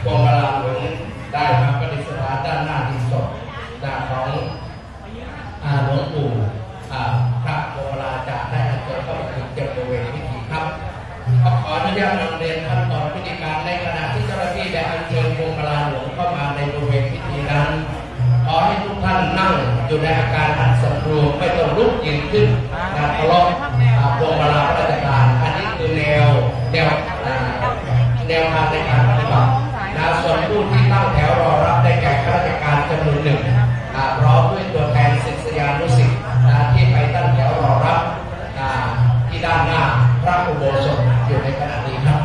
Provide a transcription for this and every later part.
พวงมาลัยหลวงได้มาประดิษฐานด้านหน้าที่ศพของหลวงปู่พระพวงมาลัยจะได้อัญเชิญเข้าไปถึงบริเวณพิธีครับขออนุญาตนำเรียนขั้นตอนพิธีการในขณะที่เจ้าหน้าที่ได้อัญเชิญพวงมาลัยหลวงเข้ามาในบริเวณพิธีนั้นขอให้ทุกท่านนั่งอยู่ในอาการอันสำรวมไม่ต้องลุกยืนขึ้นเคารพพวงมาลัยพระราชทานอันนี้คือแนวทางในการปฏิบัติส่วนผู้ที่ตั้งแถวรอรับได้แก่ข้าราชการจำนวนหนึ่งพร้อมด้วยตัวแทนศิษยานุศิษย์ที่ไปตั้งแถวรอรับที่ด้านหน้าพระอุโบสถอยู่ในขณะนี้ครับ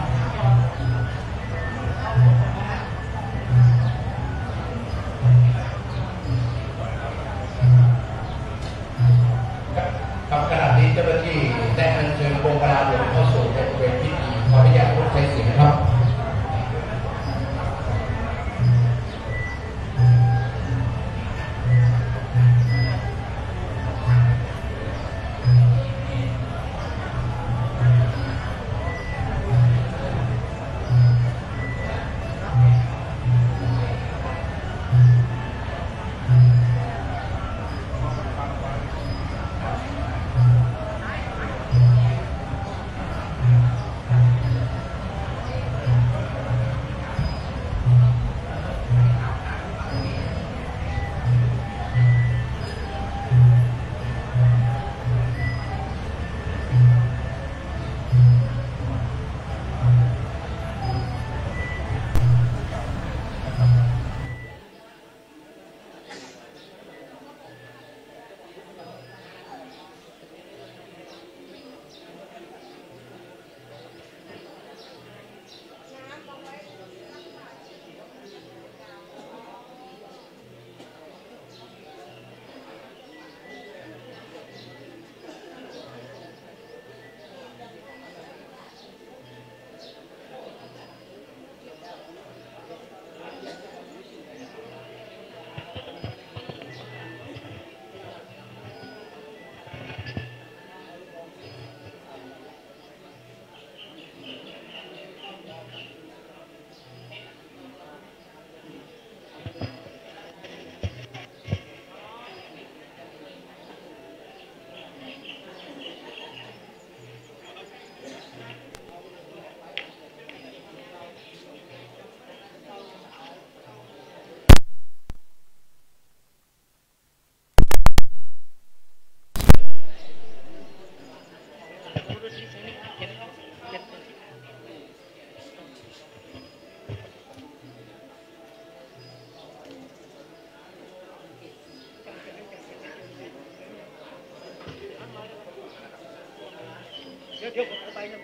กับขณะนี้เจ้าหน้าที่ได้อัญเชิญพวงมาลัยหลวงเข้าสู่บริเวณพิธีขออนุญาตงดใช้เสียงครับเดี๋ยวผมไปนะ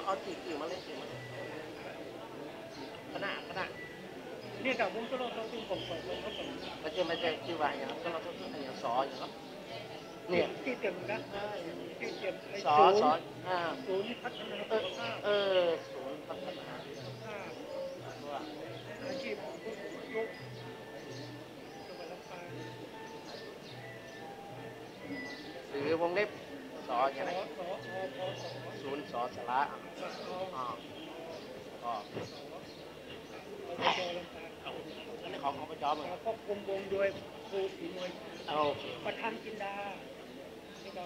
เอาตีมาเล่นขนาดเนี่ยกับวงก็เราต้องตีผม2คนก็ผมไม่ใช่ชื่อว่าอย่างนั้นก็เราต้องอย่างสออย่างนั้นเนี่ยที่เต็มนะที่เต็มสอศูนย์พัฒนาศูนย์พัฒนาอาชีพของผู้สูงอายุจังหวัดลำปางหรือวงเล็บสออย่างไรศูนย์สอสาระของอบจเหมือนก็คุมวงโดยครูฝีมือประธานจินดาที่เรา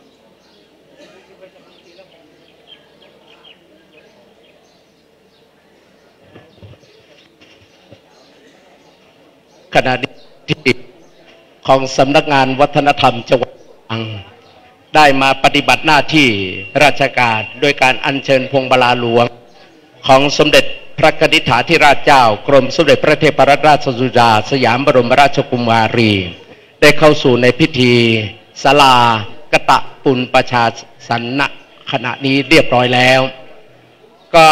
ที่ไปสมัครทีแล้วขณะนี้ของสำนักงานวัฒนธรรมจังหวัดตรังได้มาปฏิบัติหน้าที่ราชการโดยการอัญเชิญพวงมาลัยหลวงของสมเด็จพระกนิษฐาธิราชเจ้ากรมสมเด็จพระเทพรัตนราชสุดาสยามบรมราชกุมารีได้เข้าสู่ในพิธีศาลากตปุณประชาสนขณะนี้เรียบร้อยแล้วก็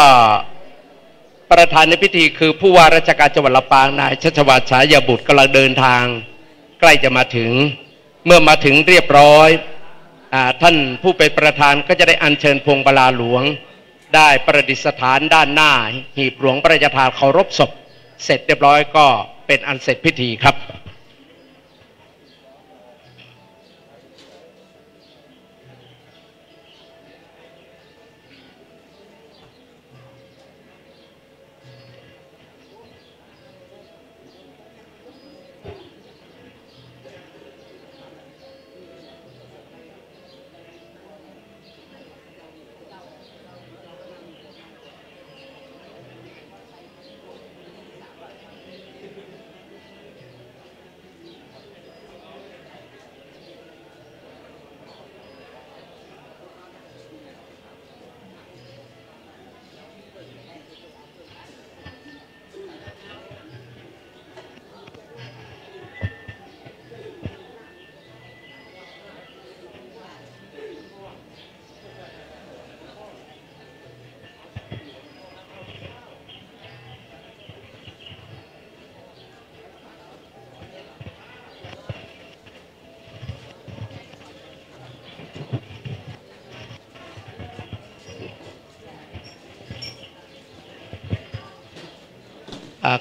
ประธานในพิธีคือผู้ว่าราชการจังหวัดลำปางนายชัชวาล ฉายาบุตรกำลังเดินทางใกล้จะมาถึงเมื่อมาถึงเรียบร้อยท่านผู้เป็นประธานก็จะได้อัญเชิญพวงมาลัยหลวงได้ประดิษฐานด้านหน้าหีบหลวงพระราชทานเคารพศพเสร็จเรียบร้อยก็เป็นอันเสร็จพิธีครับ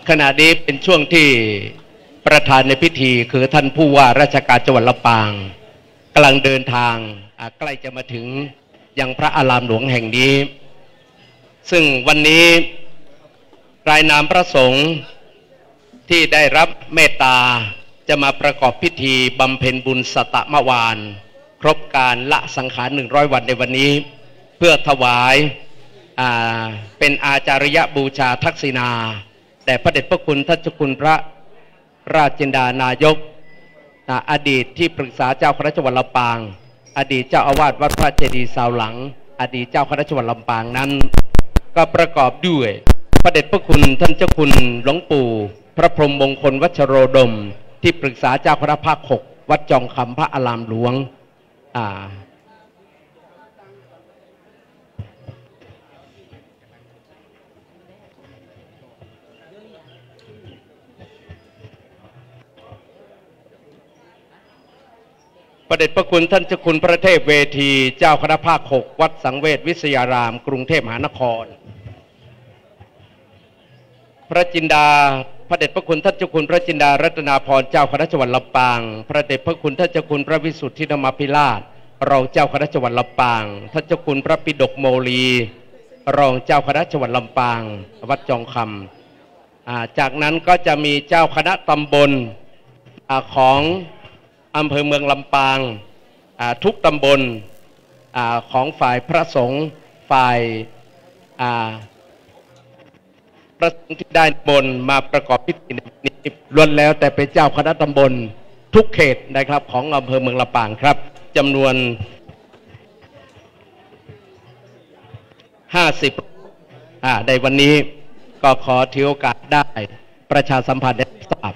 ขณะนี้เป็นช่วงที่ประธานในพิธีคือท่านผู้ว่าราชการจังหวัดลำปางกำลังเดินทางใกล้จะมาถึงยังพระอารามหลวงแห่งนี้ซึ่งวันนี้รายนามพระสงฆ์ที่ได้รับเมตตาจะมาประกอบพิธีบำเพ็ญบุญสัตมวานครบการละสังขาร100 วันในวันนี้เพื่อถวายเป็นอาจาริยบูชาทักษิณาแต่พระเดชพระคุณท่านเจ้าคุณพระราชจินดานายกอดีตที่ปรึกษาเจ้าคณะจังหวัดลำปางอดีตเจ้าอาวาสวัดพระเจดีย์สาวหลังอดีตเจ้าคณะจังหวัดลำปางนั้นก็ประกอบด้วยพระเดชพระคุณท่านเจ้าคุณหลวงปู่พระพรหมมงคลวัชโรดมที่ปรึกษาเจ้าคณะภาค 6วัดจองคำพระอารามหลวงพระเดชพระคุณท่านเจ้าคุณพระเทพเวทีเจ้าคณะภาค 6วัดสังเวชวิทยารามกรุงเทพมหานครพระจินดาพระเดชพระคุณท่านเจ้าคุณพระจินดารัตนาพรเจ้าคณะจังหวัดลำปางพระเดชพระคุณท่านเจ้าคุณพระวิสุทธิธรรมพิราชรองเจ้าคณะจังหวัดลำปางท่านเจ้าคุณพระปิฎกโมลีรองเจ้าคณะจังหวัดลำปางวัดจองคำจากนั้นก็จะมีเจ้าคณะตำบลของอำเภอเมืองลำปางทุกตำบลของฝ่ายพระสงฆ์ฝ่ายพระสงฆ์ที่ได้บนมาประกอบพิธีนี้ล้วนแล้วแต่เป็นเจ้าคณะตำบลทุกเขตนะครับของอำเภอเมืองลำปางครับจำนวน50ในวันนี้ก็ขอถือโอกาสได้ประชาสัมพันธ์ได้ทราบ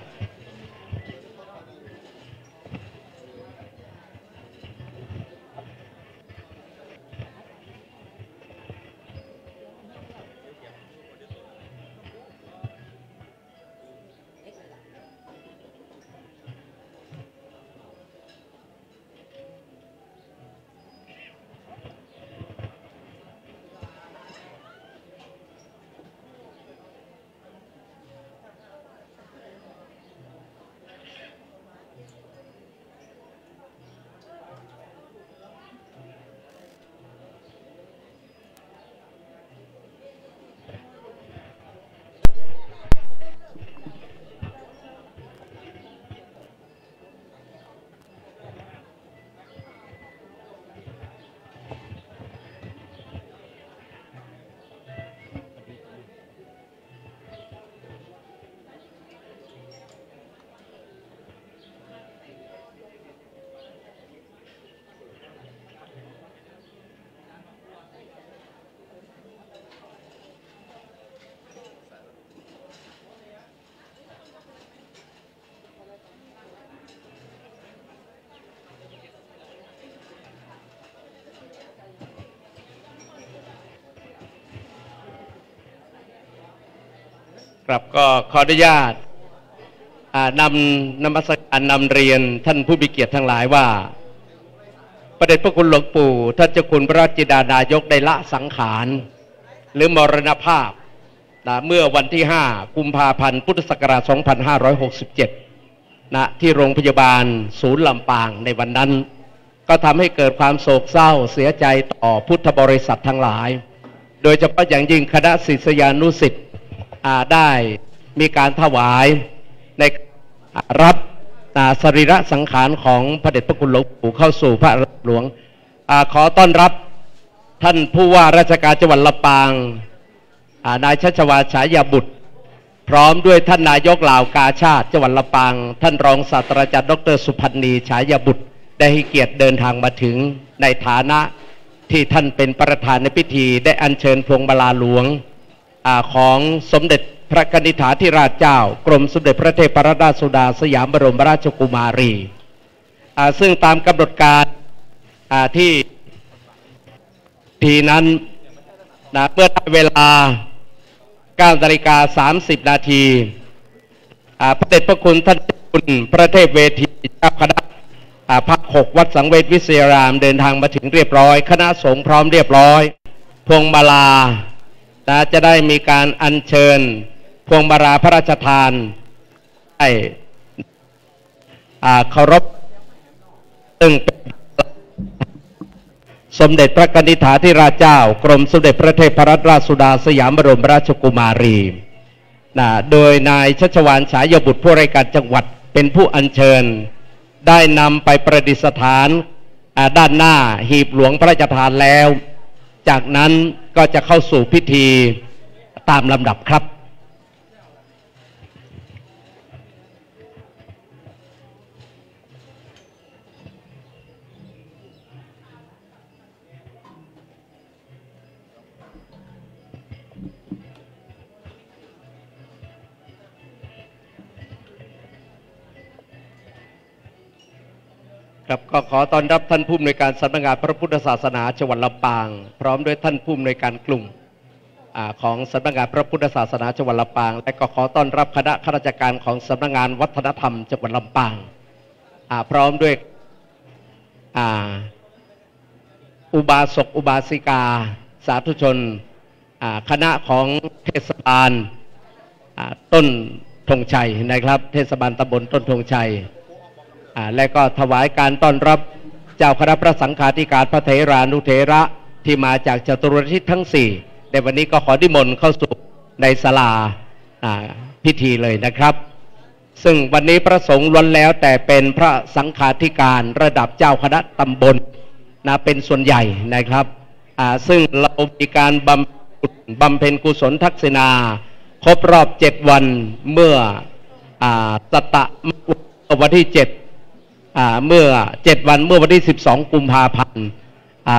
ครับก็ขออนุญาตนมัสการนำเรียนท่านผู้มีเกียรติทั้งหลายว่าพระเดชพระคุณหลวงปู่ท่านเจ้าคุณพระราชจินดานายกได้ละสังขารหรือมรณภาพเมื่อวันที่5 กุมภาพันธ์พุทธศักราช 2567ที่โรงพยาบาลศูนย์ลำปางในวันนั้นก็ทำให้เกิดความโศกเศร้าเสียใจต่อพุทธบริษัททั้งหลายโดยเฉพาะอย่างยิ่งคณะศิษยานุศิษย์ได้มีการถวายในรับสรีระสังขารของพระเดชพระคุณหลวงปู่เข้าสู่พระหลวงขอต้อนรับท่านผู้ว่าราชการจังหวัดลำปางนายชัชวาลฉายาบุตรพร้อมด้วยท่านนายกเหล่ากาชาติจังหวัดลำปางท่านรองศาสตราจารย์ดร.สุพันนีฉายาบุตรได้ให้เกียรติเดินทางมาถึงในฐานะที่ท่านเป็นประธานในพิธีได้อัญเชิญพวงมาลาหลวงของสมเด็จพระกนิษฐาธิราชเจ้ากรมสมเด็จพระเทพรัตนราชสุดาสยามบรมราชกุมารีซึ่งตามกำหนดการที่ทีนั้นเมื่อได้เวลา 9:30 นาทีพระเดชพระคุณท่านคุณพระเทพเวทีเจ้าคณะภาค 6วัดสังเวชวิทยารามเดินทางมาถึงเรียบร้อยคณะสงฆ์พร้อมเรียบร้อยพวงมาลาจะได้มีการอัญเชิญ พวงมาลัยพระราชทานได้เคารพซึ่งเป็นสมเด็จพระกนิษฐาธิราชเจ้ากรมสมเด็จพระเทพรัตนราชสุดาสยามบรมราชกุมารีโดยนายชัชวาลฉายบุตรผู้ราชการจังหวัดเป็นผู้อัญเชิญได้นำไปประดิษฐานด้านหน้าหีบหลวงพระราชทานแล้วจากนั้นก็จะเข้าสู่พิธีตามลำดับครับครับก็ขอต้อนรับท่านผู้อำนวยการสำนักงานพระพุทธศาสนาจังหวัดลำปางพร้อมด้วยท่านผู้อำนวยการกลุ่มของสำนักงานพระพุทธศาสนาจังหวัดลำปางและก็ขอต้อนรับคณะข้าราชการของสำนักงานวัฒนธรรมจังหวัดลำปางพร้อมด้วยอุบาสกอุบาสิกาสาธุชนคณะของเทศบาลต้นธงชัยนะครับเทศบาลตำบลต้นธงชัยและก็ถวายการต้อนรับเจ้าคณะพระสังฆาธิการพระเถรานุเถระที่มาจากจตุรทิศทั้ง4ในวันนี้ก็ขอนิมนต์เข้าสู่ในศาลาพิธีเลยนะครับซึ่งวันนี้พระสงฆ์ล้วนแล้วแต่เป็นพระสังฆาธิการระดับเจ้าคณะตำบลเป็นส่วนใหญ่นะครับซึ่งเรามีการบำเพ็ญกุศลทักษิณาครบรอบ7 วันเมื่อสัตตะวันที่7เมื่อ7 วันเมื่อวันที่12 กุมภาพันธ์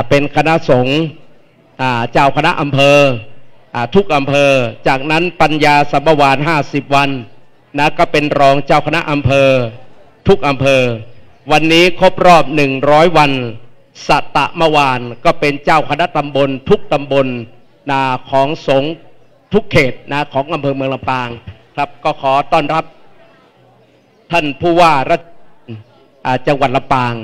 เป็นคณะสงฆ์เจ้าคณะอำเภอทุกอำเภอจากนั้นปัญญาสัมภวาน50 วันก็เป็นรองเจ้าคณะอำเภอทุกอำเภอวันนี้ครบรอบ100 วันสัตตะเมื่อวานก็เป็นเจ้าคณะตำบลทุกตำบลของสงฆ์ทุกเขตของอำเภอเมืองลำปางครับก็ขอต้อนรับท่านผู้ว่าราชจังหวัดลำปาง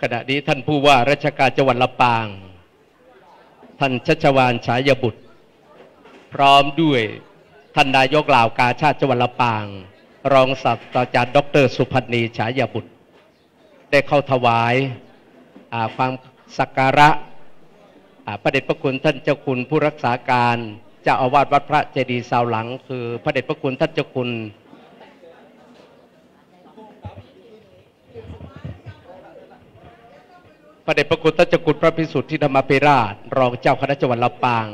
ขณะนี้ท่านผู้ว่าราชการจังหวัดลำปางท่านชัชวาลฉายบุตรพร้อมด้วยท่านนายกเหล่ากาชาดจังหวัดลำปางรองศาสตราจารย์ดร.สุพันธ์นีฉายบุตรได้เข้าถวายความสักการะพระเดชพระคุณท่านเจ้าคุณผู้รักษาการเจ้าอาวาสวัดพระเจดีย์ซาวหลังคือพระเดชพระคุณท่านเจ้าคุณพระเดชพระคุณท่านเจ้าคุณพระภิกษุที่ธรรมภิราชรองเจ้าคณะจังหวัดลำปาง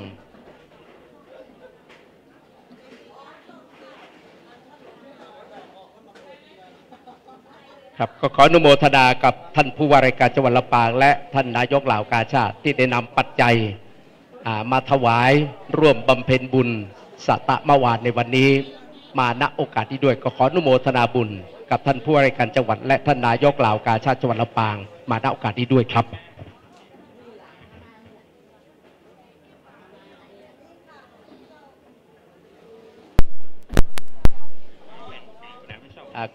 ครับก็ขออนุโมทนากับท่านผู้ว่าราชการจังหวัดลำปางและท่านนายกเหล่ากาชาดที่ได้นำปัจจัยมาถวายร่วมบำเพ็ญบุญสัตตะเมื่อวานในวันนี้มาณโอกาสนี้ด้วยก็ขออนุโมทนาบุญกับท่านผู้ว่าราชการจังหวัดและท่านนายกเหล่ากาชาดจังหวัดลำปางมาณโอกาสนี้ด้วยครับ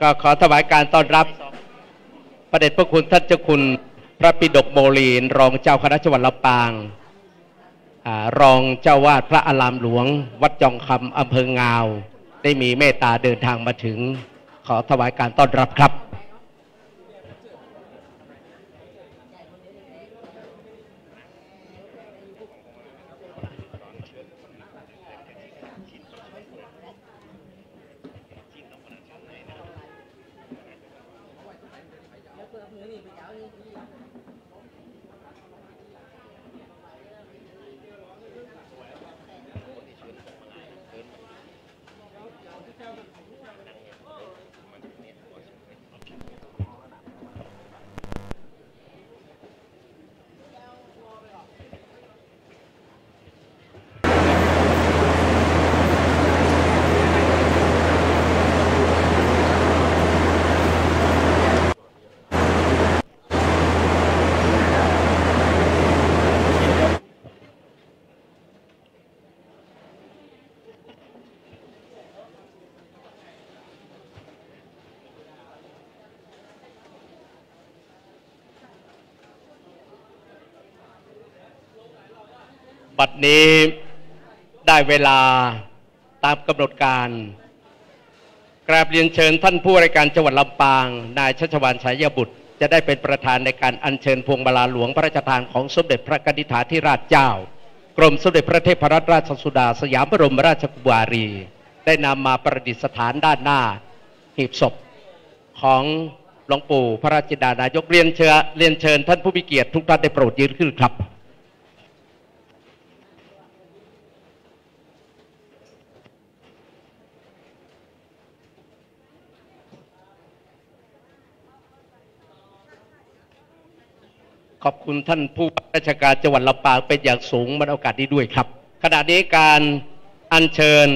ก็ขอถวายการต้อนรับพระเดชพระคุณท่านเจ้าคุณพระปิฎกโมลีนรองเจ้าคณะจังหวัดลำปางรองเจ้าวาดพระอารามหลวงวัดจองคำอำเภองาวได้มีเมตตาเดินทางมาถึงขอถวายการต้อนรับครับ บัดนี้ได้เวลาตามกำหนดการกราบเรียนเชิญท่านผู้ว่าราชการจังหวัดลำปางนายชัชวาล ฉายบุตรจะได้เป็นประธานในการอัญเชิญพวงมาลาหลวงพระราชทานของสมเด็จพระกนิษฐาธิราชเจ้ากรมสมเด็จพระเทพรัตนราชสุดาสยามบรมราชกุมารีได้นำมาประดิษฐานด้านหน้าหีบศพของหลวงปู่พระราชจินดานายกเรียนเชิญท่านผู้มีเกียรติทุกท่านได้โปรดยืนขึ้นครับขอบคุณท่านผู้ว่าราชการจังหวัดลำปางเป็นอย่างสูงมาในโอกาสนี้ด้วยครับขณะนี้การอัญเชิญ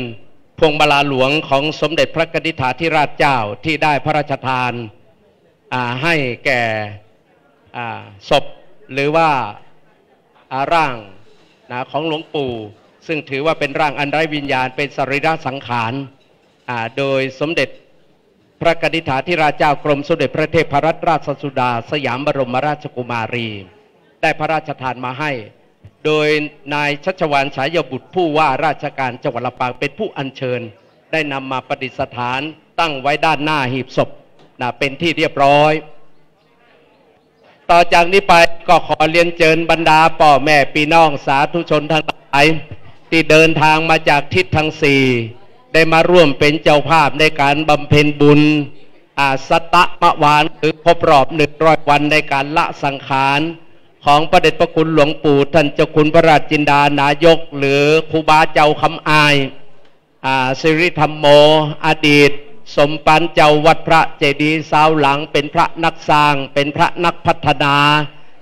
พวงมาลาหลวงของสมเด็จพระกนิษฐาธิราชเจ้าที่ได้พระราชทานให้แก่ศพหรือว่าร่างของหลวงปู่ซึ่งถือว่าเป็นร่างอันไร้วิญญาณเป็นสรีระสังขารโดยสมเด็จพระกนิษฐาธิราชเจ้ากรมสมเด็จพระเทพรัตนราชสุดาสยามบรมราชกุมารีได้พระราชทานมาให้โดยนายชัชวาล ฉายบุตรผู้ว่าราชการจังหวัดลำปางเป็นผู้อัญเชิญได้นำมาประดิษฐานตั้งไว้ด้านหน้าหีบศพเป็นที่เรียบร้อยต่อจากนี้ไปก็ขอเรียนเชิญบรรดาพ่อแม่พี่น้องสาธุชนทั้งหลายที่เดินทางมาจากทิศทั้งสี่ได้มาร่วมเป็นเจ้าภาพในการบำเพ็ญบุญสตมวานหรือครบรอบ100 วันในการละสังขารของพระเดชพระคุณหลวงปู่ท่านเจ้าคุณพระราชจินดานายกหรือครูบาเจ้าคำอายสิริธรรมโมอดีตสมปันเจ้าวัดพระเจดีย์สาวหลังเป็นพระนักสร้างเป็นพระนักพัฒนา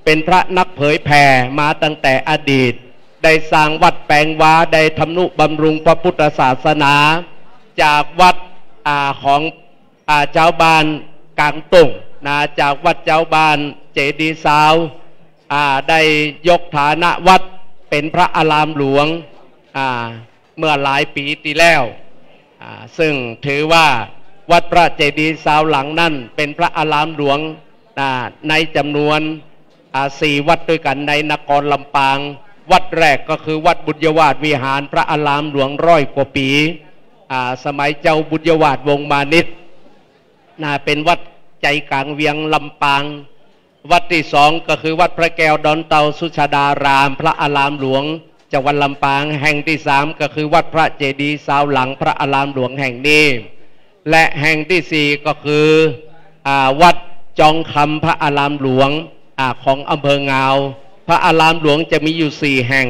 เป็นพระนักเผยแผ่มาตั้งแต่อดีตได้สร้างวัดแปลงวาได้ทำนุบำรุงพระพุทธศาสนาจากวัดของเจ้าบ้านกลางตุ่งจากวัดเจ้าบ้านเจดีย์สาวได้ยกฐานะวัดเป็นพระอารามหลวงเมื่อหลายปีที่แล้วซึ่งถือว่าวัดพระเจดีย์สาวหลังนั่นเป็นพระอารามหลวงในจำนวน4 วัดด้วยกันในนครลำปางวัดแรกก็คือวัดบุญยวาทวิหารพระอารามหลวง100 กว่าปีสมัยเจ้าบุญยวาทวงศ์มานิตเป็นวัดใจกลางเวียงลำปางวัดที่2ก็คือวัดพระแก้วดอนเตาสุชาดารามพระอารามหลวงจังหวัดลำปางแห่งที่3ก็คือวัดพระเจดีย์สาวหลังพระอารามหลวงแห่งนี้และแห่งที่4ก็คือวัดจองคำพระอารามหลวงของอำเภองาวพระอารามหลวงจะมีอยู่4 แห่ง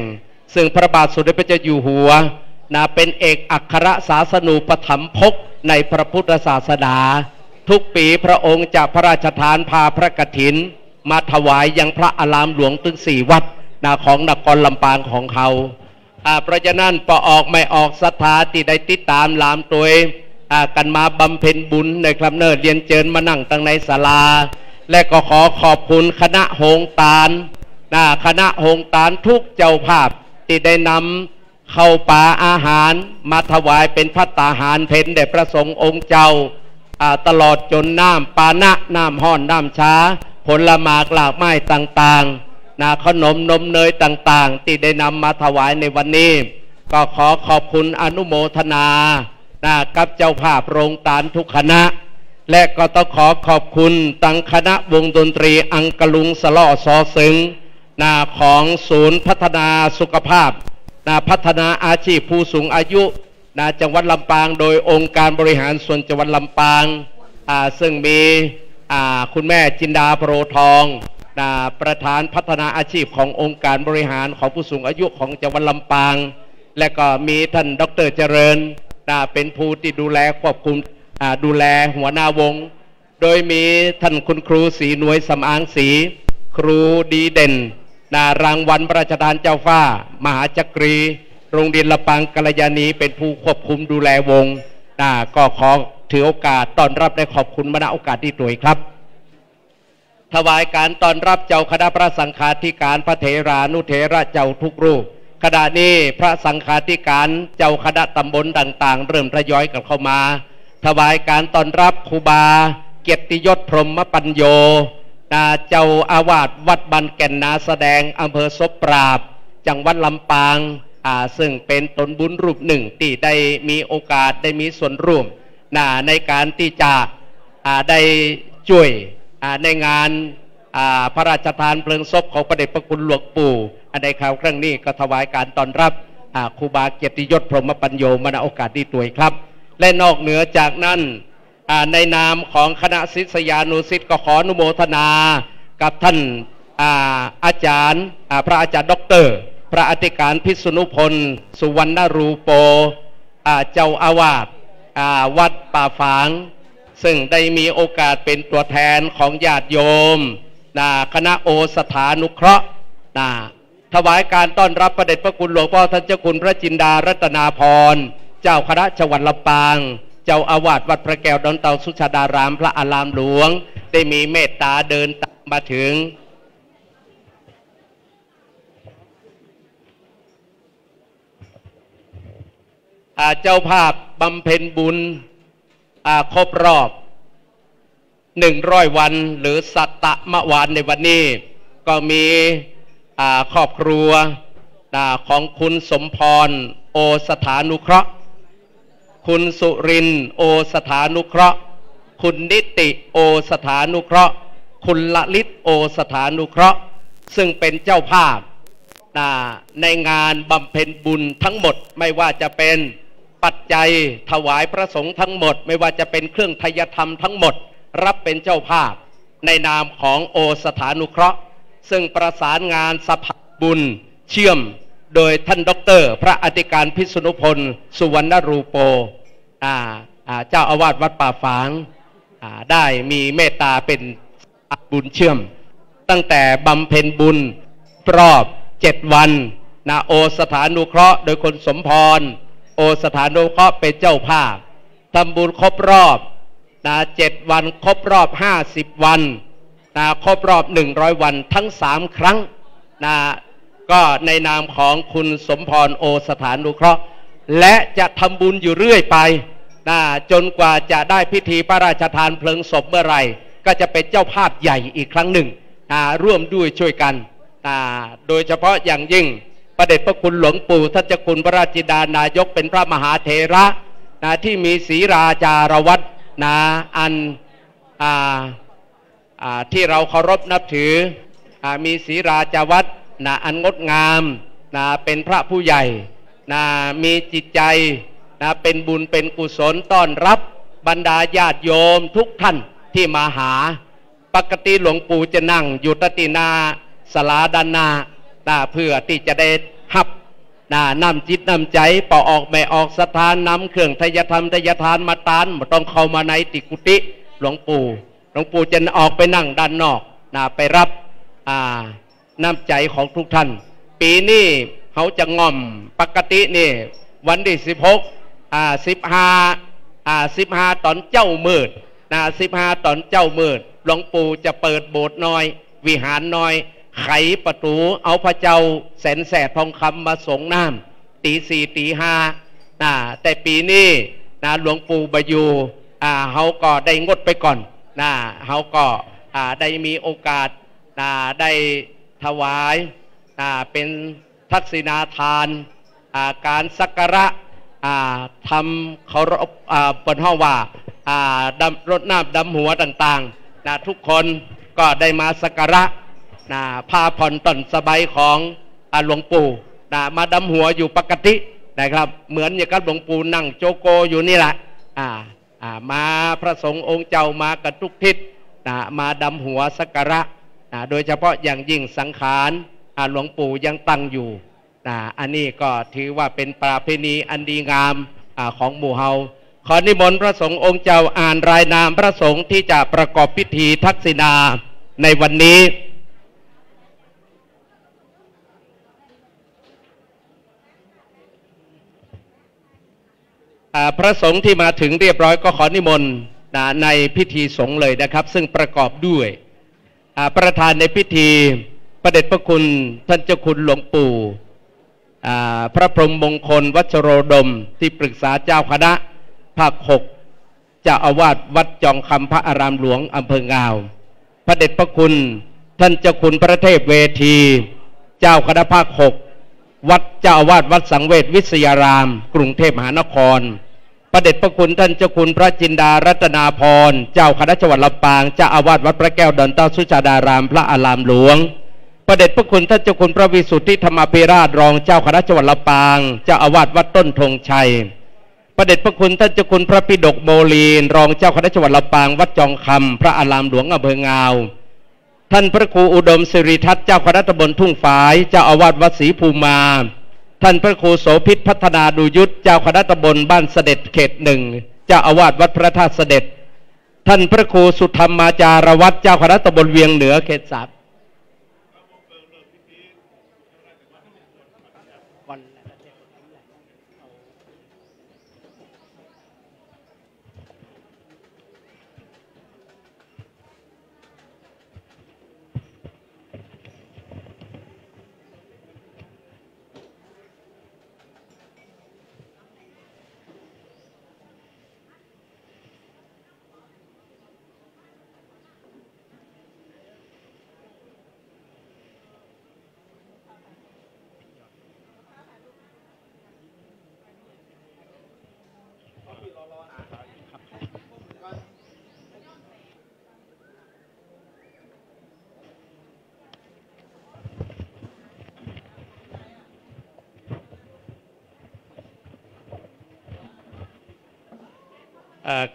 ซึ่งพระบาทสมเด็จพระเจ้าอยู่หัวเป็นเอกอัครศาสนูปถัมภกในพระพุทธศาสนาทุกปีพระองค์จะพระราชทานพาพระกฐินมาถวายยังพระอารามหลวงถึง4 วัดของนครลำปางของเขาเพราะฉะนั้นพอออกไม่ออกศรัทธาที่ได้ติดตามลามตัวกันมาบำเพ็ญบุญในคำเนิดเรียนเชิญมานั่งตั้งในศาลาและก็ขอขอบคุณคณะโฮงตาลคณะโฮงตาลทุกเจ้าภาพที่ได้นำเข้าป่าอาหารมาถวายเป็นภัตตาหารเพลแด่พระสงฆ์องค์เจ้าตลอดจนน้ำปานะน้ำห้อนน้ำช้าผลหมากหลากไม้ต่างๆขนมนมเนยต่างๆที่ได้นำมาถวายในวันนี้ก็ขอขอบคุณอนุโมทนากับเจ้าภาพโรงตาลทุกคณะและก็ต้องขอขอบคุณตั้งคณะวงดนตรีอังกะลุงสะล่อซอซึงของศูนย์พัฒนาสุขภาพพัฒนาอาชีพผู้สูงอายุจังหวัดลำปางโดยองค์การบริหารส่วนจังหวัดลำปางซึ่งมีคุณแม่จินดาโปรทองประธานพัฒนาอาชีพขององค์การบริหารของผู้สูงอายุของจังหวัดลำปางและก็มีท่านดร.เจริญเป็นผู้ที่ดูแลควบคุมดูแลหัวหน้าวงโดยมีท่านคุณครูศรีหน่วยสำอางศรีครูดีเด่นรางวัลพระราชทานเจ้าฟ้ามหาจักรีโรงเรียนลำปางกัลยาณีเป็นผู้ควบคุมดูแลวงก็ขอถือโอกาสต้อนรับและขอบคุณมาณโอกาสที่ด้วยครับถวายการต้อนรับเจ้าคณะพระสังฆาธิการพระเถรานุเถระเจ้าทุกรูปขณะนี้พระสังฆาธิการเจ้าคณะตำบลต่างๆเริ่มทยอยกันเข้ามาถวายการต้อนรับครูบาเกียรติยศพรหมปัญโยเจ้าอาวาสวัดบันแก่นนาแสดงอำเภอศพปราบ จังหวัดลำปางซึ่งเป็นตนบุญรูปหนึ่งที่ได้มีโอกาสได้มีส่วนร่วมในการที่จะได้ช่วยในงานพระราชทานเพลิงศพของพระเดชพระคุณหลวงปู่ในคราวครั้งนี้ก็ถวายการต้อนรับครูบาเกียรติยศพรหมปัญโยมาณโอกาสนี้ด้วยครับและนอกเหนือจากนั้นในนามของคณะศิษยานุศิษย์ก็ขออนุโมทนากับท่านอาจารย์พระอาจารย์ด็อกเตอร์พระอธิการพิษณุพลสุวรรณรูโปเจ้าอาวาสวัดป่าฝางซึ่งได้มีโอกาสเป็นตัวแทนของญาติโยมคณะโอสถานุเคราะห์ถวายการต้อนรับพระเดชพระคุณหลวงพ่อท่านเจ้าคุณพระจินดารัตนาพรเจ้าคณะจังหวัดลำปางเจ้าอาวาสวัดพระแก้วดอนเตาสุชาดารามพระอารามหลวงได้มีเมตตาเดินตามมาถึงเจ้าภาพบำเพ็ญบุญครบรอบ100 วันหรือสัตตมวานในวันนี้ก็มีครอบครัวของคุณสมพรโอสถานุเคราะห์คุณสุรินทร์โอสถานุเคราะห์คุณนิติโอสถานุเคราะห์คุณละลิตโอสถานุเคราะห์ซึ่งเป็นเจ้าภาพในงานบำเพ็ญบุญทั้งหมดไม่ว่าจะเป็นปัจจัยถวายพระสงฆ์ทั้งหมดไม่ว่าจะเป็นเครื่องไทยธรรมทั้งหมดรับเป็นเจ้าภาพในนามของโอสถานุเคราะห์ซึ่งประสานงานสภาบุญเชื่อมโดยท่านด็อกเตอร์พระอธิการพิษณุพลสุวรรณรูโปเจ้าอาวาสวัดป่าฝางได้มีเมตตาเป็นบุญเชื่อมตั้งแต่บำเพ็ญบุญรอบ7 วันโอสถานุเคราะห์โดยคนสมพรโอสถานุเคราะห์เป็นเจ้าภาพทำบุญครบรอบ7 วันครบรอบ50 วันครบรอบ100 วันทั้ง3 ครั้งก็ในนามของคุณสมพรโอสถานุเคราะห์และจะทำบุญอยู่เรื่อยไปจนกว่าจะได้พิธีพระราชทานเพลิงศพเมื่อไหร่ก็จะเป็นเจ้าภาพใหญ่อีกครั้งหนึ่งร่วมด้วยช่วยกันโดยเฉพาะอย่างยิ่งพระเดชพระคุณหลวงปู่ท่านเจ้าคุณพระราชดานายกเป็นพระมหาเถระที่มีศรีราจารวัตรอันที่เราเคารพนับถือมีศรีราจาวัตรอันงดงามเป็นพระผู้ใหญ่มีจิตใจเป็นบุญเป็นกุศลต้อนรับบรรดาญาติโยมทุกท่านที่มาหาปกติหลวงปู่จะนั่งอยู่ตินาศาลาด้านหน้าเพื่อที่จะได้หับนำจิตนำใจปออกไม่ออกสถานนำเครื่องทยธรรมทยทานมาตานต้องเข้ามาในติกุฏิหลวงปู่จะออกไปนั่งด้านนอกไปรับน้ำใจของทุกท่านปีนี้เขาจะง่อมปกตินี่วันที่15 ตอนเจ้ามืด15 ตอนเจ้ามืดหลวงปู่จะเปิดโบสถ์น้อยวิหารน้อยไขประตูเอาพระเจ้าแสนแสบทองคำมาสงน้ำตี 4 ตี 5แต่ปีนี้หลวงปู่บายูเขาก็ได้งดไปก่อนเขาก็ได้มีโอกาสได้ถวายเป็นทักษิณาทานการสักการะทำเคารพบนห้องว่ารดน้ำดำหัวต่างๆทุกคนก็ได้มาสักการะผ้าผ่อนต้นสบายของหลวงปู่มาดำหัวอยู่ปกตินะครับเหมือนอย่างกับหลวงปู่นั่งโจโกอยู่นี่แหละมาพระสงฆ์องค์เจ้ามากันทุกทิศมาดำหัวสักการะโดยเฉพาะอย่างยิ่งสังขารหลวงปู่ยังตั้งอยู่อันนี้ก็ถือว่าเป็นประเพณีอันดีงามของหมู่เฮาขอนิมนต์พระสงฆ์องค์เจ้าอ่านรายนามพระสงฆ์ที่จะประกอบพิธีทักษิณาในวันนี้พระสงฆ์ที่มาถึงเรียบร้อยก็ขอนิมนต์ในพิธีสงฆ์เลยนะครับซึ่งประกอบด้วยประธานในพิธีพระเดชพระคุณท่านเจ้าคุณหลวงปู่พระพรหมมงคลวัชโรดมที่ปรึกษาเจ้าคณะภาค 6เจ้าอาวาสวัดจองคำพระอารามหลวงอำเภองาวพระเดชพระคุณท่านเจ้าคุณพระเทพเวทีเจ้าคณะภาค 6 วัดเจ้าอาวาสวัดสังเวชวิทยารามกรุงเทพมหานครพระเดชพระคุณท่านเจ้าคุณพระจินดารัตนาพรเจ้าคณะจังหวัดลำปางเจ้าอาวาสวัดพระแก้วดอนเต้าสุจาดารามพระอารามหลวงพระเดชพระคุณท่านเจ้าคุณพระวิสุทธิธรรมภิราชรองเจ้าคณะจังหวัดลำปางเจ้าอาวาสวัดต้นธงชัยพระเดชพระคุณท่านเจ้าคุณพระปิฎกโมลีนรองเจ้าคณะจังหวัดลำปางวัดจองคำพระอารามหลวงอำเภองาวท่านพระครูอุดมสิริทัตเจ้าคณะตำบลทุ่งฝายเจ้าอาวาสวัดศรีภูมาท่านพระครูโสภิตพัฒนาดูยุทธเจ้าคณะตำบลบ้านเสด็จเขตหนึ่งเจ้าอาวาสวัดพระธาตุเสด็จท่านพระครูสุธรรมาจารวัตรเจ้าคณะตำบลเวียงเหนือเขตสาม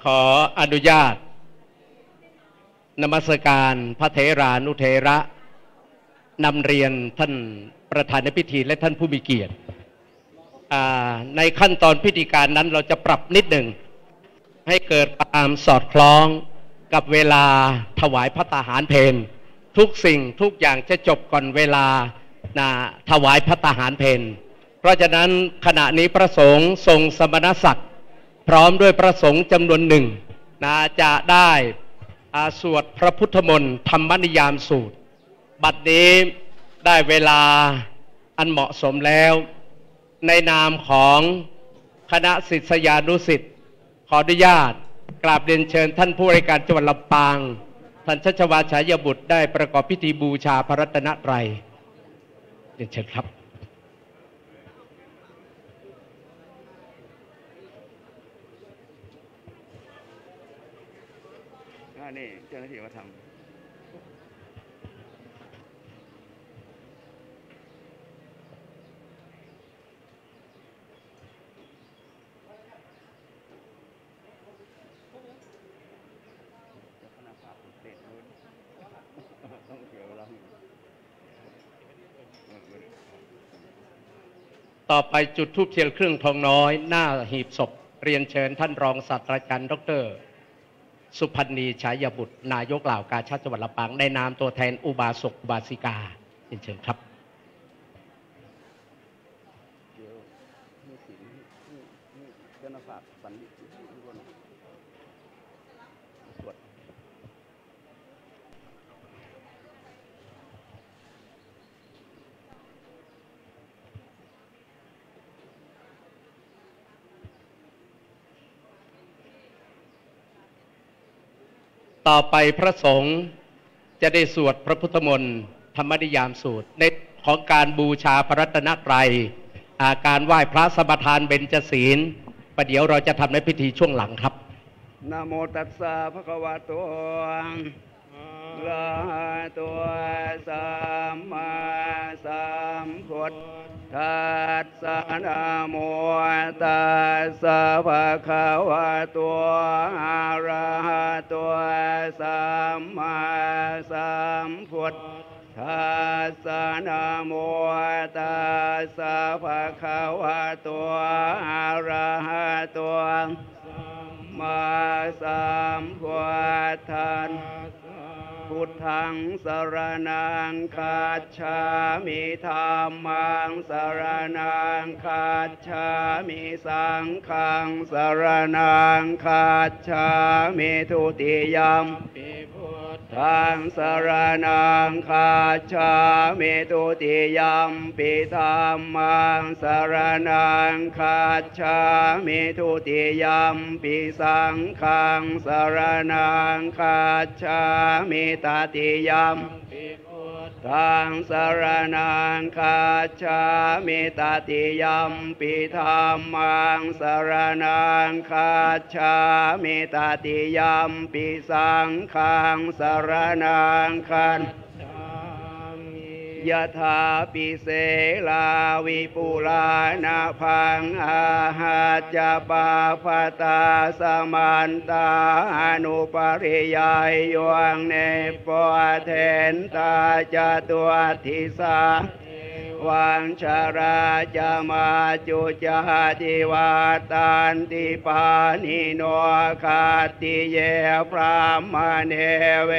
ขออนุญาตนมัสการพระเถรานุเถระนำเรียนท่านประธานในพิธีและท่านผู้มีเกียรติในขั้นตอนพิธีการนั้นเราจะปรับนิดหนึ่งให้เกิดความสอดคล้องกับเวลาถวายพระตาหารเพลทุกสิ่งทุกอย่างจะจบก่อนเวลาถวายพระตาหารเพลเพราะฉะนั้นขณะนี้พระสงฆ์ทรงสมณศักดิ์พร้อมด้วยพระสงฆ์จำนวนหนึ่งจะได้สวดพระพุทธมนต์ธรรมนิยามสูตรบัดนี้ได้เวลาอันเหมาะสมแล้วในนามของคณะศิษยานุศิษย์ขออนุญาตกราบเรียนเชิญท่านผู้ว่าราชการจังหวัดลำปางท่านชัชวาลฉายบุตรได้ประกอบพิธีบูชาพระรัตนตรัยเรียนเชิญครับนี่เจ้าหน้าที่มาทำต่อไปจุดธูปเทียนเครื่องทองน้อยหน้าหีบศพเรียนเชิญท่านรองศาสตราจารย์ดร.สุพันธ์นีฉายบุตรนายกเหล่ากาชาดจังหวัดลำปางในนามตัวแทนอุบาสกอุบาสิกาเรียนเชิญครับต่อไปพระสงฆ์จะได้สวดพระพุทธมนต์ธรรมนิยามสูตรในของการบูชาพระรัตนตรัยการไหว้พระสมทานเบญจศีลประเดี๋ยวเราจะทำในพิธีช่วงหลังครับนะโมตัสสะภะคะวะโตอะระหะโตสัมมาสัมพุทธัสสะนะโมตัสสะภะคะวะโตอะระหะโตสัมมาสัมพุทธัสสะนะโมตัสสะภะคะวะโตอะระหะโตมาสัมพุทธัสสะพุทธังสรณังคัจฉามิธัมมังสรณังคัจฉามิสังฆังสรณังคัจฉามิทุติยัมปิพุทธังสรณังคัจฉามิทุติยัมปิธัมมังสรณังคัจฉามิทุติยัมปิสังฆังสรณังคัจฉามิตติยัมปิพุท ทังสรณังคัจฉามิตติยัมปิธัมมังสรณังคัจฉามิตติยัมปิสังฆังสรณังคัจฉามิยถาปิเสลาวิปุลานาภังอาหัจจปาปตาสมันตาอนุปริยายยวงเนปเทนตาจตัวทิสาวังชาราจามาจุจาทิวาตันติปานิโนคาติเยพรามเนเว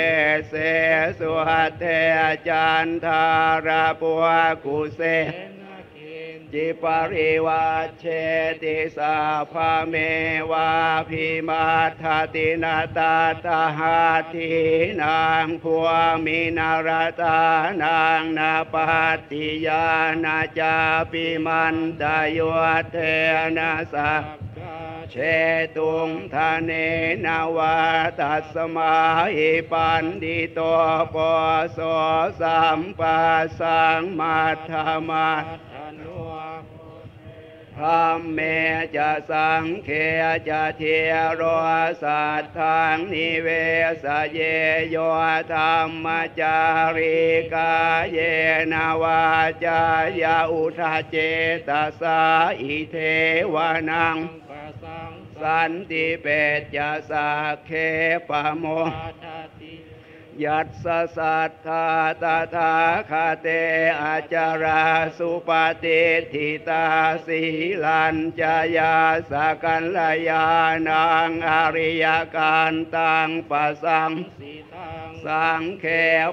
เสสุหัตเทจันทาราปัวกุเสจิปริวาเชติสาภาเมวาภิมาทตินาตาตาหาทินางพัวมินาราตานางนาปาติยานาจาปิมันตายุเทนะสักเชตุงทะเนนาวาตัสมาหิปันดิโตปโสสัมปัสสังมัทธมัทธนุธรรมเมจะสังเขจะเทโรสัตถังนิเวสเยโยธรรมจาริกาเยนาวาจายาอุทาเจตสาอิเทวานังสันติเปจจะสักเคปโมยัสสะสัทธาตถาคเตอาจาราสุปฏิทิตาสีลัญจายาสกัลยานังอริยการตังปัสสังสังเค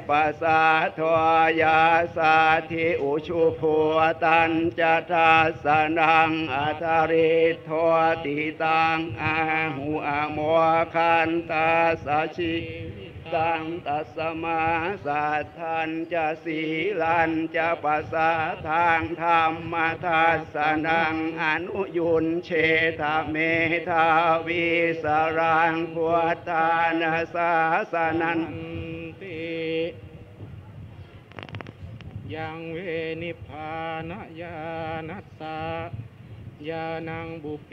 ปัสสะทวยาสาธิอุชุภูตัญจทัสสนังอัทริโทติตังอาหุอโมคันตาสัชิตังตัสมาสัทธันจะสีลันจะปัสสะทางธรรมทัสสนังอนุยุนเชทะเมทาวิสรังพุทธานาสาสนันติยังเวนิพพานญาณัสสะญาณังบุพเพ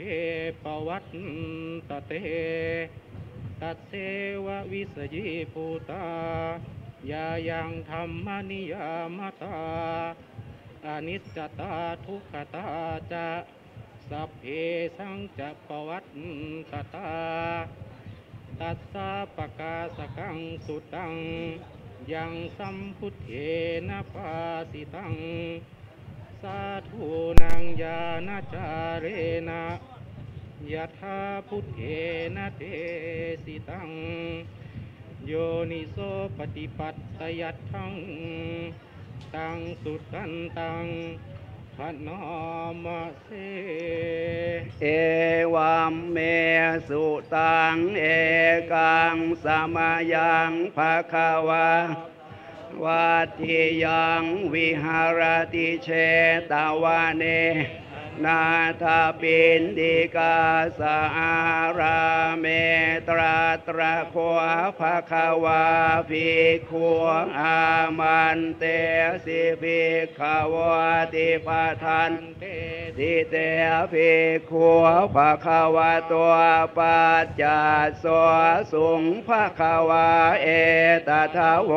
ปวัตตเตตัสเสวะวิสยิภูตายายังธรรมนิยามตาอนิจจตาทุกขตาจะสัพเพสังจะปวัตตตาตัสสะปะกาสกังสุตังยังสัมพุทเถนะปาสิตังสาธุนังญาณจาเรนะยะถาพุทเถนะเทสิตังโยนิโสปฏิปัตตยัตถังตังสุตันตังพนามเสเอวัมเมสุตังเอกังสมายังภควาวัตถิยังวิหารติเชตวาเนนาถาปินดิกาสาราเมตราตระโควภควาภิกขุอามันเตสิภิกขวติปทันติเตภิกขุภควาตัวปัจจัสสะสุงภควาเอตถาวโว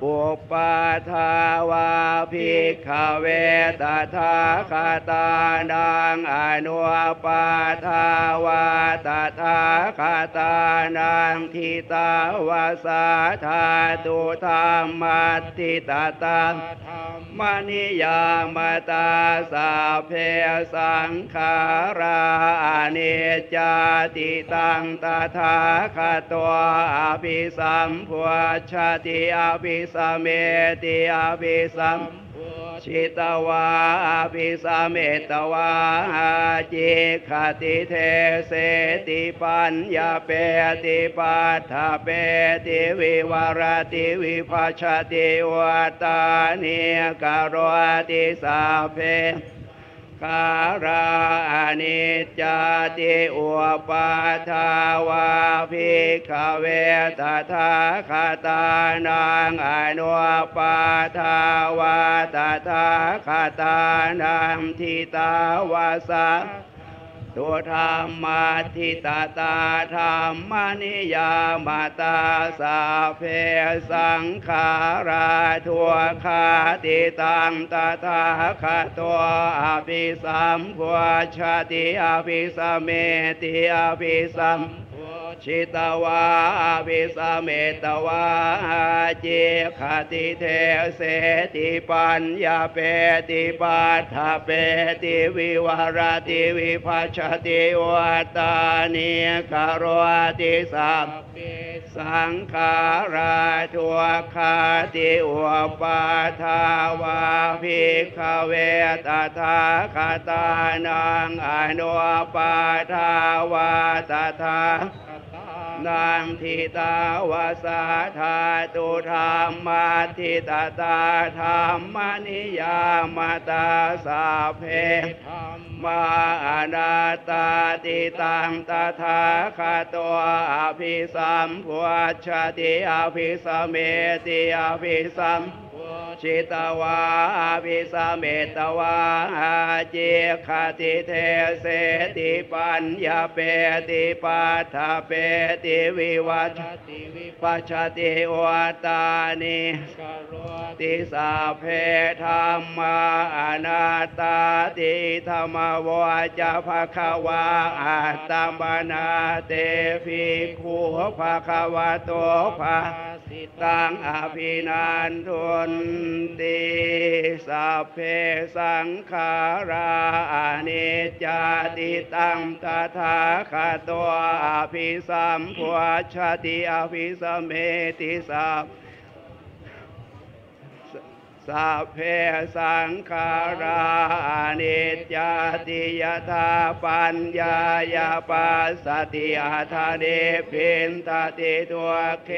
ปุปปาทาวาภิกขเวตถาคตานังอนุปาทาวาตถาคตานังทิตาวาสาธาตุธรรมัตติตตามณิยามตาสัพเพสังขาราอนิจจติตังตถาคตอภิสัมพุชติอภิสัมเมติอภิสัมชิตวาอภิสัมเมตวาจิขติเทเสติปัญญาเปติปัฏฐเปติวิวารติวิภัชชติวัตตานิกโรติสัพเพ การานิจจติอุปาทาวาภิกขเวตถาคตานังอนุปาทาวาตถาคตานังทิตาวาสาตุธรรมาทิตตาธรรมนิยามตาสาเพสังขาราทุกขาติตังตถาคตอภิสัมพุชติอภิสัมเมติอภิสัมชิตวาอภิสัมเมตวาจิขติเทเสติปัญญาเปติปัฏฐเปติวิวารติวิภัชติวัตตานิกโรติสัพสังขาราทุกขาติอุปาทาวาภิกขเวตถาคตานังอนุปาทาวาตถานางทิตาวาสาธาตุธรรมาทิตตาธรรมนิยามตาสาเพมาอนาตาติตังตถาคตอภิสัมพุชติอภิสัมเมติอภิสัมชิตวาอภิสัมเมตวาจิขติเทเสติปัญญาเปติปัฏฐเปติวิวัชติวิปัชติวัตตานิติสาเพธรรมาอนาตาติธรรมวจภควาอัตตมนาเตภิกขุภควโตภาสิตังอภินันทุนติสัพเพสังขาราอนิจจติตังตถาคตอภิสัมพุชติอภิสัมเมติสัพสัพเพสังขาราอนิจจติยถาปัญญายาปัสสติอาทาเนปินทติตัวเค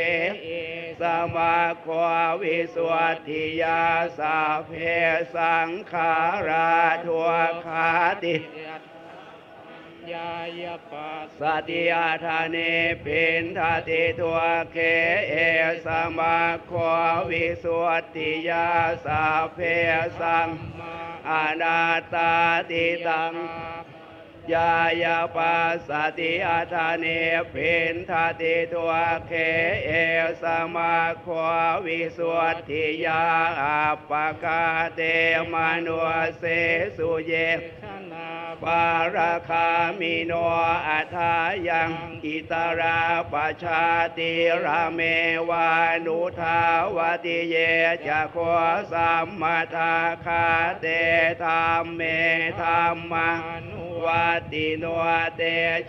สมาควาวิสุทธิยาสัพเพสังขาราทุกขาติยายปัสสติอาทาเนปินทติตัวเคสมาควาวิสุทธิยาสัพเพสัมอนาตาติตังยายาปัสสติอาทาเนปินทติตัวเคสมาควาวิสุทธิยาอัปปกาเตมนุเสสุเยปาราคามิโนอัฏฐายังอิตราปชาติราเมวานุทาวติเยจะโคสัมมาทาคาเตธรรมเมธรรมานุวัติโนเต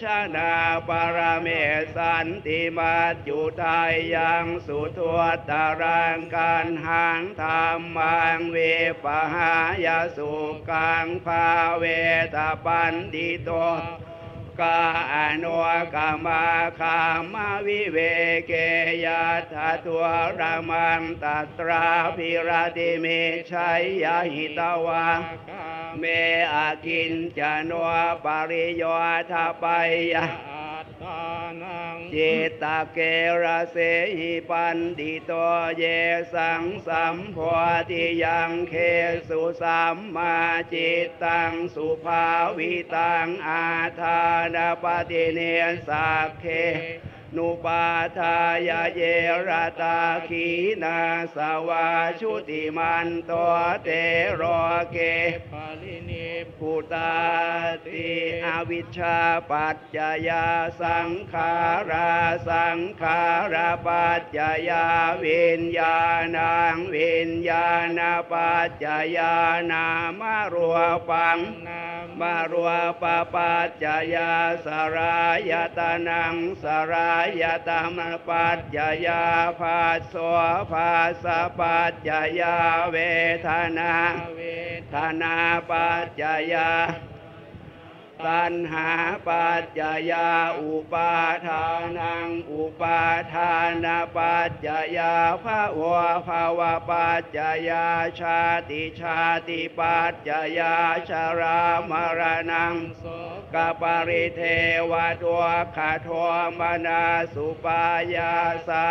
ชะนาปรเมสันติมัจจุทายังสุทวตารังกันหังธรรมังเวปหายสุกังภาเวตาปันติโตกาอนุกามาคามาวิเวเกยัตถะตัวรามังตัตราภิราติเมชัยยหิตวาเมอากินจโนปริโยทาปัยยะจิตตะเกระเสหิปันติโตเยสังสัมโพธิยังเคสุสัมมาจิตตังสุภาวิตังอาทานปฏิเนสักเคนุปาทายาเยรตาขีนาสวาชุติมันโตเตโรเกปาลินิพุตาติอวิชชาปัจจยาสังขาราสังขาราปัจจยาวิญญาณังวิญญาณปัจจยานามรูปังมารูปปัจจยาสรายตนังสรายตมปัจจยาภาโสภาสปัจจยาเวทนาปัจจยา ตัณหาปัจจยาอุปาทานังอุปาทานปัจจยาภวะภวะปัจจยาชาติชาติปัจจยาชรามรณังโสกปริเทวตัวขาทวมนาสุปายาสา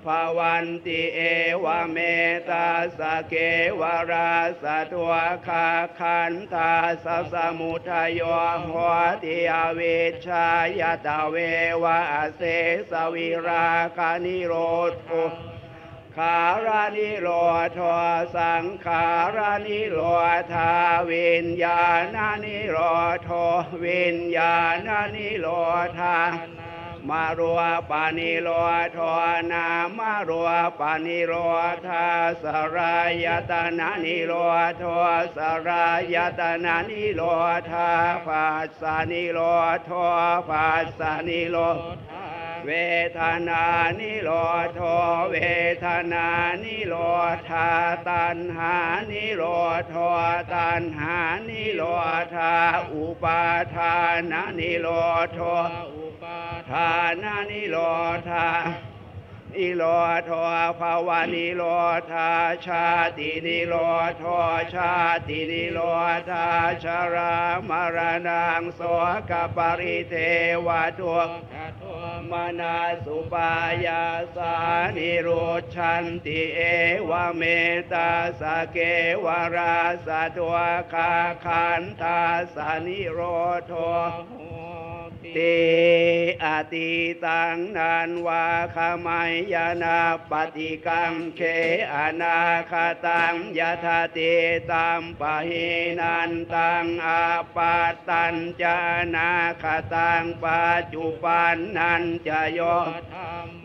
ภวันติเอวเมตาสเกวราสตัวคาคันธาสมุทัยโหติอวิชชายตเววะเสสวิราคานิโรธขารานิโรธสังขารานิโรธาวิญญาณนิโรธวิญญาณนิโรธามารัวปานิโรธนามารัวปานิโรธาสรายตนะนิโรธสรายตนะนิโรธาปัสสานิโรธปัสสานิโรเวทนานิโรธเวทนานิโรธาตัณหานิโรธตัณหานิโรธาอุปาทานนิโรธทานานิโรธานิโรธภาวะนิโรธาชาตินิโรธชาตินิโรธาชรามรณังโสกปริเทวทุกขมนาสุปายาสานิโรชันติเอวเมตาสเกวราสตัวคาคันธาสนิโรธติอติตังนันวาคามายนาปฏิกังเขอนาคตังยะทาติตัมปะหินันตังอาปาตัญจานาคตังปัจจุปันนันจะโย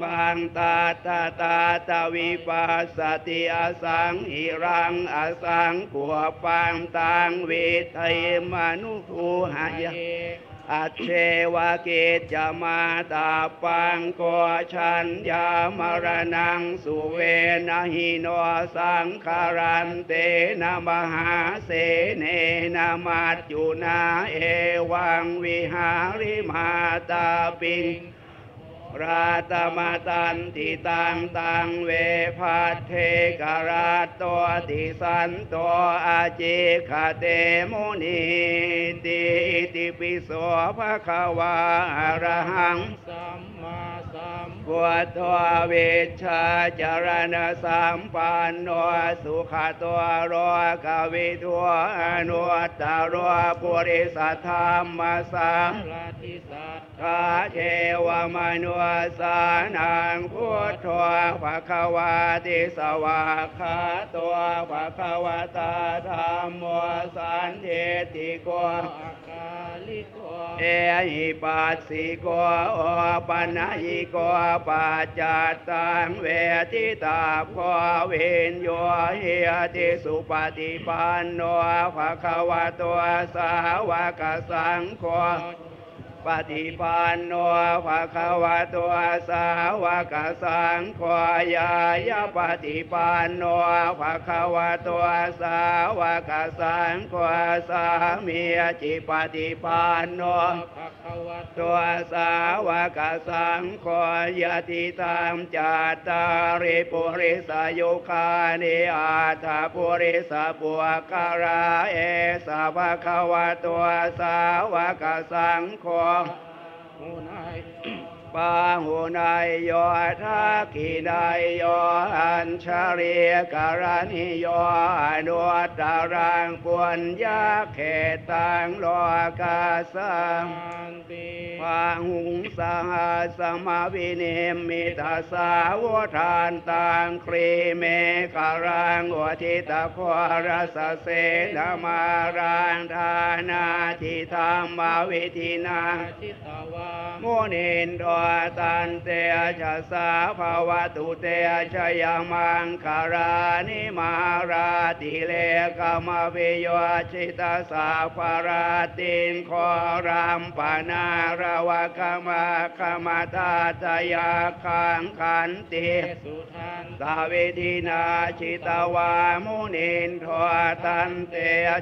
บังตาตาตาตวิปัสสติอสังหิรังอสังขัวปังตังวิไทมนุภูหายะอัจเชวะกิจจมาตาปังโกชัญญามรณังสุเวนะหิโนสังคารันเตนะมหาเสเนนะมัจจุนาเอวังวิหาริมาตาปิงราตมตันติตังตังเวภัทเทกราตโตติสันโตอาจิขเตมุนีติติปิโสภะคะวาอะระหังสัมมาสัมพุทโธวิชชาจารณะสัมปันโนสุขโตโรกวิทัวอนุตตโรปุริสัทธรรมสังฆาเทวมนุสานังพุทโธภะคะวาติสวากขาโตภะคะวตาธัมโมสันเทติโกเอหิปัสสิโกโอปัญญิโกปัจจัตตังเวทิตาโพวินโยหิติสุปฏิปันโนภะคะวะโตสาวกสังโฆปฏิปันโนภะคะวะโตสาวกสังโฆยายาปฏิปันโนภะคะวะโตสาวกสังโฆสามีจิปฏิปันโนภะคะวะโตสาวกสังโฆยะติตังจัตตาริปุริสยุคานิอาถาปุริสปุคาราเอสะภะคะวะโตสาวกสังโฆปาหุนายโยทักขินายโยอัญชาริการณิโยอนุตตรังปุญญาเขตังโลกาสังปาหุงสังสมาวินิมิตาสาวทานตังครีเมกรังวทิตาโครสเสนมารังทานาทิธรรมวิธินามุนินโท ตันเตชะสาภาวตุเตชยมังคารานิมาราติเลกามวิโยชิตาสาภาราตินโครามปานาราวกามะคามตาตยาคังขันติสุทันตาเวทินาชิตาวามุนินทวตันเต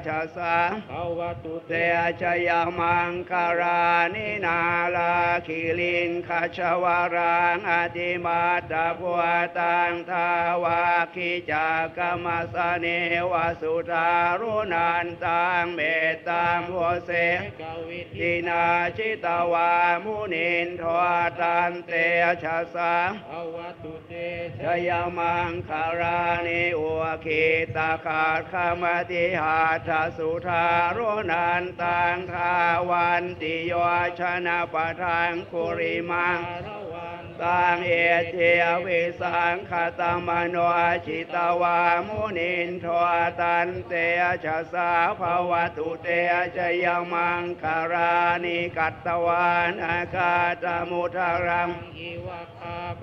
ชะสาภาวตุเตชยมังคารานินาลาคิลินขชวารังอติมาตาภวตังทาวาคิจากรรมสเนวสุทารุนันตังเมตตังโหเสกวิทินาชิตาวามุนินทวตันเตชะสาภาวตุเตชยมังคารานิอุคิตาขาคามติหาทสุทารุนันตังทาวันติโยชนะปะทังคุริมังตังเอเทวิสังขตมโนชิตาวามุนินทวตันเตชะสาภาวตุเตชยมังคารานิกัตตวานอากาตมุทารัง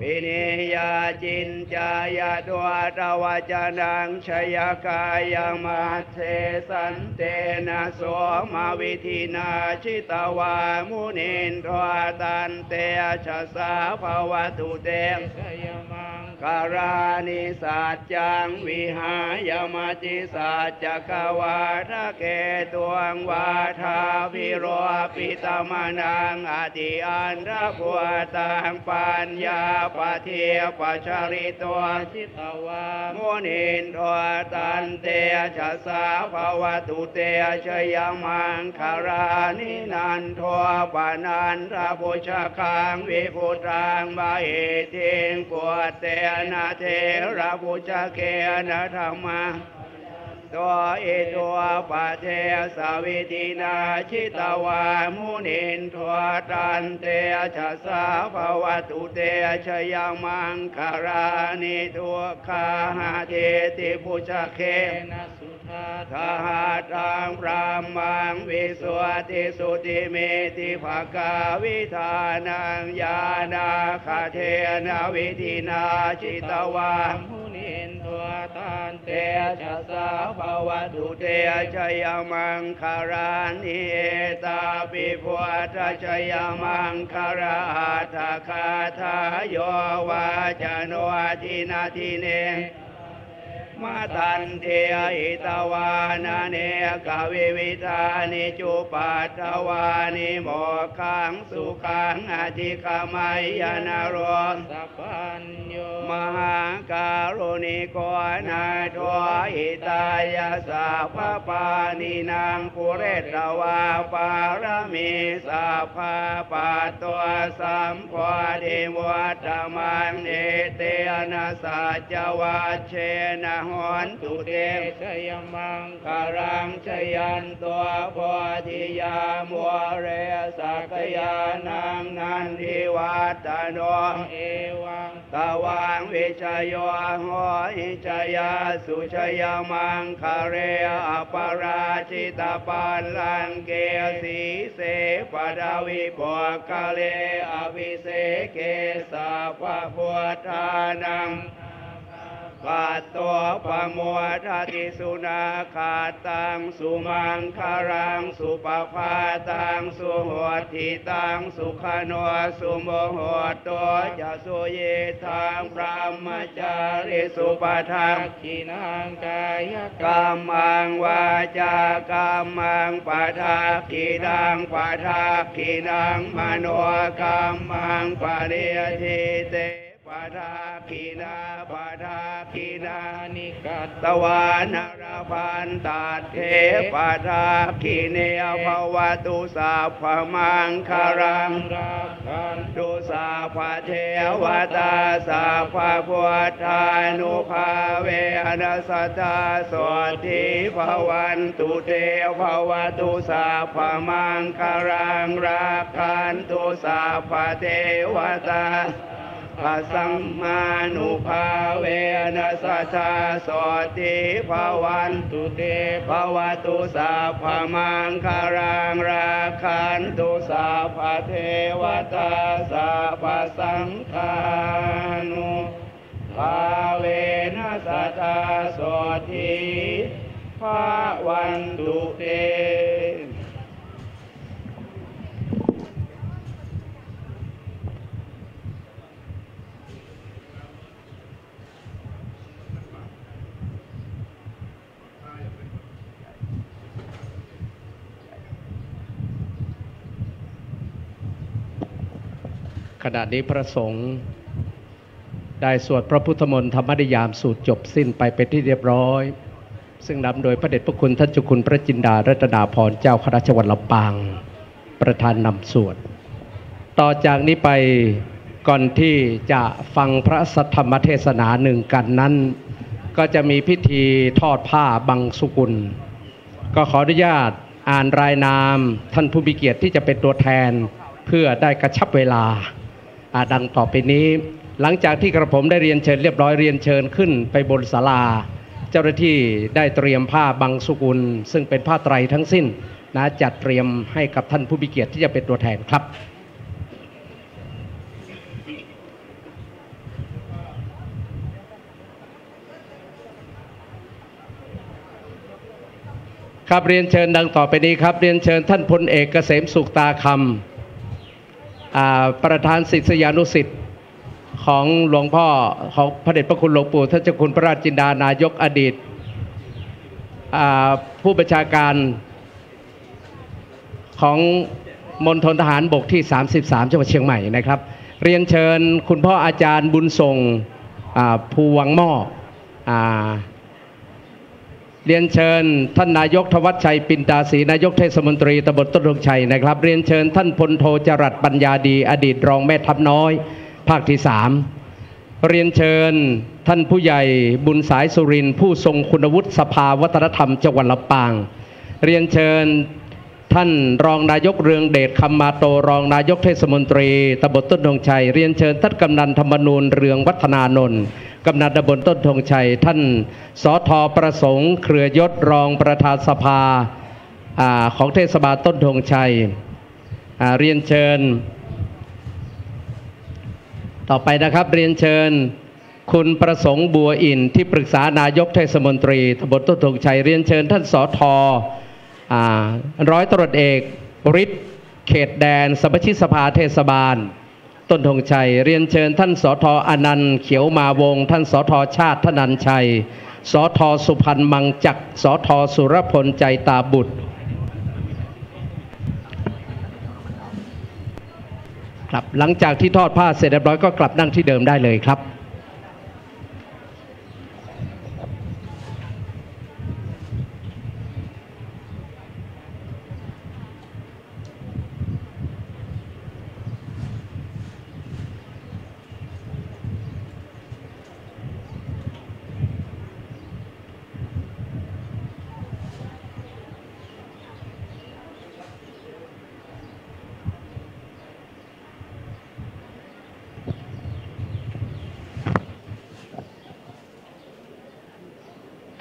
วินิยาจินจายาตัวตวจนังชยกายมาเทสันเตนะโสมาวิธินาชิตาวามุนินทวตันเตชะสาภาวตุเตชยมังคารานิสัจจังวิหายมาติสัจจกวาทะเกตวงวาทาวิโรปิตมนังอติอันทะพัวตังปัญญาปะเทปะชริตัวชิตวามุนินทวตันเตชะสาภาวตุเตชยมังคารานินันทวปานันทะพุชคังวิพุตังบาเหติงปวเตนะเทระพุชเกนะธรรมะตัวเอตัวปะเทสวิตินาชิตาวามุนินทวตันเตชะสาภาวตุเตชยมังคารานิทุกขาหาเทติพุชเคนะสุทาหาตังพรามังวิสวติสุติเมติภกาวิธานังญาณาคาเทนะวิธินาชิตาวามุนินทวตันเตชะสาภาวตุเตชยมังคารานิเอตาปิพุทธชยมังคาราทาคาทายโยวาจโนทินาทิเนมาตันเทหิตวานาเนกวิวิธานิจุปัตถวานิโมขังสุขังอธิคมัยยนโรสัพพัญโยมหาการุณิโกนาโทหิตายาสัพพปานินางปุเรตวาปารมีสัพพปัตตัวสัมโพธิวัตมังเอเตนะสัจวัชเชนะหอนตุเตชยมังคารังชยันตัวโพธิยามัวเรสักยานังนันทิวัตโนเอวังตวังวิชโยโหหิชยาสุชยมังคาเรอปราชิตปัลลังเกสีเสปดาวิปกะเลอภิเสเกสัพพุทธานังปัตโตปะโมทติสุนาคาตังสุมังคารังสุปภาตังสุโหติตังสุขโนสุโมโหตัวจะสุเยทังพระมจาริสุปทังขินังกายกรรมังวาจากรรมังปทาขินังปทาขินังมโนกรรมังปริยทิเตปทาขีนาปทาขีนานิกัตตวานารพันตัดเทปทาขีเนภวตุสัพพมังคารังรักขันตุสัพพเทวตาสัพพพุทธานุภาเวนัสตาสวัสดิภวันตุเทภวตุสัพพมังคารังรักขันตุสัพพเทวตา ภะสัมมานุภาเวนัสสะโสติภวันตุเตภวตุสัพพมังคารังราคันตุสัพพเทวตาสัพพสังฆานุภาเวนัสสะโสติภวันตุเตขณะนี้พระสงฆ์ได้สวดพระพุทธมนต์ธรรมนิยามสูตรจบสิ้นไปเป็นที่เรียบร้อยซึ่งนำโดยพระเดชพระคุณท่านเจ้าคุณพระจินดารัตนาพรเจ้าคณะจังหวัดลำปางประธานนำสวดต่อจากนี้ไปก่อนที่จะฟังพระสัทธรรมเทศนาหนึ่งกันนั้นก็จะมีพิธีทอดผ้าบังสุกุลก็ขออนุญาตอ่านรายนามท่านผู้มีเกียรติที่จะเป็นตัวแทนเพื่อได้กระชับเวลาดังต่อไปนี้หลังจากที่กระผมได้เรียนเชิญเรียบร้อยเรียนเชิญขึ้นไปบนศาลาเจ้าหน้าที่ได้เตรียมผ้าบังสุกุลซึ่งเป็นผ้าไตรทั้งสิ้นจัดเตรียมให้กับท่านผู้มีเกียรติที่จะเป็นตัวแทนครับครับเรียนเชิญดังต่อไปนี้ครับเรียนเชิญท่านพลเอกเกษมสุขตาคำประธานศิษยานุศิษย์ของหลวงพ่อของพระเดชพระคุณหลวงปู่ท่านเจ้าคุณพระราชจินดานายกอดีตผู้บัญชาการของมณฑลทหารบกที่33จังหวัดเชียงใหม่นะครับเรียนเชิญคุณพ่ออาจารย์บุญส่งภูวังหม้อเรียนเชิญท่านนายกธวัชชัยปินตาศรีนายกเทศมนตรีตำบลต้นธงชัยนะครับเรียนเชิญท่านพลโทจรัสปัญญาดีอดีตรองแม่ทัพน้อยภาคที่3เรียนเชิญท่านผู้ใหญ่บุญสายสุรินทร์ผู้ทรงคุณวุฒิสภาวัฒนธรรมจังหวัดลำปางเรียนเชิญท่านรองนายกเรืองเดชคำมาโตรองนายกเทศมนตรีตำบลต้นธงชัยเรียนเชิญท่านกำนันธรรมนูญเรืองวัฒนานนท์กำนันตำบลต้นธงชัยท่านสท.ประสงค์เครือยศรองประธานสภาของเทศบาลต้นธงชัยเรียนเชิญต่อไปนะครับเรียนเชิญคุณประสงค์บัวอินที่ปรึกษานายกเทศมนตรีตำบลต้นธงชัยเรียนเชิญท่านสท.ร้อยตำรวจเอกฤทธิ์เขตแดนสมาชิกสภาเทศบาลต้นธงชัยเรียนเชิญท่านสท.อนันต์เขียวมาวงท่านสท.ชาติธนันชัยสท.สุพรรณมังจักสท.สุรพลใจตาบุตรครับหลังจากที่ทอดผ้าเสร็จเรียบร้อยก็กลับนั่งที่เดิมได้เลยครับ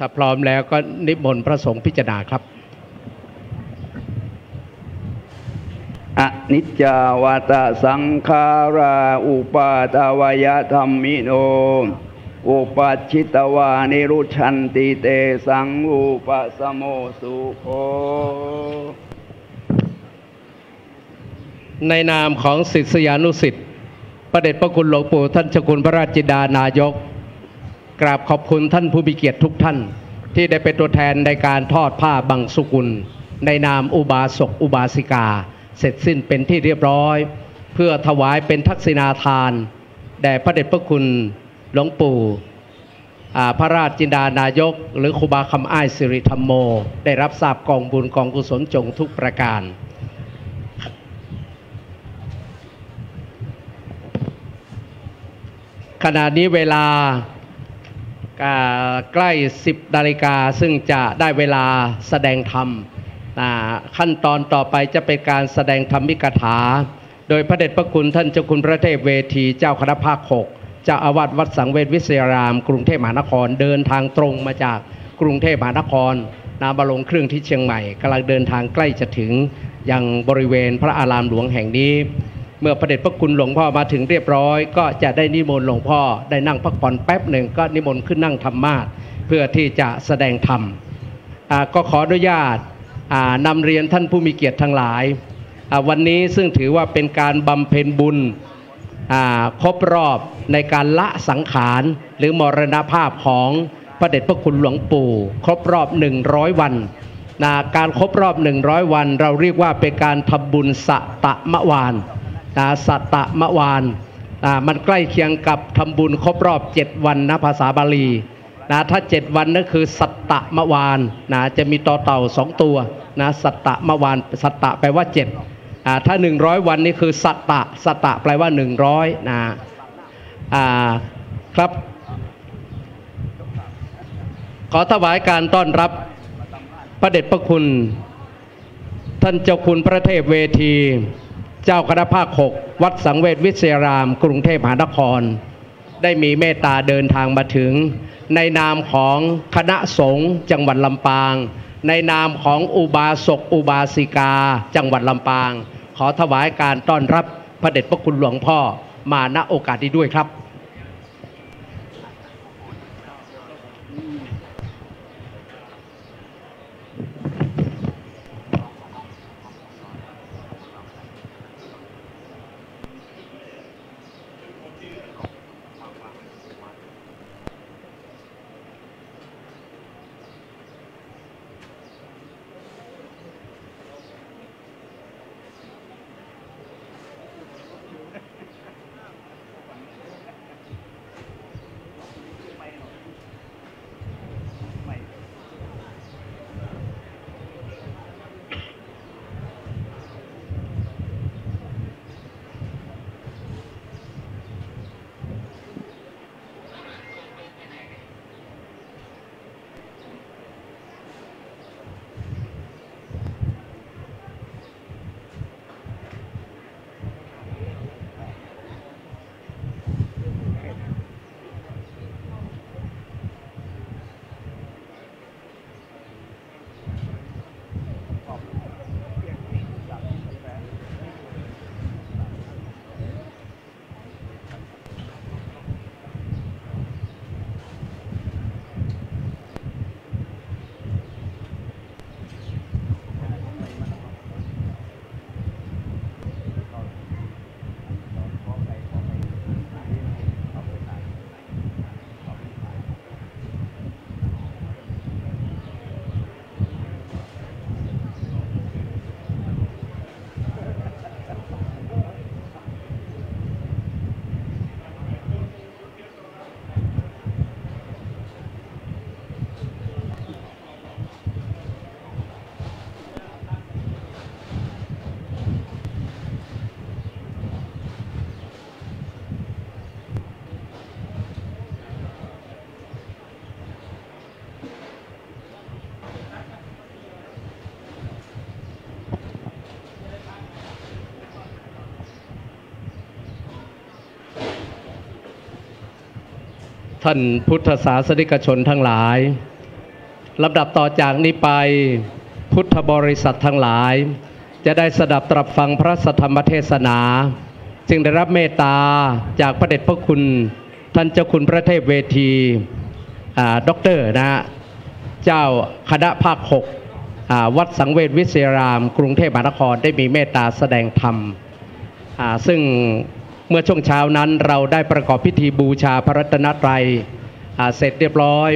ถ้าพร้อมแล้วก็นิมนต์พระสงฆ์พิจารณาครับอนิจจาวาตสังขาราอุปาทวยธัมมิโนอุปัชชิตวานิรุชันติเตสังอุปสโมสุโขในนามของศิษยานุศิษย์พระเดชพระคุณหลวงปู่ท่านเจ้าคุณพระราชจินดานายกกราบขอบคุณท่านผู้มีเกียรติทุกท่านที่ได้เป็นตัวแทนในการทอดผ้าบังสุกุลในนามอุบาสกอุบาสิกาเสร็จสิ้นเป็นที่เรียบร้อยเพื่อถวายเป็นทักษิณาทานแด่พระเดชพระคุณหลวงปู่พระราชจินดานายกหรือครูบาคำอ้ายสิริธรรมโมได้รับทราบกองบุญกองกุศลจงทุกประการขณะนี้เวลาใกล้10 นาฬิกาซึ่งจะได้เวลาแสดงธรรมขั้นตอนต่อไปจะเป็นการแสดงธรรมิกถา โดยพระเดชพระคุณท่านเจ้าคุณพระเทพเวทีเจ้าคณะภาค 6เจ้าอาวาสวัดสังเวชวิทยารามกรุงเทพมหานครเดินทางตรงมาจากกรุงเทพมหานครมาลงเครื่องที่เชียงใหม่กำลังเดินทางใกล้จะถึงยังบริเวณพระอารามหลวงแห่งนี้เมื่อพระเดชพระคุณหลวงพ่อมาถึงเรียบร้อยก็จะได้นิมนต์หลวงพ่อได้นั่งพักผ่อนแป๊บหนึ่งก็นิมนต์ขึ้นนั่งธรรมาสน์เพื่อที่จะแสดงธรรมก็ขออนุญาตนำเรียนท่านผู้มีเกียรติทั้งหลายวันนี้ซึ่งถือว่าเป็นการบำเพ็ญบุญครบรอบในการละสังขารหรือมรณภาพของพระเดชพระคุณหลวงปู่ครบรอบ100 วันการครบรอบ100 วันเราเรียกว่าเป็นการทำบุญสัตตมวานสัตตมวานมันใกล้เคียงกับทำบุญครบรอบ7 วันนะภาษาบาลีถ้า7 วันนั่นคือสัตตมวานจะมีต่อเต่า2 ตัวสัตตมวานสัตตะแปลว่า7ถ้า100 วันนี่คือสัตตะแปลว่า100ครับขอถวายการต้อนรับพระเดชพระคุณท่านเจ้าคุณพระเทพเวทีเจ้าคณะภาค 6วัดสังเวชวิทยารามกรุงเทพมหานครได้มีเมตตาเดินทางมาถึงในนามของคณะสงฆ์จังหวัดลำปางในนามของอุบาสกอุบาสิกาจังหวัดลำปางขอถวายการต้อนรับพระเดชพระคุณหลวงพ่อมาณโอกาสนี้ด้วยครับท่านพุทธศาสนิกชนทั้งหลายลำดับต่อจากนี้ไปพุทธบริษัททั้งหลายจะได้สดับตรับฟังพระสัทธรรมเทศนาจึงได้รับเมตตาจากพระเดชพระคุณท่านเจ้าคุณพระเทพเวทีด็อกเตอร์เจ้าคณะภาค 6วัดสังเวชวิทยารามกรุงเทพมหานครได้มีเมตตาแสดงธรรมซึ่งเมื่อช่วงเช้านั้นเราได้ประกอบพิธีบูชาพระรัตนตรัยเสร็จเรียบร้อย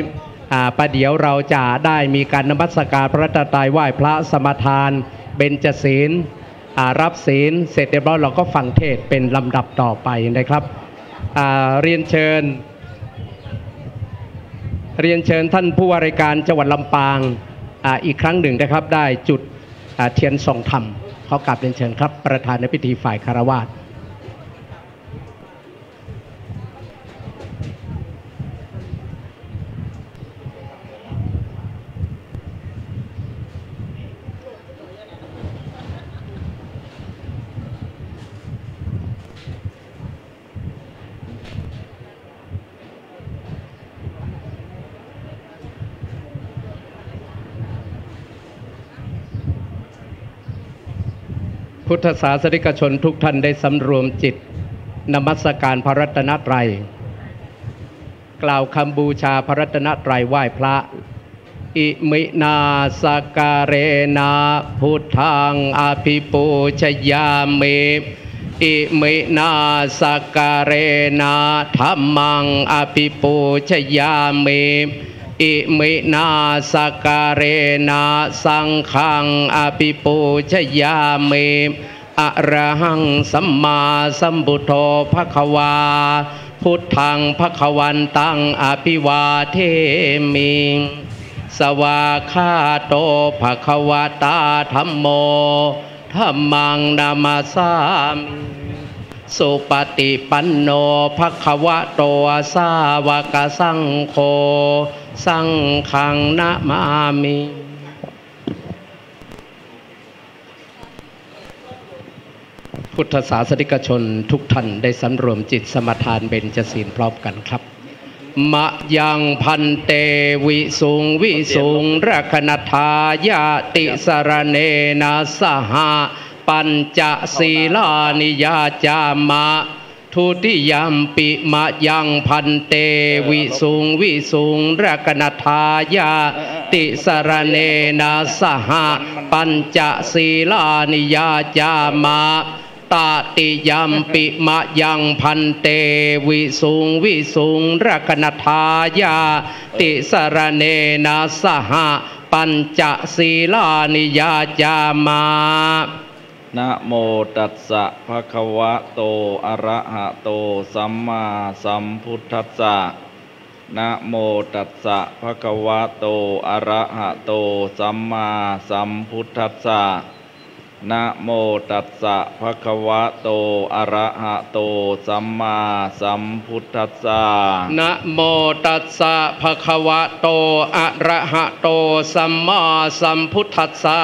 ประเดี๋ยวเราจะได้มีการนมัสการพระรัตนตรัยไหว้พระสมทานเบญจศีลรับศีลเสร็จเรียบร้อยเราก็ฟังเทศเป็นลำดับต่อไปนะครับเรียนเชิญท่านผู้ว่าราชการจังหวัดลำปางอีกครั้งหนึ่งนะครับได้จุดเทียนส่องธรรมขอกราบเรียนเชิญครับประธานในพิธีฝ่ายคฤหัสถ์ พุทธศาสนิกชนทุกท่านได้สำรวมจิตนมัสการพระรัตนตรัยกล่าวคำบูชาพระรัตนตรัยไหว้พระอิมินาสการเรนะพุทธังอภิปูชยามิอิมินาสการเรนะธัมมังอภิปูชยามิอิมินาสการเรนะสังฆังอภิปูชยามิอะระหังสัมมาสัมพุทโธภควาพุทธังภควันตังอภิวาเทมิสวาคาโตภควตาธัมโมธัมมังนามาสามิสุปฏิปันโนภควโตสาวกสังโฆสังฆังนะมามิพุทธศาสนิกชนทุกท่านได้สำรวมจิตสมทานเบญจศีลพร้อมกันครับมะยังพันเตวิสุงวิสุงรักนัทายาติสรเนนะสหปัญจศีลานิยาจามะทุติยัมปิมะยังพันเตวิสุงวิสุงรักนัทายาติสรเนนะสหปัญจศีลานิยาจามะตติยัมปิมะยังพันเตวิสุงวิสุงรักนัทายาติสรเนนะสหปัญจศีลานิยาจามะนะโมตัสสะภะคะวะโตอะระหะโตสัมมาสัมพุทธัสสะนะโมตัสสะภะคะวะโตอะระหะโตสัมมาสัมพุทธัสสะนะโมตัสสะภะคะวะโตอะระหะโตสัมมาสัมพุทธัสสะนะโมตัสสะภะคะวะโตอะระหะโตสัมมาสัมพุทธัสสะ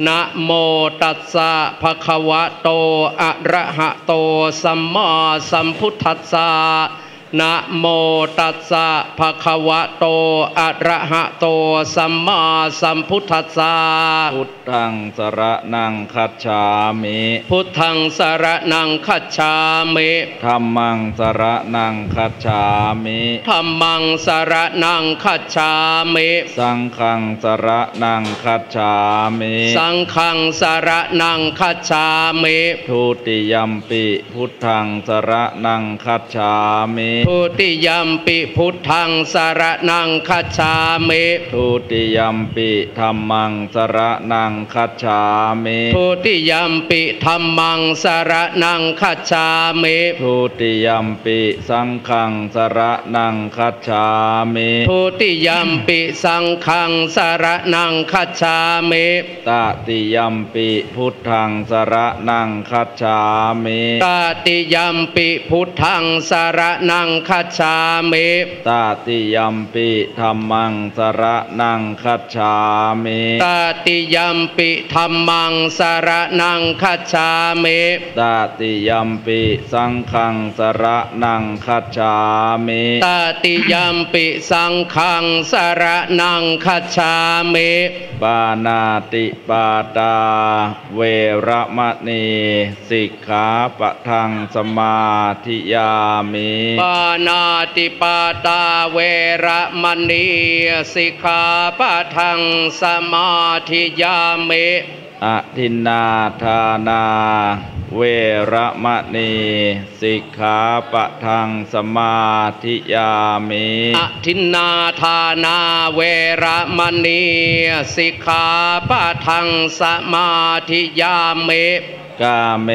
นะโมตัสสะภะคะวะโตอะระหะโตสัมมาสัมพุทธัสสะนะโมตัสสะภะคะวะโตอะระหะโตสัมมาสัมพุทธัสสะพุทธังสรณังคัจฉามิพุทธังสรณังคัจฉามิธัมมังสรณังคัจฉามิธัมมังสรณังคัจฉามิสังฆังสรณังคัจฉามิสังฆังสรณังคัจฉามิทุติยัมปิพุทธังสรณังคัจฉามิทุติยัมปิพุทธังสรณังคัจฉามิทุติยัมปิธัมมังสรณังคัจฉามิทุติยัมปิธัมมังสรณังคัจฉามิทุติยัมปิสังฆังสรณังคัจฉามิทุติยัมปิสังฆังสรณังคัจฉามิตติยัมปิพุทธังสรณังคัจฉามิตติยัมปิพุทธังสรณังคัจฉามิตติยัมปิธัมมังสรณังคัจฉามิตติยัมปิธัมมังสรณังคัจฉามิตติยัมปิสังฆังสรณังคัจฉามิตติยัมปิสังฆังสรณังคัจฉามิปานาติปาตาเวระมณีสิกขาปะทังสมาธิยามิปานาติปาตาเวระมณีสิกขาปะทังสมาธิยามิอทินนาทานาเวระมณีสิกขาปะทังสมาธิยามิอทินนาทานาเวระมณีสิกขาปะทังสมาธิยามิกาเม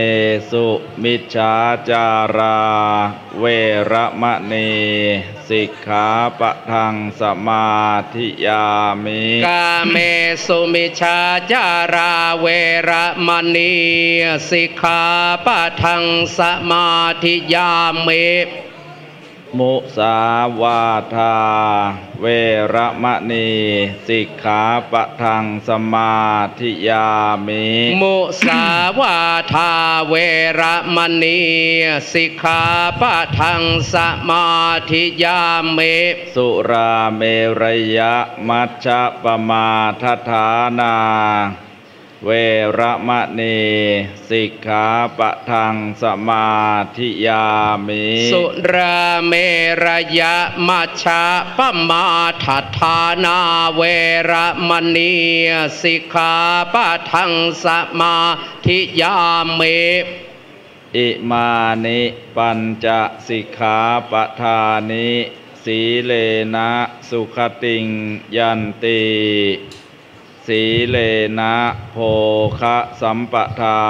สุมิจฉาจาราเวระมณีสิกขาปะทังสมาธิยามิกาเมสุมิจฉาจาราเวระมณีสิกขาปะทังสมาธิยามิมุสาวาทาเวระมณีสิกขาปะทังสมาธิยามิมุสาวาทาเวระมณีสิกขาปะทังสมาธิยามิสุราเมรยะมัชฌปมาทฐานาเ เวระมะณีสิกขาปะทังสมาธิยามิสุราเมรยะมัชฌะปมาทัฏฐานาเวระมณีสิกขาปะทังสมาธิยามิอิมานิปัญจสิกขาปทานิสีเลนะสุขติงยันติสีเลนะโภคะสัมปทา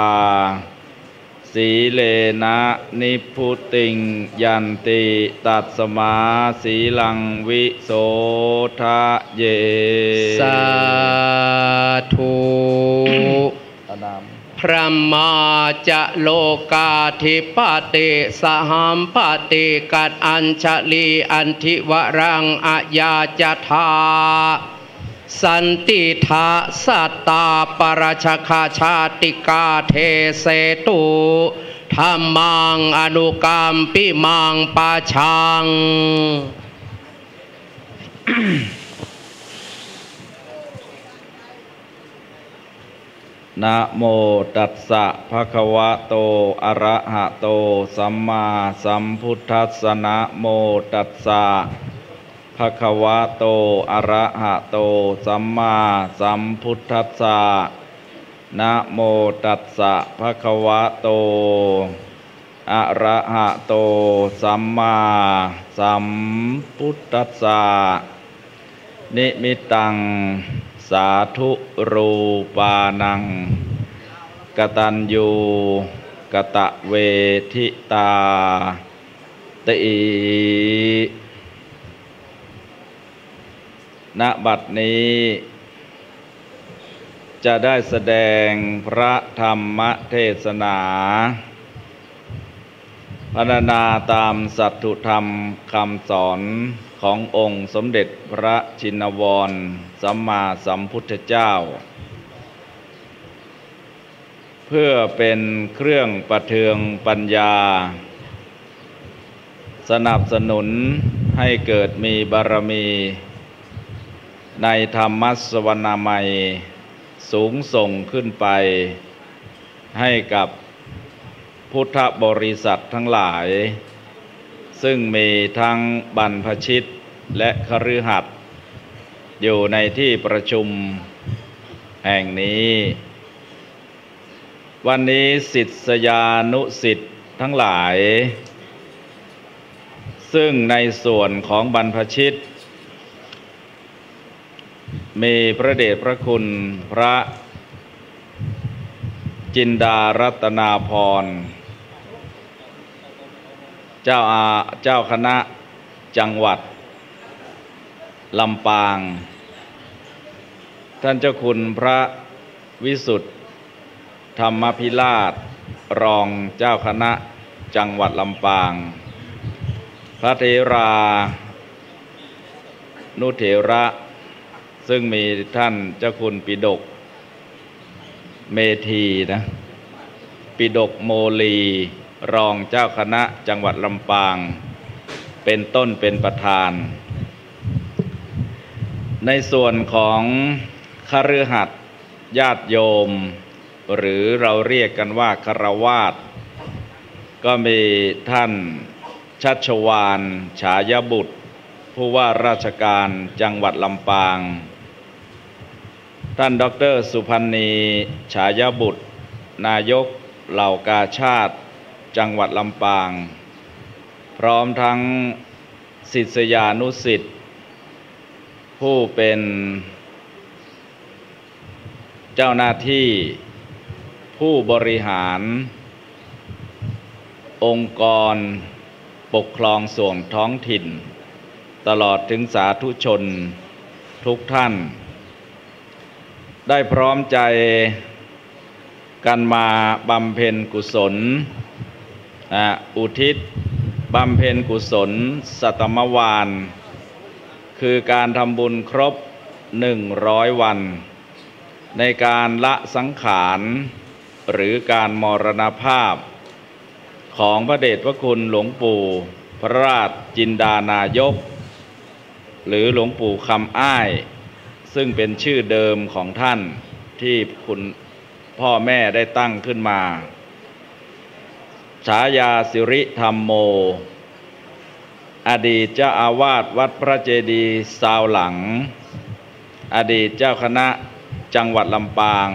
สีเลนะนิพุติงยันติตัสสมาสีลังวิโสทะเยสาธุพระมาจะโลกาธิปติสหัมปติกัดอัญชลีอันทิวรังอาญาจทาสันติทาสัตตาปราชคาชาติกาเทเสตุธรรมังอนุกรรมปิมังปาชัง นะโมตัสสะภะคะวะโตอะระหะโตสัมมาสัมพุทธัสสะนะโมตัสสะภะคะวะโตอะระหะโตสัมมาสัมพุทธัสสะนะโมตัสสะภะคะวะโตอะระหะโตสัมมาสัมพุทธัสสะนิมิตังสาธุรูปานังกตัญญูกตเวทิตาติณบัดนี้จะได้แสดงพระธรรมเทศนาพรรณนาตามสัตถุธรรมคำสอนขององค์สมเด็จพระชินวรสัมมาสัมพุทธเจ้าเพื่อเป็นเครื่องประเทืองปัญญาสนับสนุนให้เกิดมีบารมีในธรรมสวนามัยสูงส่งขึ้นไปให้กับพุทธบริษัททั้งหลายซึ่งมีทั้งบรรพชิตและคฤหัสถ์อยู่ในที่ประชุมแห่งนี้วันนี้ศิษยานุศิษย์ทั้งหลายซึ่งในส่วนของบรรพชิตมีพระเดชพระคุณพระจินดารัตนาภรณ์เจ้าคณะจังหวัดลำปางท่านเจ้าคุณพระวิสุทธธรรมพิราชรองเจ้าคณะจังหวัดลำปางพระเถรานุเถระซึ่งมีท่านเจ้าคุณปิฎกเมธีปิฎกโมลีรองเจ้าคณะจังหวัดลำปางเป็นต้นเป็นประธานในส่วนของคฤหัสถ์ญาติโยมหรือเราเรียกกันว่าฆราวาสก็มีท่านชัชวาลฉายบุตรผู้ว่าราชการจังหวัดลำปางท่านดร.สุพันนีฉายบุตรนายกเหล่ากาชาติจังหวัดลำปางพร้อมทั้งศิษยานุศิษย์ผู้เป็นเจ้าหน้าที่ผู้บริหารองค์กรปกครองส่วนท้องถิ่นตลอดถึงสาธุชนทุกท่านได้พร้อมใจกันมาบำเพ็ญกุศลอุทิศบำเพ็ญกุศลสัตมวาลคือการทำบุญครบ100 วันในการละสังขารหรือการมรณภาพของพระเดชพระคุณหลวงปู่พระราชจินดานายกหรือหลวงปู่คำอ้ายซึ่งเป็นชื่อเดิมของท่านที่คุณ พ่อแม่ได้ตั้งขึ้นมาฉายาสิริธรรมโมอดีตเจ้าอาวาสวัดพระเจดีย์ซาวหลังอดีตเจ้าคณะจังหวัดลำปาง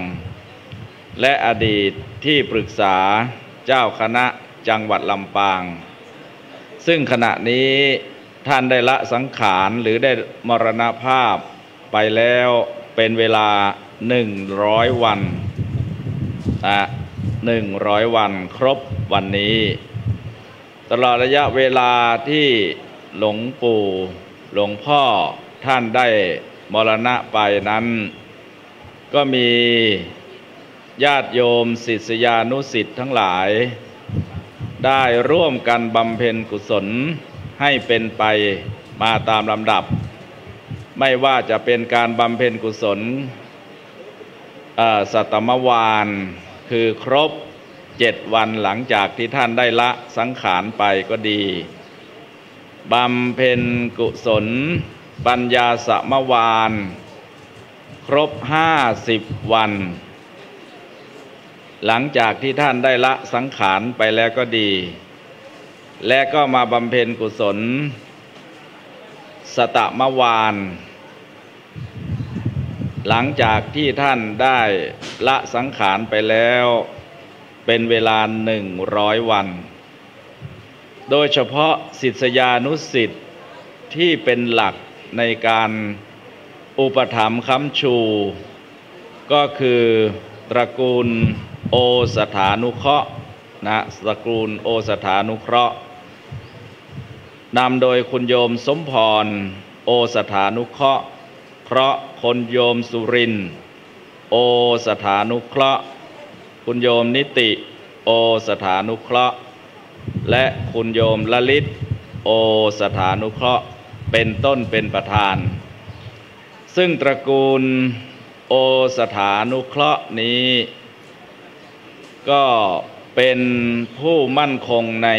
และอดีตที่ปรึกษาเจ้าคณะจังหวัดลำปางซึ่งขณะนี้ท่านได้ละสังขารหรือได้มรณภาพไปแล้วเป็นเวลา100 วัน100 วันครบวันนี้ตลอดระยะเวลาที่หลวงปู่หลวงพ่อท่านได้มรณะไปนั้นก็มีญาติโยมศิษยานุศิษย์ทั้งหลายได้ร่วมกันบำเพ็ญกุศลให้เป็นไปมาตามลำดับไม่ว่าจะเป็นการบำเพ็ญกุศลสัตมวานคือครบ7 วันหลังจากที่ท่านได้ละสังขารไปก็ดีบำเพ็ญกุศลปัญญาสมวานครบ50 วันหลังจากที่ท่านได้ละสังขารไปแล้วก็ดีและก็มาบำเพ็ญกุศลสตมวานหลังจากที่ท่านได้ละสังขารไปแล้วเป็นเวลา100 วันโดยเฉพาะศิษยานุศิษย์ที่เป็นหลักในการอุปถัมภ์ค้ำชูก็คือตระกูลโอสถานุเคราะห์ตระกูลโอสถานุเคราะห์นำโดยคุณโยมสมพรโอสถานุเคราะห์คนโยมสุรินทร์โอสถานุเคราะห์คุณโยมนิติโอสถานุเคราะห์และคุณโยมลลิตโอสถานุเคราะห์เป็นต้นเป็นประธานซึ่งตระกูลโอสถานุเคราะห์นี้ก็เป็นผู้มั่นคงใน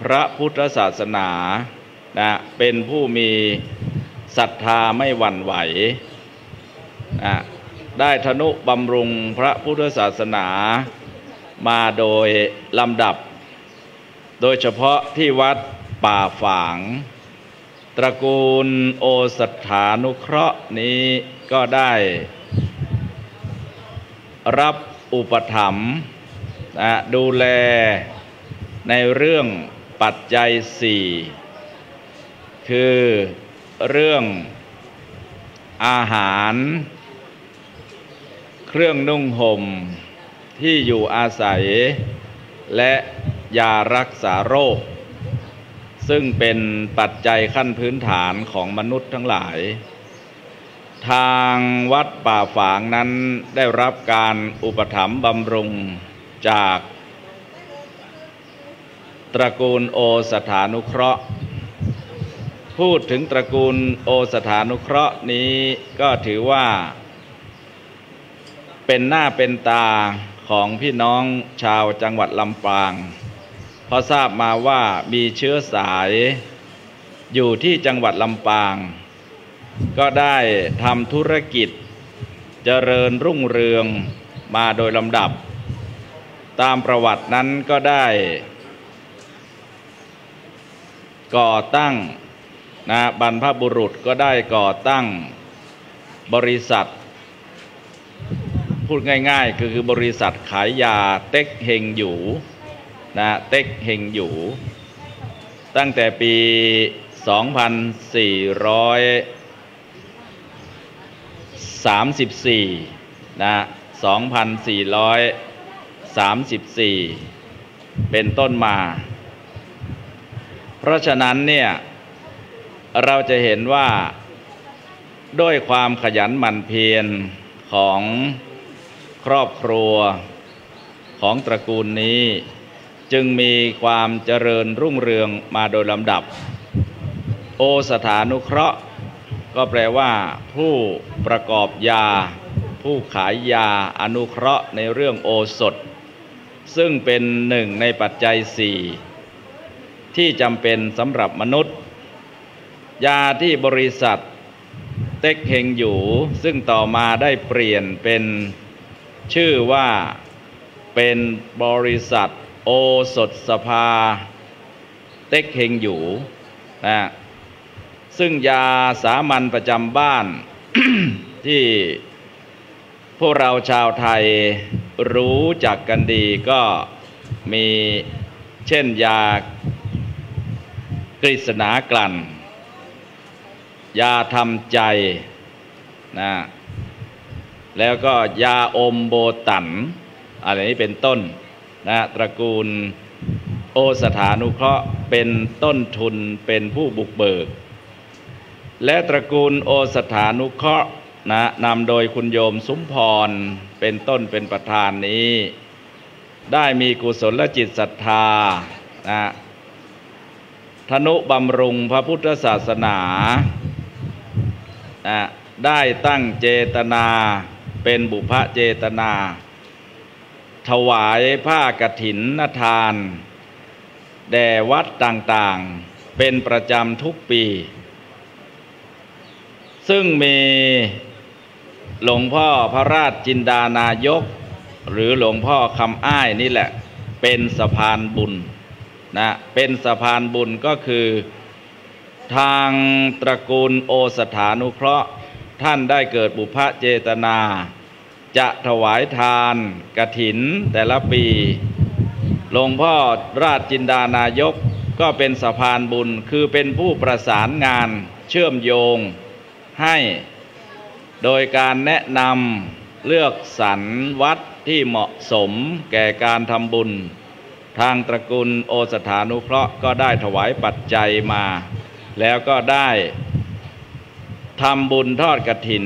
พระพุทธศาสนาเป็นผู้มีศรัทธาไม่หวั่นไหวได้ทนุบำรุงพระพุทธศาสนามาโดยลำดับโดยเฉพาะที่วัดป่าฝางตระกูลโอสถานุเคราะห์นี้ก็ได้รับอุปถัมภ์ดูแลในเรื่องปัจจัย4คือเรื่องอาหารเครื่องนุ่งห่มที่อยู่อาศัยและยารักษาโรคซึ่งเป็นปัจจัยขั้นพื้นฐานของมนุษย์ทั้งหลายทางวัดป่าฝางนั้นได้รับการอุปถัมภ์บำรุงจากตระกูลโอสถานุเคราะห์พูดถึงตระกูลโอสถานุเคราะห์นี้ก็ถือว่าเป็นหน้าเป็นตาของพี่น้องชาวจังหวัดลำปางเพราะทราบมาว่ามีเชื้อสายอยู่ที่จังหวัดลำปางก็ได้ทำธุรกิจเจริญรุ่งเรืองมาโดยลำดับตามประวัตินั้นก็ได้ก่อตั้งบรรพบุรุษก็ได้ก่อตั้งบริษัทพูดง่ายๆคือบริษัทขายยาเต็กเฮงหยูเต็กเฮงหยูตั้งแต่ปี2434 เป็นต้นมาเพราะฉะนั้นเนี่ยเราจะเห็นว่าด้วยความขยันหมั่นเพียรของครอบครัวของตระกูลนี้จึงมีความเจริญรุ่งเรืองมาโดยลำดับโอสถานุเคราะห์ก็แปลว่าผู้ประกอบยาผู้ขายยาอนุเคราะห์ในเรื่องโอสถซึ่งเป็นหนึ่งในปัจจัย4ที่จำเป็นสำหรับมนุษย์ยาที่บริษัทเต็กเฮงหยูซึ่งต่อมาได้เปลี่ยนเป็น ชื่อว่าเป็นบริษัทโอสถสภาเต็กเฮงอยู่นะซึ่งยาสามัญประจำบ้าน ที่พวกเราชาวไทยรู้จักกันดีก็มีเช่นยากฤษณากลั่นยาทำใจนะแล้วก็ยาอมโบตันอะไรนี้เป็นต้นนะตระกูลโอสถานุเคราะห์เป็นต้นทุนเป็นผู้บุกเบิกและตระกูลโอสถานุเคราะห์นะนำโดยคุณโยมสุมพรเป็นต้นเป็นประธานนี้ได้มีกุศลจิตศรัทธานะทนุบำรุงพระพุทธศาสนานะได้ตั้งเจตนาเป็นบุพเจตนาถวายผ้ากฐินทานแด่วัดต่างๆเป็นประจำทุกปีซึ่งมีหลวงพ่อพระราชจินดานายกหรือหลวงพ่อคำอ้ายนี่แหละเป็นสะพานบุญนะเป็นสะพานบุญก็คือทางตระกูลโอสถานุเคราะห์ท่านได้เกิดบุพเจตนาจะถวายทานกฐินแต่ละปีหลวงพ่อราชจินดานายกก็เป็นสะพานบุญคือเป็นผู้ประสานงานเชื่อมโยงให้โดยการแนะนำเลือกสรรวัดที่เหมาะสมแก่การทำบุญทางตระกูลโอสถานุเคราะห์ก็ได้ถวายปัจจัยมาแล้วก็ได้ทำบุญทอดกฐิน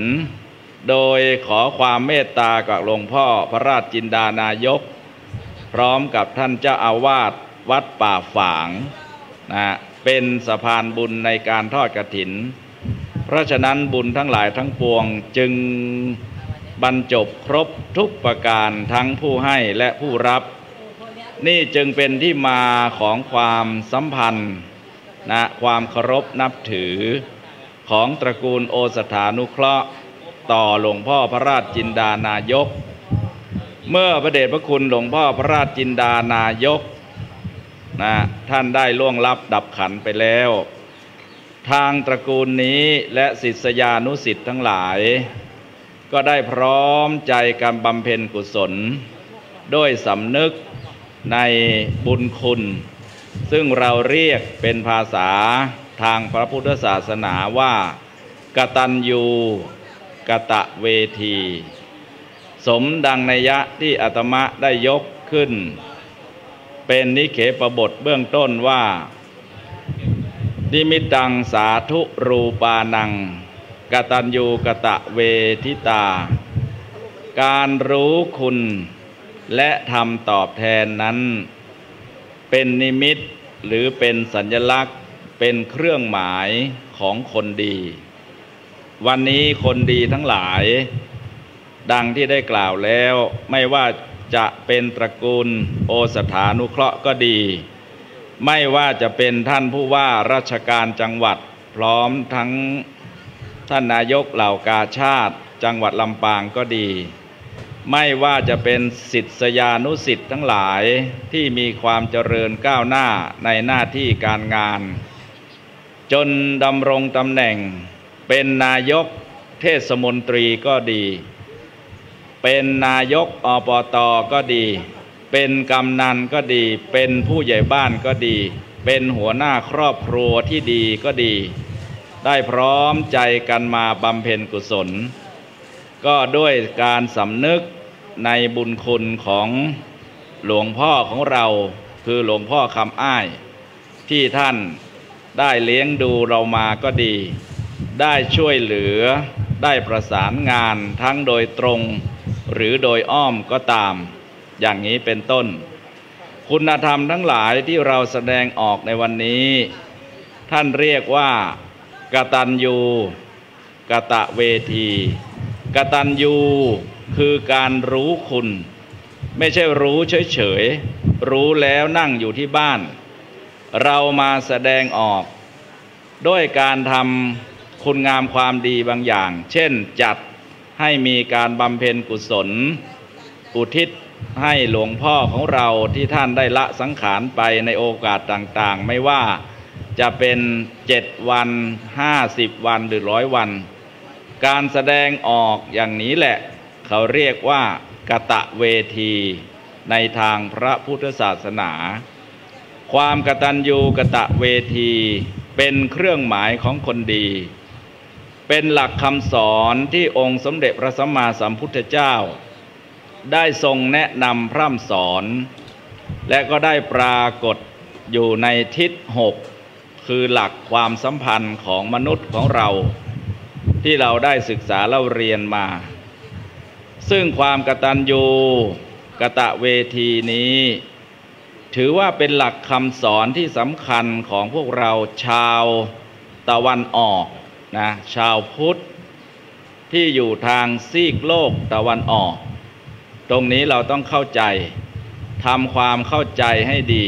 โดยขอความเมตตากับหลวงพ่อพระราชจินดานายกพร้อมกับท่านเจ้าอาวาสวัดป่าฝางนะเป็นสะพานบุญในการทอดกฐินเพราะฉะนั้นบุญทั้งหลายทั้งปวงจึงบรรจบครบทุกประการทั้งผู้ให้และผู้รับนี่จึงเป็นที่มาของความสัมพันธ์นะความเคารพนับถือของตระกูลโอสถานุเคราะห์ต่อหลวงพ่อพระราชจินดานายกเมื่อพระเดชพระคุณหลวงพ่อพระราชจินดานายกนะท่านได้ล่วงลับดับขันไปแล้วทางตระกูลนี้และศิษยานุศิษย์ทั้งหลายก็ได้พร้อมใจกันบำเพ็ญกุศลด้วยสำนึกในบุญคุณซึ่งเราเรียกเป็นภาษาทางพระพุทธศาสนาว่ากตัญญูกตเวทีสมดังนัยยะที่อาตมะได้ยกขึ้นเป็นนิเขปบทเบื้องต้นว่านิมิตังสาธุรูปานังกตัญญูกตเวทิตาการรู้คุณและทำตอบแทนนั้นเป็นนิมิตหรือเป็นสัญลักษณ์เป็นเครื่องหมายของคนดีวันนี้คนดีทั้งหลายดังที่ได้กล่าวแล้วไม่ว่าจะเป็นตระกูลโอสถานุเคราะห์ก็ดีไม่ว่าจะเป็นท่านผู้ว่าราชการจังหวัดพร้อมทั้งท่านนายกเหล่ากาชาดจังหวัดลำปางก็ดีไม่ว่าจะเป็นศิษยานุศิษย์ทั้งหลายที่มีความเจริญก้าวหน้าในหน้าที่การงานจนดำรงตำแหน่งเป็นนายกเทศมนตรีก็ดีเป็นนายกอบต.ก็ดีเป็นกำนันก็ดีเป็นผู้ใหญ่บ้านก็ดีเป็นหัวหน้าครอบครัวที่ดีก็ดีได้พร้อมใจกันมาบำเพ็ญกุศลก็ด้วยการสำนึกในบุญคุณของหลวงพ่อของเราคือหลวงพ่อคำอ้ายที่ท่านได้เลี้ยงดูเรามาก็ดีได้ช่วยเหลือได้ประสานงานทั้งโดยตรงหรือโดยอ้อมก็ตามอย่างนี้เป็นต้นคุณธรรมทั้งหลายที่เราแสดงออกในวันนี้ท่านเรียกว่ากตัญญูกตเวทีกตัญญูคือการรู้คุณไม่ใช่รู้เฉยๆรู้แล้วนั่งอยู่ที่บ้านเรามาแสดงออกด้วยการทำคุณงามความดีบางอย่างเช่นจัดให้มีการบำเพ็ญกุศล อุทิศให้หลวงพ่อของเราที่ท่านได้ละสังขารไปในโอกาสต่างๆไม่ว่าจะเป็น7 วัน50 วันหรือ100 วันการแสดงออกอย่างนี้แหละเขาเรียกว่ากตเวทีในทางพระพุทธศาสนาความกตัญญูกตเวทีเป็นเครื่องหมายของคนดีเป็นหลักคำสอนที่องค์สมเด็จพระสัมมาสัมพุทธเจ้าได้ทรงแนะนำพร่ำสอนและก็ได้ปรากฏอยู่ในทิศ6คือหลักความสัมพันธ์ของมนุษย์ของเราที่เราได้ศึกษาเล่าเรียนมาซึ่งความกตัญญูกตเวทีนี้ถือว่าเป็นหลักคำสอนที่สำคัญของพวกเราชาวตะวันออกนะชาวพุทธที่อยู่ทางซีกโลกตะวันออกตรงนี้เราต้องเข้าใจทำความเข้าใจให้ดี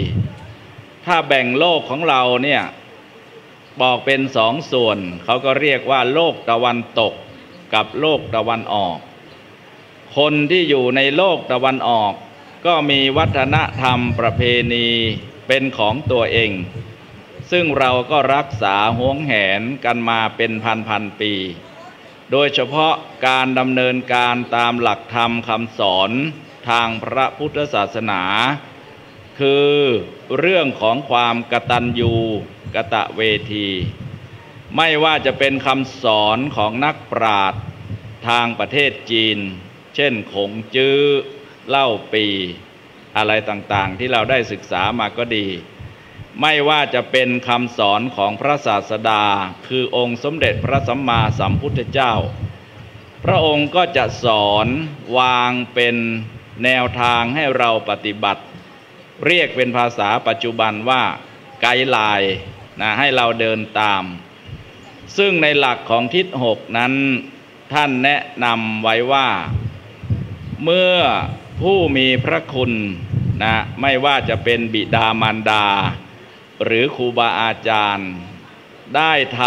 ถ้าแบ่งโลกของเราเนี่ยบอกเป็น2 ส่วนเขาก็เรียกว่าโลกตะวันตกกับโลกตะวันออกคนที่อยู่ในโลกตะวันออกก็มีวัฒนธรรมประเพณีเป็นของตัวเองซึ่งเราก็รักษาหวงแหนกันมาเป็นพันปีโดยเฉพาะการดำเนินการตามหลักธรรมคำสอนทางพระพุทธศาสนาคือเรื่องของความกตัญญูกตเวทีไม่ว่าจะเป็นคำสอนของนักปราชญ์ทางประเทศจีนเช่นขงจื้อเล่าปีอะไรต่างๆที่เราได้ศึกษามาก็ดีไม่ว่าจะเป็นคำสอนของพระศาสดาคือองค์สมเด็จพระสัมมาสัมพุทธเจ้าพระองค์ก็จะสอนวางเป็นแนวทางให้เราปฏิบัติเรียกเป็นภาษาปัจจุบันว่าไกด์ไลน์นะให้เราเดินตามซึ่งในหลักของทิศ6นั้นท่านแนะนำไว้ว่าเมื่อผู้มีพระคุณนะไม่ว่าจะเป็นบิดามารดาหรือครูบาอาจารย์ได้ท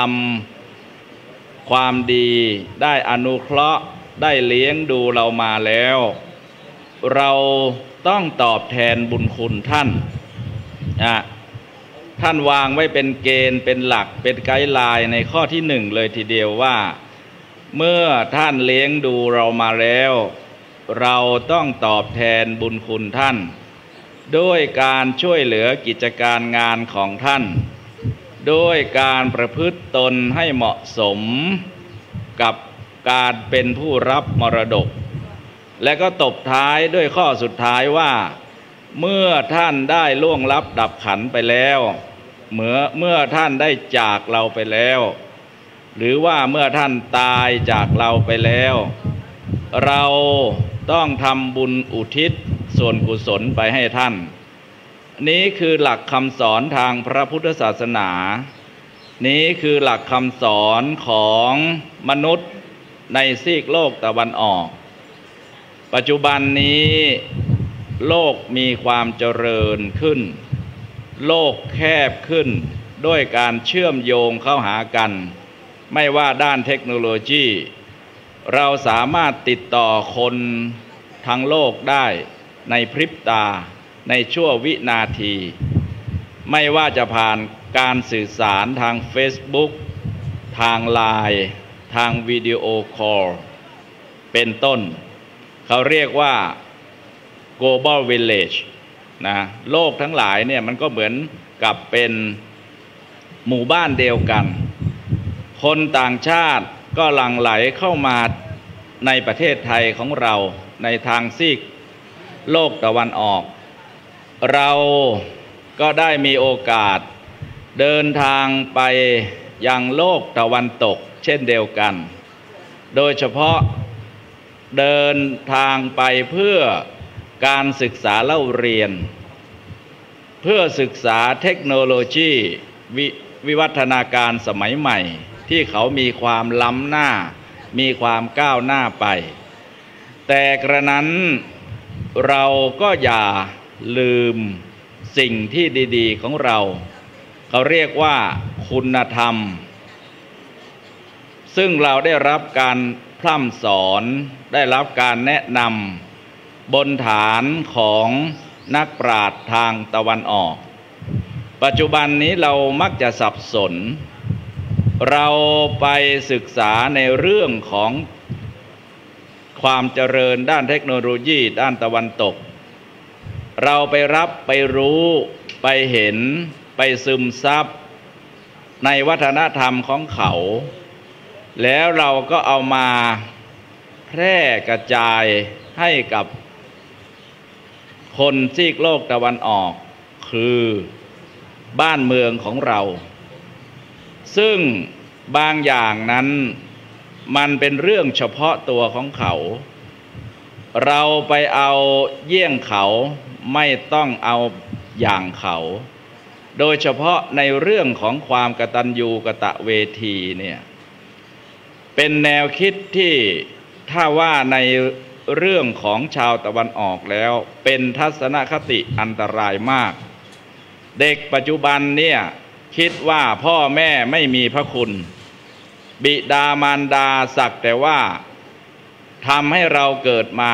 ำความดีได้อนุเคราะห์ได้เลี้ยงดูเรามาแล้วเราต้องตอบแทนบุญคุณท่านท่านวางไว้เป็นเกณฑ์เป็นหลักเป็นไกด์ไลน์ในข้อที่1เลยทีเดียวว่าเมื่อท่านเลี้ยงดูเรามาแล้วเราต้องตอบแทนบุญคุณท่านด้วยการช่วยเหลือกิจการงานของท่านด้วยการประพฤติตนให้เหมาะสมกับการเป็นผู้รับมรดกและก็ตบท้ายด้วยข้อสุดท้ายว่าเมื่อท่านได้ล่วงลับดับขันไปแล้วเมื่อท่านได้จากเราไปแล้วหรือว่าเมื่อท่านตายจากเราไปแล้วเราต้องทำบุญอุทิศส่วนกุศลไปให้ท่านนี้คือหลักคำสอนทางพระพุทธศาสนานี้คือหลักคำสอนของมนุษย์ในซีกโลกตะวันออกปัจจุบันนี้โลกมีความเจริญขึ้นโลกแคบขึ้นด้วยการเชื่อมโยงเข้าหากันไม่ว่าด้านเทคโนโลยีเราสามารถติดต่อคนทั้งโลกได้ในพริบตาในชั่ววินาทีไม่ว่าจะผ่านการสื่อสารทาง Facebook ทาง LINE ทางวิดีโอคอลเป็นต้นเขาเรียกว่า Global Village นะโลกทั้งหลายเนี่ยมันก็เหมือนกับเป็นหมู่บ้านเดียวกันคนต่างชาติก็หลั่งไหลเข้ามาในประเทศไทยของเราในทางซีกโลกตะวันออกเราก็ได้มีโอกาสเดินทางไปยังโลกตะวันตกเช่นเดียวกันโดยเฉพาะเดินทางไปเพื่อการศึกษาเล่าเรียนเพื่อศึกษาเทคโนโลยีวิวัฒนาการสมัยใหม่ที่เขามีความล้ำหน้ามีความก้าวหน้าไปแต่กระนั้นเราก็อย่าลืมสิ่งที่ดีๆของเราเขาเรียกว่าคุณธรรมซึ่งเราได้รับการพร่ำสอนได้รับการแนะน บนฐานของนักปราชญ์ทางตะวันออกปัจจุบันนี้เรามักจะสับสนเราไปศึกษาในเรื่องของความเจริญด้านเทคโนโลยีด้านตะวันตกเราไปรับไปรู้ไปเห็นไปซึมซับในวัฒนธรรมของเขาแล้วเราก็เอามาแพร่กระจายให้กับคนซีกโลกตะวันออกคือบ้านเมืองของเราซึ่งบางอย่างนั้นมันเป็นเรื่องเฉพาะตัวของเขาเราไปเอาเยี่ยงเขาไม่ต้องเอาอย่างเขาโดยเฉพาะในเรื่องของความกตัญญูกตเวทีเนี่ยเป็นแนวคิดที่ถ้าว่าในเรื่องของชาวตะวันออกแล้วเป็นทัศนคติอันตรายมากเด็กปัจจุบันเนี่ยคิดว่าพ่อแม่ไม่มีพระคุณบิดามารดาสักแต่ว่าทำให้เราเกิดมา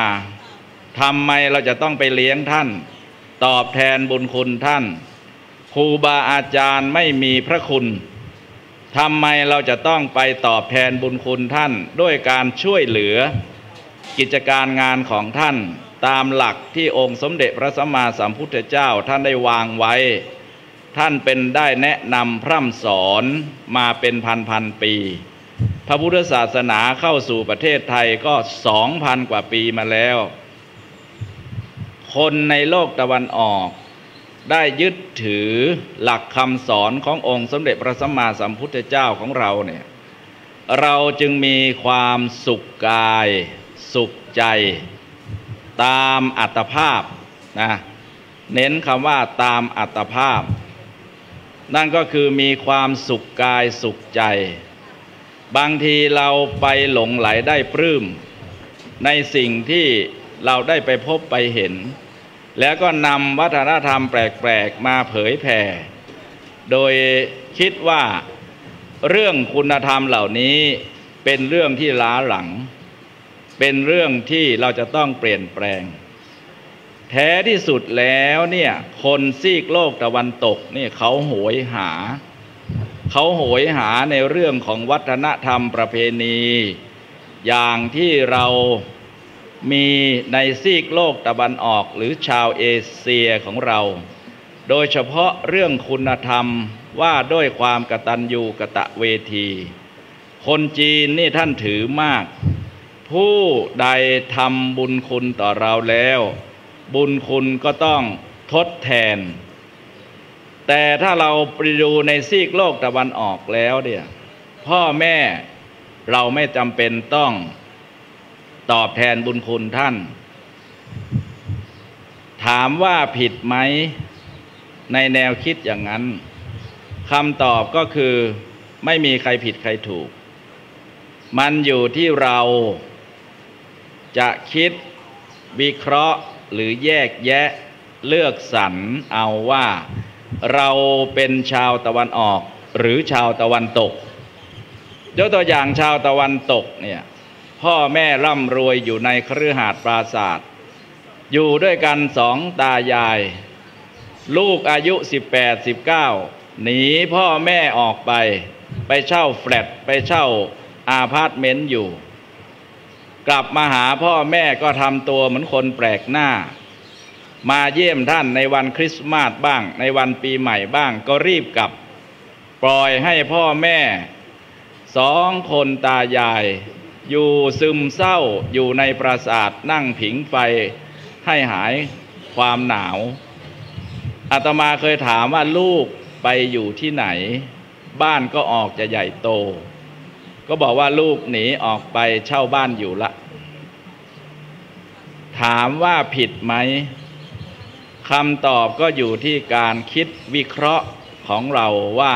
ทำไมเราจะต้องไปเลี้ยงท่านตอบแทนบุญคุณท่านครูบาอาจารย์ไม่มีพระคุณทำไมเราจะต้องไปตอบแทนบุญคุณท่านด้วยการช่วยเหลือกิจการงานของท่านตามหลักที่องค์สมเด็จพระสัมมาสัมพุทธเจ้าท่านได้วางไว้ท่านเป็นได้แนะนำพร่ำสอนมาเป็นพันปีพระพุทธศาสนาเข้าสู่ประเทศไทยก็ 2,000 กว่าปีมาแล้วคนในโลกตะวันออกได้ยึดถือหลักคำสอนขององค์สมเด็จพระสัมมาสัมพุทธเจ้าของเราเนี่ยเราจึงมีความสุขกายสุขใจตามอัตภาพนะเน้นคำว่าตามอัตภาพนั่นก็คือมีความสุขกายสุขใจบางทีเราไปหลงไหลได้ปลื้มในสิ่งที่เราได้ไปพบไปเห็นแล้วก็นำวัฒนธรรมแปลกๆมาเผยแผ่โดยคิดว่าเรื่องคุณธรรมเหล่านี้เป็นเรื่องที่ล้าหลังเป็นเรื่องที่เราจะต้องเปลี่ยนแปลงแท้ที่สุดแล้วเนี่ยคนซีกโลกตะวันตกนี่เขาโหยหาในเรื่องของวัฒนธรรมประเพณีอย่างที่เรามีในซีกโลกตะวันออกหรือชาวเอเชียของเราโดยเฉพาะเรื่องคุณธรรมว่าด้วยความกตัญญูกตเวทีคนจีนนี่ท่านถือมากผู้ใดทำบุญคุณต่อเราแล้วบุญคุณก็ต้องทดแทนแต่ถ้าเราไปดูในซีกโลกตะวันออกแล้วเนี่ยพ่อแม่เราไม่จำเป็นต้องตอบแทนบุญคุณท่านถามว่าผิดไหมในแนวคิดอย่างนั้นคำตอบก็คือไม่มีใครผิดใครถูกมันอยู่ที่เราจะคิดวิเคราะห์หรือแยกแยะเลือกสรรเอาว่าเราเป็นชาวตะวันออกหรือชาวตะวันตกยกตัวอย่างชาวตะวันตกเนี่ยพ่อแม่ร่ำรวยอยู่ในคฤหาสน์ปราสาทอยู่ด้วยกัน2 ตายายลูกอายุ 18-19 หนีพ่อแม่ออกไปเช่าแฟลตไปเช่าอาพาร์ตเมนต์อยู่กลับมาหาพ่อแม่ก็ทำตัวเหมือนคนแปลกหน้ามาเยี่ยมท่านในวันคริสต์มาสบ้างในวันปีใหม่บ้างก็รีบกลับปล่อยให้พ่อแม่2 คนตายายอยู่ซึมเศร้าอยู่ในปราสาทนั่งผิงไฟให้หายความหนาวอาตมาเคยถามว่าลูกไปอยู่ที่ไหนบ้านก็ออกจะใหญ่โตก็บอกว่าลูกหนีออกไปเช่าบ้านอยู่ละถามว่าผิดไหมคำตอบก็อยู่ที่การคิดวิเคราะห์ของเราว่า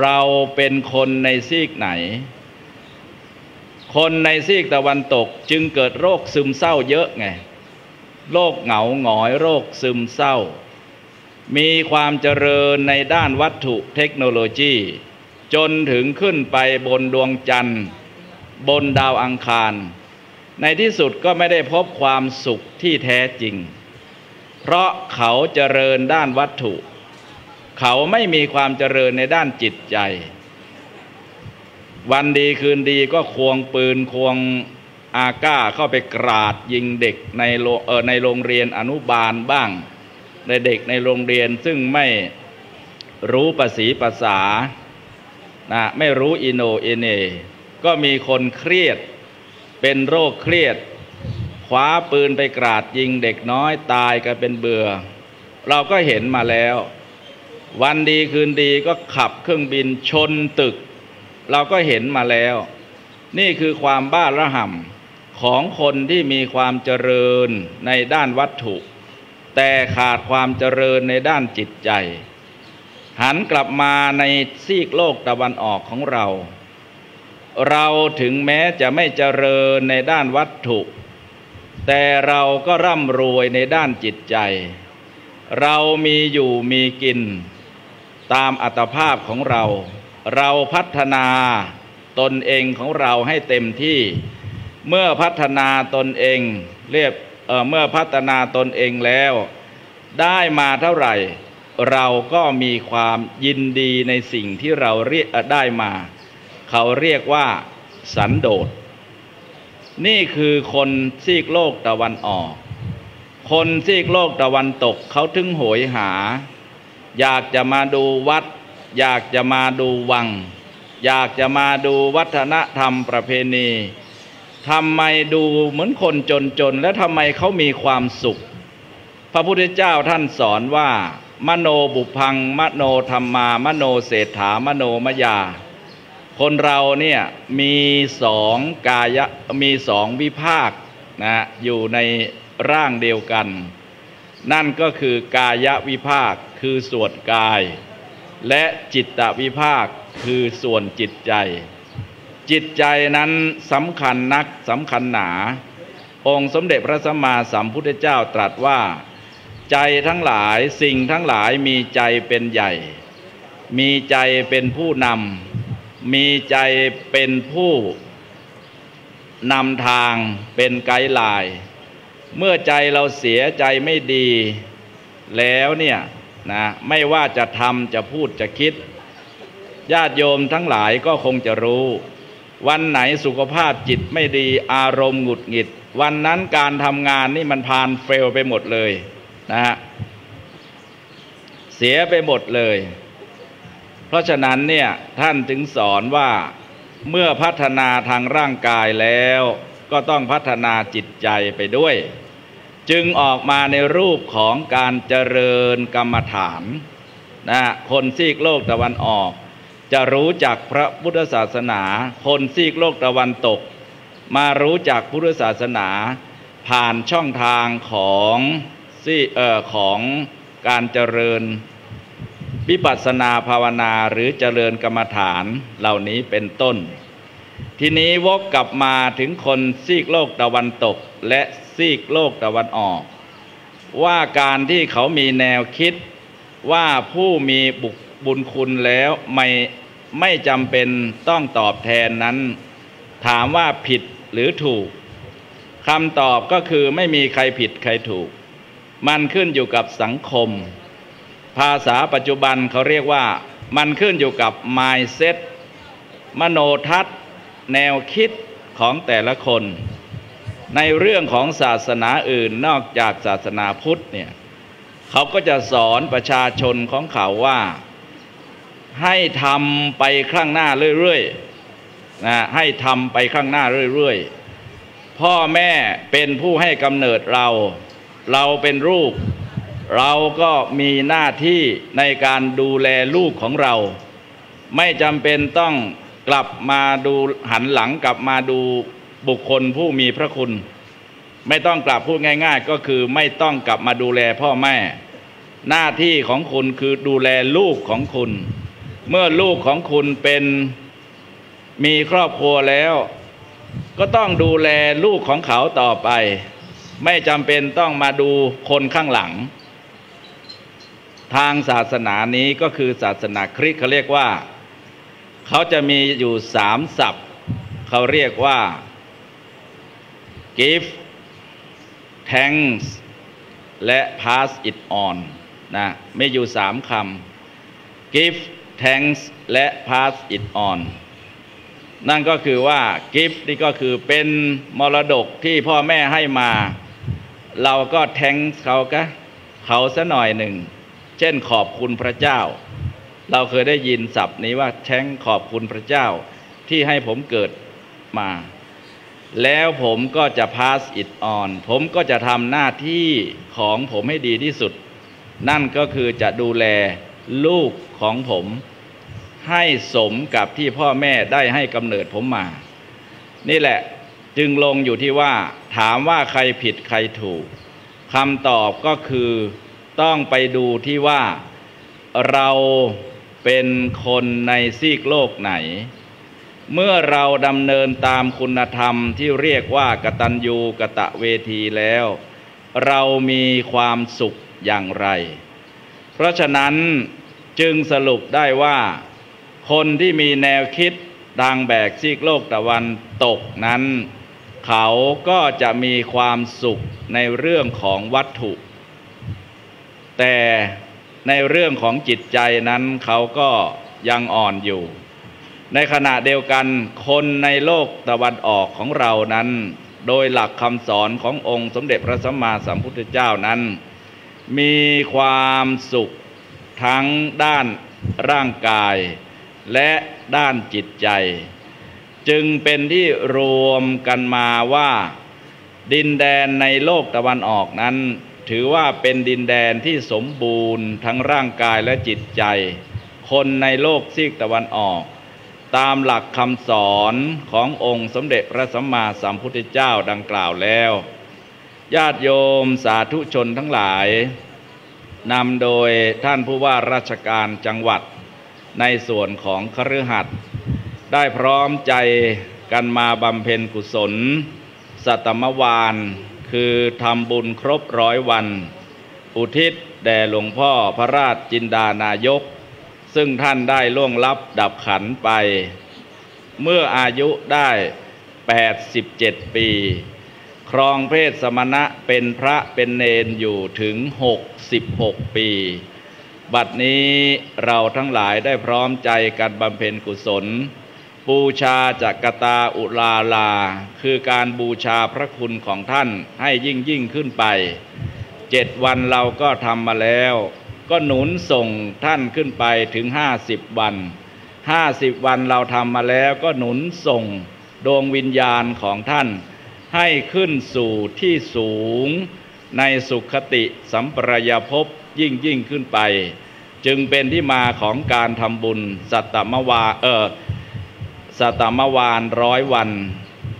เราเป็นคนในซีกไหนคนในซีกตะวันตกจึงเกิดโรคซึมเศร้าเยอะไงโรคเหงาหงอยโรคซึมเศร้ามีความเจริญในด้านวัตถุเทคโนโลยีจนถึงขึ้นไปบนดวงจันทร์บนดาวอังคาร ในที่สุดก็ไม่ได้พบความสุขที่แท้จริงเพราะเขาเจริญด้านวัตถุเขาไม่มีความเจริญในด้านจิตใจวันดีคืนดีก็ควงปืนควงอาก้าเข้าไปกราดยิงเด็กในโรงเรียนอนุบาลบ้างในเด็กในโรงเรียนซึ่งไม่รู้ภาษีภาษาไม่รู้อิโนเอเนก็มีคนเครียดเป็นโรคเครียดคว้าปืนไปกราดยิงเด็กน้อยตายกันเป็นเบื่อเราก็เห็นมาแล้ววันดีคืนดีก็ขับเครื่องบินชนตึกเราก็เห็นมาแล้วนี่คือความบ้าระห่ำของคนที่มีความเจริญในด้านวัตถุแต่ขาดความเจริญในด้านจิตใจหันกลับมาในซีกโลกตะวันออกของเราถึงแม้จะไม่เจริญในด้านวัตถุแต่เราก็ร่ำรวยในด้านจิตใจเรามีอยู่มีกินตามอัตภาพของเราพัฒนาตนเองของเราให้เต็มที่เมื่อพัฒนาตนเองเมื่อพัฒนาตนเองแล้วได้มาเท่าไหร่เราก็มีความยินดีในสิ่งที่เราได้มาเขาเรียกว่าสันโดษนี่คือคนซีกโลกตะวันออกคนซีกโลกตะวันตกเขาถึงโหยหาอยากจะมาดูวัดอยากจะมาดูวังอยากจะมาดูวัฒนธรรมประเพณีทำไมดูเหมือนคนจนๆและทำไมเขามีความสุขพระพุทธเจ้าท่านสอนว่ามโนบุพังมโนธรรมามโนเศรษฐามโนมยาคนเราเนี่ยมีสองวิภาคอยู่ในร่างเดียวกันนั่นก็คือกายวิภาคคือส่วนกายและจิตวิภาคคือส่วนจิตใจจิตใจนั้นสำคัญนักสำคัญหนาองค์สมเด็จพระสัมมาสัมพุทธเจ้าตรัสว่าใจทั้งหลายสิ่งทั้งหลายมีใจเป็นใหญ่มีใจเป็นผู้นำมีใจเป็นผู้นำทางเป็นไกด์ไลน์เมื่อใจเราเสียใจไม่ดีแล้วเนี่ยไม่ว่าจะทำจะพูดจะคิดญาติโยมทั้งหลายก็คงจะรู้วันไหนสุขภาพจิตไม่ดีอารมณ์หงุดหงิดวันนั้นการทำงานนี่มันพานเฟลไปหมดเลยเสียไปหมดเลยเพราะฉะนั้นเนี่ยท่านถึงสอนว่าเมื่อพัฒนาทางร่างกายแล้วก็ต้องพัฒนาจิตใจไปด้วยจึงออกมาในรูปของการเจริญกรรมฐานคนซีกโลกตะวันออกจะรู้จักพระพุทธศาสนาคนซีกโลกตะวันตกมารู้จักพุทธศาสนาผ่านช่องทางของการเจริญวิปัสสนาภาวนาหรือเจริญกรรมฐานเหล่านี้เป็นต้นทีนี้วกกลับมาถึงคนซีกโลกตะวันตกและซีกโลกตะวันออกว่าการที่เขามีแนวคิดว่าผู้มีบุญคุณแล้วไม่จำเป็นต้องตอบแทนนั้นถามว่าผิดหรือถูกคำตอบก็คือไม่มีใครผิดใครถูกมันขึ้นอยู่กับสังคมภาษาปัจจุบันเขาเรียกว่ามันขึ้นอยู่กับ mindset มโนทัศน์แนวคิดของแต่ละคนในเรื่องของศาสนาอื่นนอกจากศาสนาพุทธเนี่ยเขาก็จะสอนประชาชนของเขาว่าให้ทำไปข้างหน้าเรื่อยๆให้ทำไปข้างหน้าเรื่อยๆพ่อแม่เป็นผู้ให้กำเนิดเราเป็นลูกเราก็มีหน้าที่ในการดูแลลูกของเราไม่จำเป็นต้องกลับมาดูหันหลังกลับมาดูบุคคลผู้มีพระคุณไม่ต้องกลับพูดง่ายๆก็คือไม่ต้องกลับมาดูแลพ่อแม่หน้าที่ของคุณคือดูแลลูกของคุณเมื่อลูกของคุณมีครอบครัวแล้วก็ต้องดูแลลูกของเขาต่อไปไม่จำเป็นต้องมาดูคนข้างหลังทางศาสนานี้ก็คือศาสนาคริสต์เขาเรียกว่าเขาจะมีอยู่3 ศัพท์เขาเรียกว่า give thanks และ pass it on นะไม่อยู่3คำ give thanks และ pass it on นั่นก็คือว่า give นี่ก็คือเป็นมรดกที่พ่อแม่ให้มาเราก็ thanks เขาซะหน่อยหนึ่งเช่นขอบคุณพระเจ้าเราเคยได้ยินศัพท์นี้ว่าขอบคุณพระเจ้าที่ให้ผมเกิดมาแล้วผมก็จะ pass it on ผมก็จะทำหน้าที่ของผมให้ดีที่สุดนั่นก็คือจะดูแลลูกของผมให้สมกับที่พ่อแม่ได้ให้กำเนิดผมมานี่แหละจึงลงอยู่ที่ว่าถามว่าใครผิดใครถูกคำตอบก็คือต้องไปดูที่ว่าเราเป็นคนในซีกโลกไหนเมื่อเราดำเนินตามคุณธรรมที่เรียกว่ากตัญญูกตเวทีแล้วเรามีความสุขอย่างไรเพราะฉะนั้นจึงสรุปได้ว่าคนที่มีแนวคิดดังแบกซีกโลกตะวันตกนั้นเขาก็จะมีความสุขในเรื่องของวัตถุแต่ในเรื่องของจิตใจนั้นเขาก็ยังอ่อนอยู่ในขณะเดียวกันคนในโลกตะวันออกของเรานั้นโดยหลักคำสอนขององค์สมเด็จพระสัมมาสัมพุทธเจ้านั้นมีความสุขทั้งด้านร่างกายและด้านจิตใจจึงเป็นที่รวมกันมาว่าดินแดนในโลกตะวันออกนั้นถือว่าเป็นดินแดนที่สมบูรณ์ทั้งร่างกายและจิตใจคนในโลกซีกตะวันออกตามหลักคำสอนขององค์สมเด็จพระสัมมาสัมพุทธเจ้าดังกล่าวแล้วญาติโยมสาธุชนทั้งหลายนำโดยท่านผู้ว่าราชการจังหวัดในส่วนของคฤหัสถ์ได้พร้อมใจกันมาบำเพ็ญกุศลสัตมวานคือทำบุญครบ100 วันอุทิศแด่หลวงพ่อพระราชจินดานายกซึ่งท่านได้ล่วงลับดับขันไปเมื่ออายุได้87 ปีครองเพศสมณะเป็นพระเป็นเณรอยู่ถึง66 ปีบัดนี้เราทั้งหลายได้พร้อมใจกันบำเพ็ญกุศลบูชาจักตาอุลาลาคือการบูชาพระคุณของท่านให้ยิ่งขึ้นไป7 วันเราก็ทำมาแล้วก็หนุนส่งท่านขึ้นไปถึง50 วัน50 วันเราทำมาแล้วก็หนุนส่งดวงวิญญาณของท่านให้ขึ้นสู่ที่สูงในสุขติสัมปรายภพยิ่งขึ้นไปจึงเป็นที่มาของการทำบุญสัตตมวาน100 วัน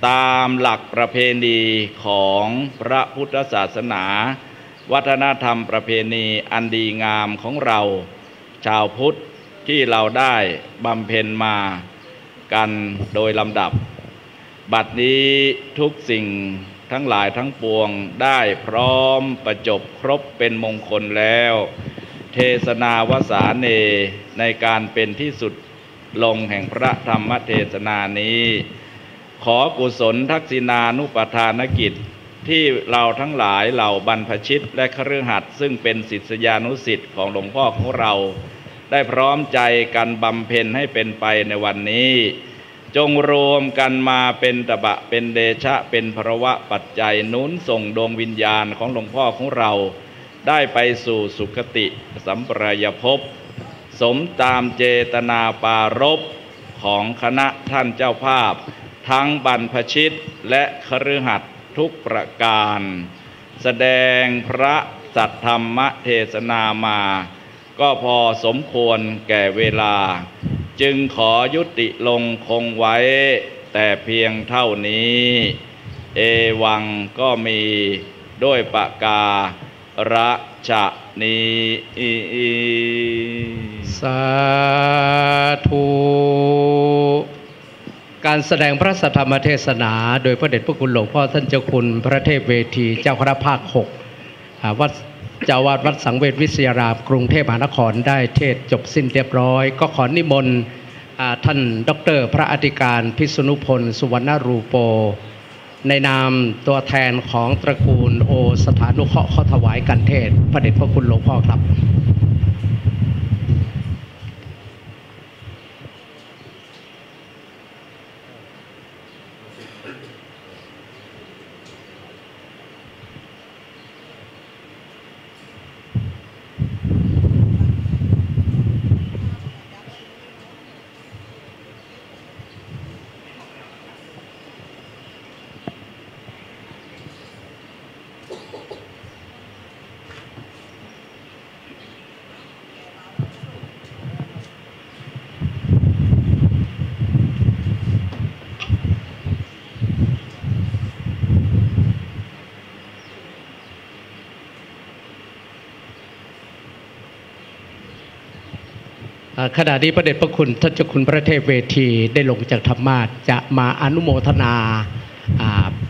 ตามหลักประเพณีของพระพุทธศาสนาวัฒนธรรมประเพณีอันดีงามของเราชาวพุทธที่เราได้บำเพ็ญมากันโดยลำดับบัดนี้ทุกสิ่งทั้งหลายทั้งปวงได้พร้อมประจบครบเป็นมงคลแล้วเทศนาวสาเนในการเป็นที่สุดลงแห่งพระธรรมเทศนานี้ขอกุศลทักษิณานุปทานกิจที่เราทั้งหลายเหล่าบรรพชิตและคฤหัสถ์ซึ่งเป็นศิษยานุศิษย์ของหลวงพ่อของเราได้พร้อมใจกันบำเพ็ญให้เป็นไปในวันนี้จงรวมกันมาเป็นตบะเป็นเดชะเป็นภรวะปัจจัยหนุนส่งดวงวิญญาณของหลวงพ่อของเราได้ไปสู่สุคติสัมปรายภพสมตามเจตนาปารภของคณะท่านเจ้าภาพทั้งบรรพชิตและคฤหัสถ์ทุกประการแสดงพระสัทธรรมเทศนามาก็พอสมควรแก่เวลาจึงขอยุติลงคงไว้แต่เพียงเท่านี้เอวังก็มีด้วยประการฉะนี้สาธุการแสดงพระสัทธรรมเทศนาโดยพระเดชพระคุณหลวงพ่อท่านเจ้าคุณพระเทพเวทีเจ้าคณะภาค6วัดเจ้าวาดวัดสังเวชวิทยารามกรุงเทพมหานครได้เทศจบสิ้นเรียบร้อยก็ขอนิมนต์ท่านดร.พระอธิการพิษณุพลสุวรรณรูโป ในนามตัวแทนของตระกูลโอสถานุเคราะห์ขอถวายกันเทศพระเดชพระคุณหลวงพ่อครับขณะนี้พระเดชพระคุณท่านเจ้าคุณพระเทพเวทีได้ลงจากธรรมาสน์จะมาอนุโมทนา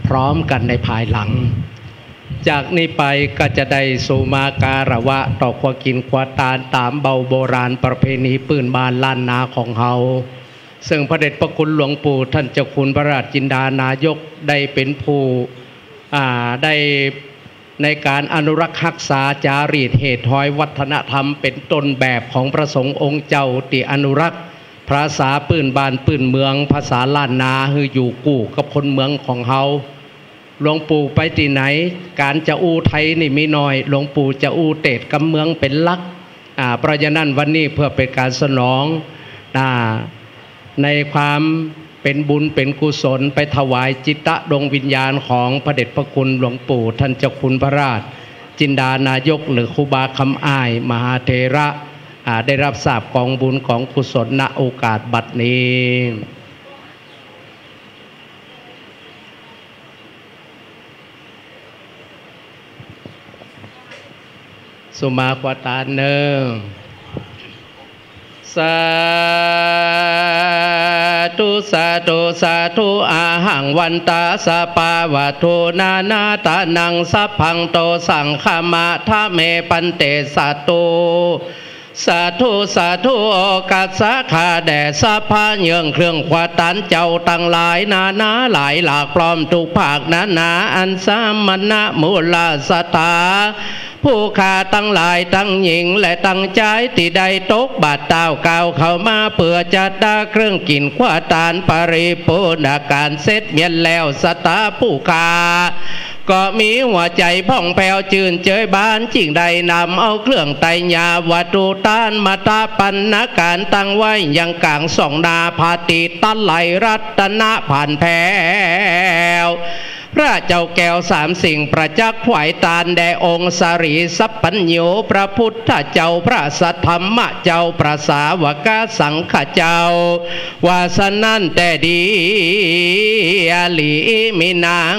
พร้อมกันในภายหลังจากนี้ไปก็จะได้สู่มาการะวะต่อควากินควาตาลตามเบาโบราณประเพณีปืนบานล้านนาของเฮาซึ่งพระเดชพระคุณหลวงปู่ท่านเจ้าคุณพระราชจินดานายกได้เป็นผู้ได้ในการอนุรักษ์รักษาจารีตเหตุถอยวัฒนธรรมเป็นต้นแบบของพระสงฆ์องค์เจ้าที่อนุรักษ์ภาษาปืนบานปืนเมืองภาษาล้านนาฮืออยู่กู้กับคนเมืองของเฮาหลวงปู่ไปที่ไหนการจะอู้ไทยนี่มีน้อยหลวงปู่จะอู้เตดกับเมืองเป็นหลักเพราะฉะนั้นวันนี้เพื่อเป็นการสนองในความเป็นบุญเป็นกุศลไปถวายจิตตะดวงวิญญาณของพระเดชพระคุณหลวงปู่ท่านเจ้าคุณพระราชจินดานายกหรือครูบาคำอ้ายมหาเถระได้รับทราบกองบุญของกุศลณโอกาสบัดนี้สุมาควาตาเนสาธุสาธุสาธุอาหังวันตาสปาวะโทนานาตานังสัพพังโตสังฆมะทะเมปันเตสัตโตสาธุสาธุโอกัสสะขาแด่สัพพะเยื่องเครื่องควาตันเจ้าตั้งหลายนานาหลายหลากปลอมทุกภาคนานาอันสามณะมูลสตาผู้ข้าตั้งหลายตั้งหญิงและตั้งใจที่ได้ตกบาดเต้าเก่าเข้ามาเพื่อจัดดาเครื่องกินขวาตานปริปูณาการเสร็จเมียนแล้วสตาผู้ข้าก็มีหัวใจผ่องแผ้วจื่นเจยบานจริงใดนำเอาเครื่องไตยาวัตถุต้านมาตาปันนาการตั้งไว้ยังกลางสองนาพาติตันไหลรัตนะผ่านแผ่วพระเจ้าแก้วสามสิ่งประจักษ์ถวายตาลแด่องค์สรีสัพพัญโยพระพุทธเจ้าพระสัทธรรมเจ้าพระสาวกสังฆเจ้าวาสนันแต่ดีอลีมินาง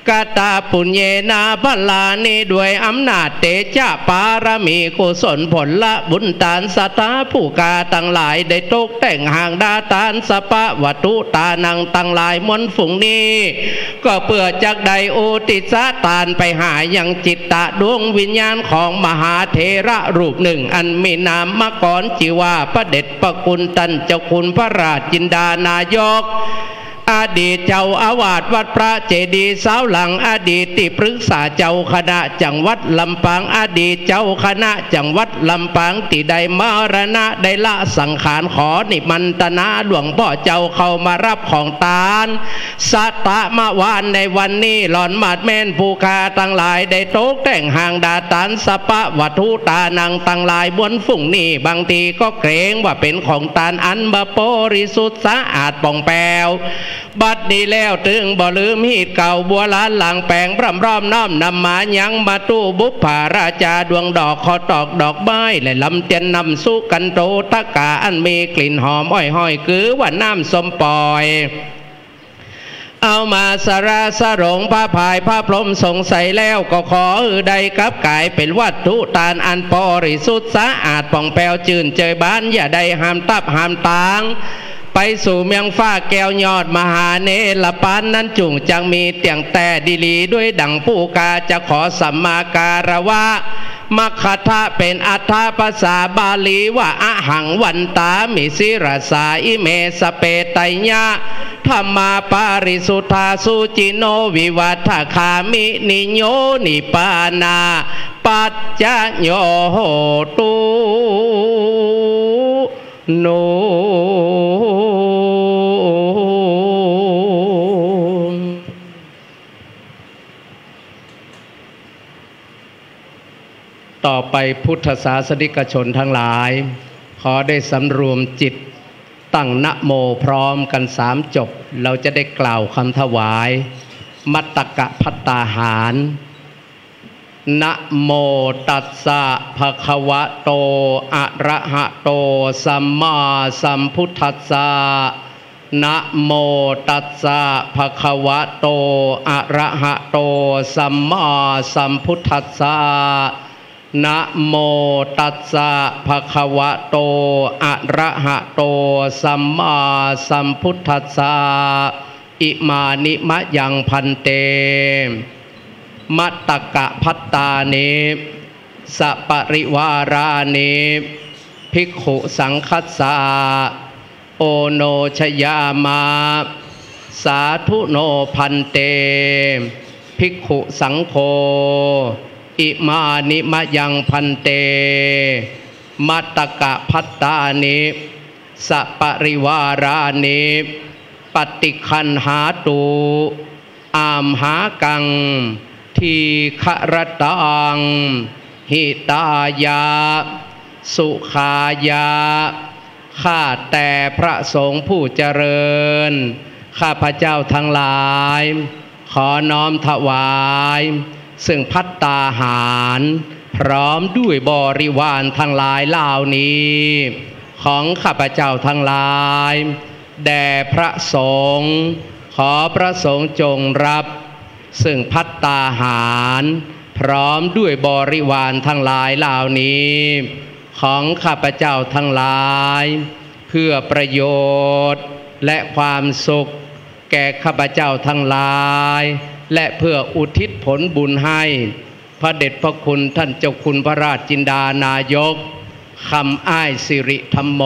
กตาปุญเยนาพลานีด้วยอำนาจเตจาปารมีกุศลผลละบุญตานสตาผู้กาตั้งหลายได้ตกแต่งห่างดาตานสปะวัตุตานังตั้งหลายมนฝูงนี้ก็เพื่อจักใดโอติสะตานไปหายังจิตตะดวงวิญญาณของมหาเถระรูปหนึ่งอันมีนามมกรจิว่าพระเดชพระคุณท่านเจ้าคุณพระราชจินดานายกอดีตเจ้าอาวาสวัดพระเจดีย์สาวหลังอดีตที่ปรึกษาเจ้าคณะจังหวัดลำปางอดีตเจ้าคณะจังหวัดลำปางที่ได้มรณะได้ละสังขารขอนิมันตนาหลวงพ่อเจ้าเข้ามารับของตาลสัตตะมาวานในวันนี้หลอนมาดแม่นผู้คาตั้งหลายได้โต๊กแต่งห่างดาตานสปะวัตถุตานังตั้งหลายบนฝุ่งนี้บางทีก็เกรงว่าเป็นของตาลอันบปริสุทธิ์สะอาดป่องแปวบัดนี้แล้วถึงบ่ลืมฮีดเก่าบัวล้านหลังแปลงพร่ำร้อมน้อมนำมายังมาตู้บุพภาราชาดวงดอกขอตอกดอกไม้และลำเตียนนำสู้กันโตตะกาอันมีกลิ่นหอมอ้อยห้อยคือว่าน้ำสมปอยเอามาสราสรงพระพายพระพรหมสงสัยแล้วก็ขอใดกับกายเป็นวัตถุตานอันบริสุทธิ์สะอาดป่องแปวจื่นเจยบ้านอย่าได้ห้ามตับห้ามตางไปสู่เมียงฟ้าแก้วยอดมหาเนรปานนั้นจุงจังมีเตียงแต่ดีลีด้วยดังผู้กาจะขอสัมมาการะวะ มัคคทะเป็นอัฏฐภาษาบาลีว่าอะหังวันตามิสิรสาอิเมสเปไตยะธรรมาปาริสุทธาสุจิโนวิวัฏคามินิโยนิปานาปัจจโยโหตุโนต่อไปพุทธศาสนิกชนทั้งหลายขอได้สำรวมจิตตั้งนะโมพร้อมกัน3 จบเราจะได้กล่าวคำถวายมัตตกะภัตตาหารนะโมตัสสะภะคะวะโตอะระหะโตสัมมาสัมพุทธัสสะนะโมตัสสะภะคะวะโตอะระหะโตสัมมาสัมพุทธัสสะนะโมตัสสะภะคะวะโตอะระหะโตสัมมาสัมพุทธัสสะอิมานิมะยังพันเตมัตตกะภัตตานิสัปริวารานิภิกขุสังคัสสะโอโนชยามาสาธุโนพันเตภิกขุสังโฆอิมานิมะยังพันเตมัตตกะภัตตานิสัปริวารานิปฏิคันหาตุอามหากังทีฆรตังหิตายาสุขายาข้าแต่พระสงฆ์ผู้เจริญข้าพระเจ้าทั้งหลายขอน้อมถวายซึ่งภัตตาหารพร้อมด้วยบริวารทั้งหลายเหล่านี้ของข้าพเจ้าทั้งหลายแด่พระสงฆ์ขอพระสงฆ์จงรับซึ่งภัตตาหารพร้อมด้วยบริวารทั้งหลายเหล่านี้ของข้าพเจ้าทั้งหลายเพื่อประโยชน์และความสุขแก่ข้าพเจ้าทั้งหลายและเพื่ออุทิศผลบุญให้พระเดชพระคุณท่านเจ้าคุณพระราชจินดานายกคำอ้ายสิริธรรมโม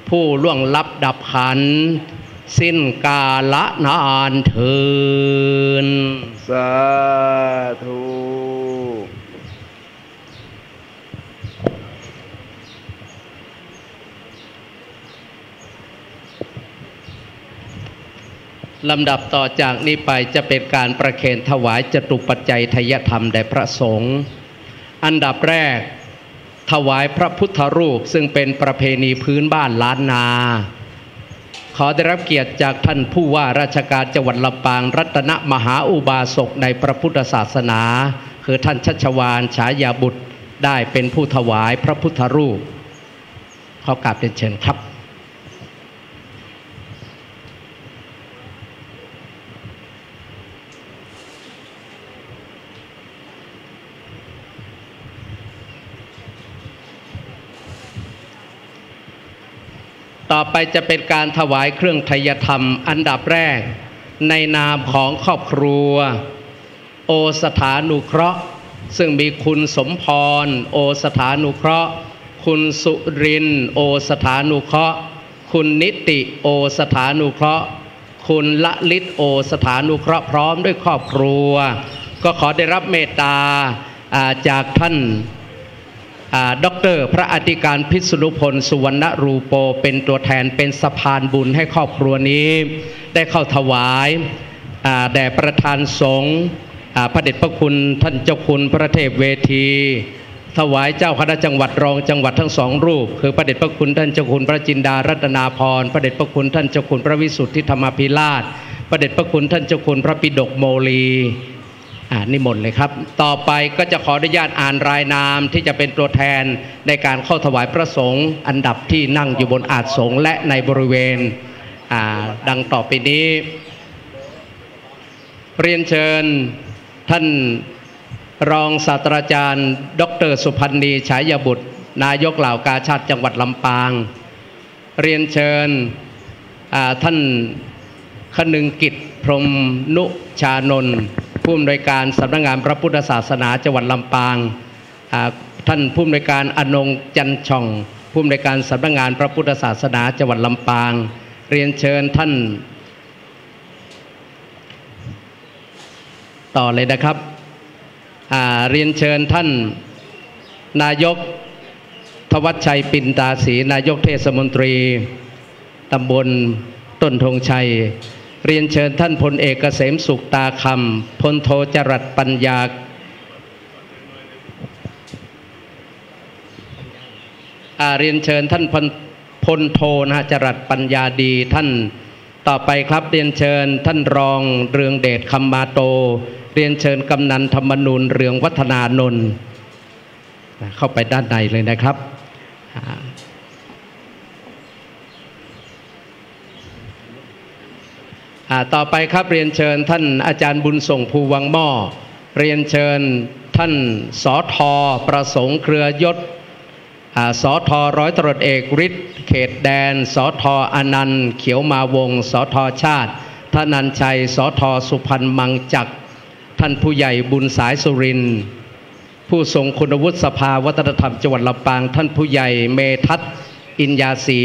ผู้ล่วงลับดับขันสิ้นกาลนานเถิดสาธุลำดับต่อจากนี้ไปจะเป็นการประเคนถวายจตุปัจจัยทายธรรมแด่พระสงฆ์อันดับแรกถวายพระพุทธรูปซึ่งเป็นประเพณีพื้นบ้านล้านนาขอได้รับเกียรติจากท่านผู้ว่าราชการจังหวัดลำปางรัตนมหาอุบาสกในพระพุทธศาสนาคือท่านชัชวาลฉายาบุตรได้เป็นผู้ถวายพระพุทธรูปขอกราบเรียนเชิญครับต่อไปจะเป็นการถวายเครื่องไทยธรรมอันดับแรกในนามของครอบครัวโอสถานุเคราะห์ซึ่งมีคุณสมพรโอสถานุเคราะห์คุณสุรินทร์โอสถานุเคราะห์คุณนิติโอสถานุเคราะห์คุณละลิตโอสถานุเคราะห์พร้อมด้วยครอบครัวก็ขอได้รับเมตตาจากท่านดร.พระอธิการพิษณุพลสุวรรณรูโปเป็นตัวแทนเป็นสะพานบุญให้ครอบครัวนี้ได้เข้าถวายแด่ประธานสงฆ์พระเดชพระคุณท่านเจ้าคุณพระเทพเวทีถวายเจ้าคณะจังหวัดรองจังหวัดทั้ง2 รูปคือพระเดชพระคุณท่านเจ้าคุณพระจินดารัตนาพรพระเดชพระคุณท่านเจ้าคุณพระวิสุทธิธรรมภิราชพระเดชพระคุณท่านเจ้าคุณพระปิฎกโมลีนิมนต์เลยครับต่อไปก็จะขออนุญาตอ่านรายนามที่จะเป็นตัวแทนในการเข้าถวายพระสงฆ์อันดับที่นั่งอยู่บนอาสน์สงฆ์และในบริเวณดังต่อไปนี้เรียนเชิญท่านรองศาสตราจารย์ดร.สุพันธ์นีฉายบุตรนายกเหล่ากาชาดจังหวัดลำปางเรียนเชิญท่านคนึงกิจพรหมนุชานนท์ผู้อำนวยการสำนักงานพระพุทธศาสนาจังหวัดลำปาง ท่านผู้อำนวยการอนงค์จันช่องผู้อำนวยการสำนักงานพระพุทธศาสนาจังหวัดลำปางเรียนเชิญท่านต่อเลยนะครับเรียนเชิญท่านนายกธวัชชัยปิ่นตาศรีนายกเทศมนตรีตำบลต้นธงชัยเรียนเชิญท่านพลเอกเกษมสุขตาคำพลโทจรัสปัญญาเรียนเชิญท่านพลโทจรัสปัญญาดีท่านต่อไปครับเรียนเชิญท่านรองเรืองเดชคำมาโตเรียนเชิญกำนันธรรมนูญเรืองวัฒนานนท์เข้าไปด้านในเลยนะครับต่อไปครับเรียนเชิญท่านอาจารย์บุญส่งภูวังหม้อเรียนเชิญท่านสท.ประสงค์เครือยศสท.ร้อยตำรวจเอกฤทธิ์เขตแดนสท.อนันต์เขียวมาวงสท.ชาติท่านนันชัยสท.สุพรรณมังจักรท่านผู้ใหญ่บุญสายสุรินทร์ผู้ทรงคุณวุฒิสภาวัฒนธรรมจังหวัดลำปางท่านผู้ใหญ่เมทัศน์อินยาศรี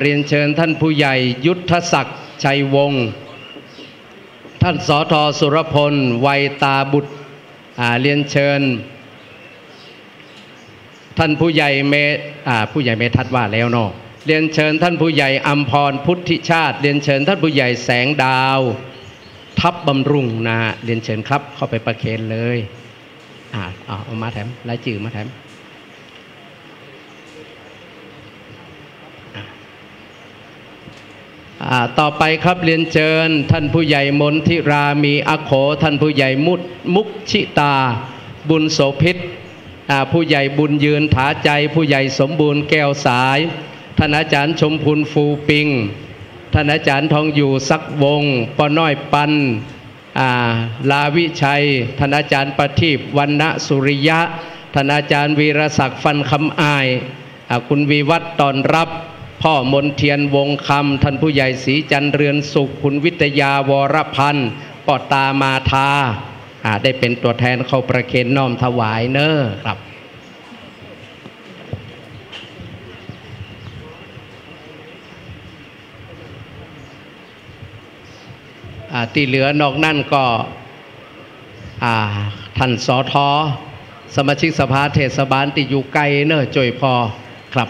เรียนเชิญท่านผู้ใหญ่ยุทธศักดิ์ชัยวงศ์ท่านสท.สุรพลไวยตาบุตรเรียนเชิญท่านผู้ใหญ่เมทัศน์ว่าแล้วเนาะเรียนเชิญท่านผู้ใหญ่อัมพรพุทธิชาติเรียนเชิญท่านผู้ใหญ่แสงดาวทับบำรุงนะฮะเรียนเชิญครับเข้าไปประเคนเลยเอามาแถมรายชื่อมาแถมต่อไปครับเรียนเชิญท่านผู้ใหญ่มนทิรามีอโขท่านผู้ใหญ่มุกชิตาบุญโสภิตผู้ใหญ่บุญยืนถาใจผู้ใหญ่สมบูรณ์แก้วสายท่านอาจารย์ชมพูนฟูปิงท่านอาจารย์ทองอยู่ซักวงปอน้อยปันลาวิชัยท่านอาจารย์ประทีปวรรณสุริยะท่านอาจารย์วีรศักดิ์ฟันคำอายคุณวิวัฒน์ตอนรับพ่อมนเทียนวงคำท่านผู้ใหญ่ศรีจันเรือนสุขคุณวิทยาวรพันธ์ปอตามาทาได้เป็นตัวแทนเข้าประเคนน้อมถวายเนอะครับที่เหลือนอกนั่นก็ท่านสท.สมาชิกสภาเทศบาลที่อยู่ไกลเนอะจ่วยพอครับ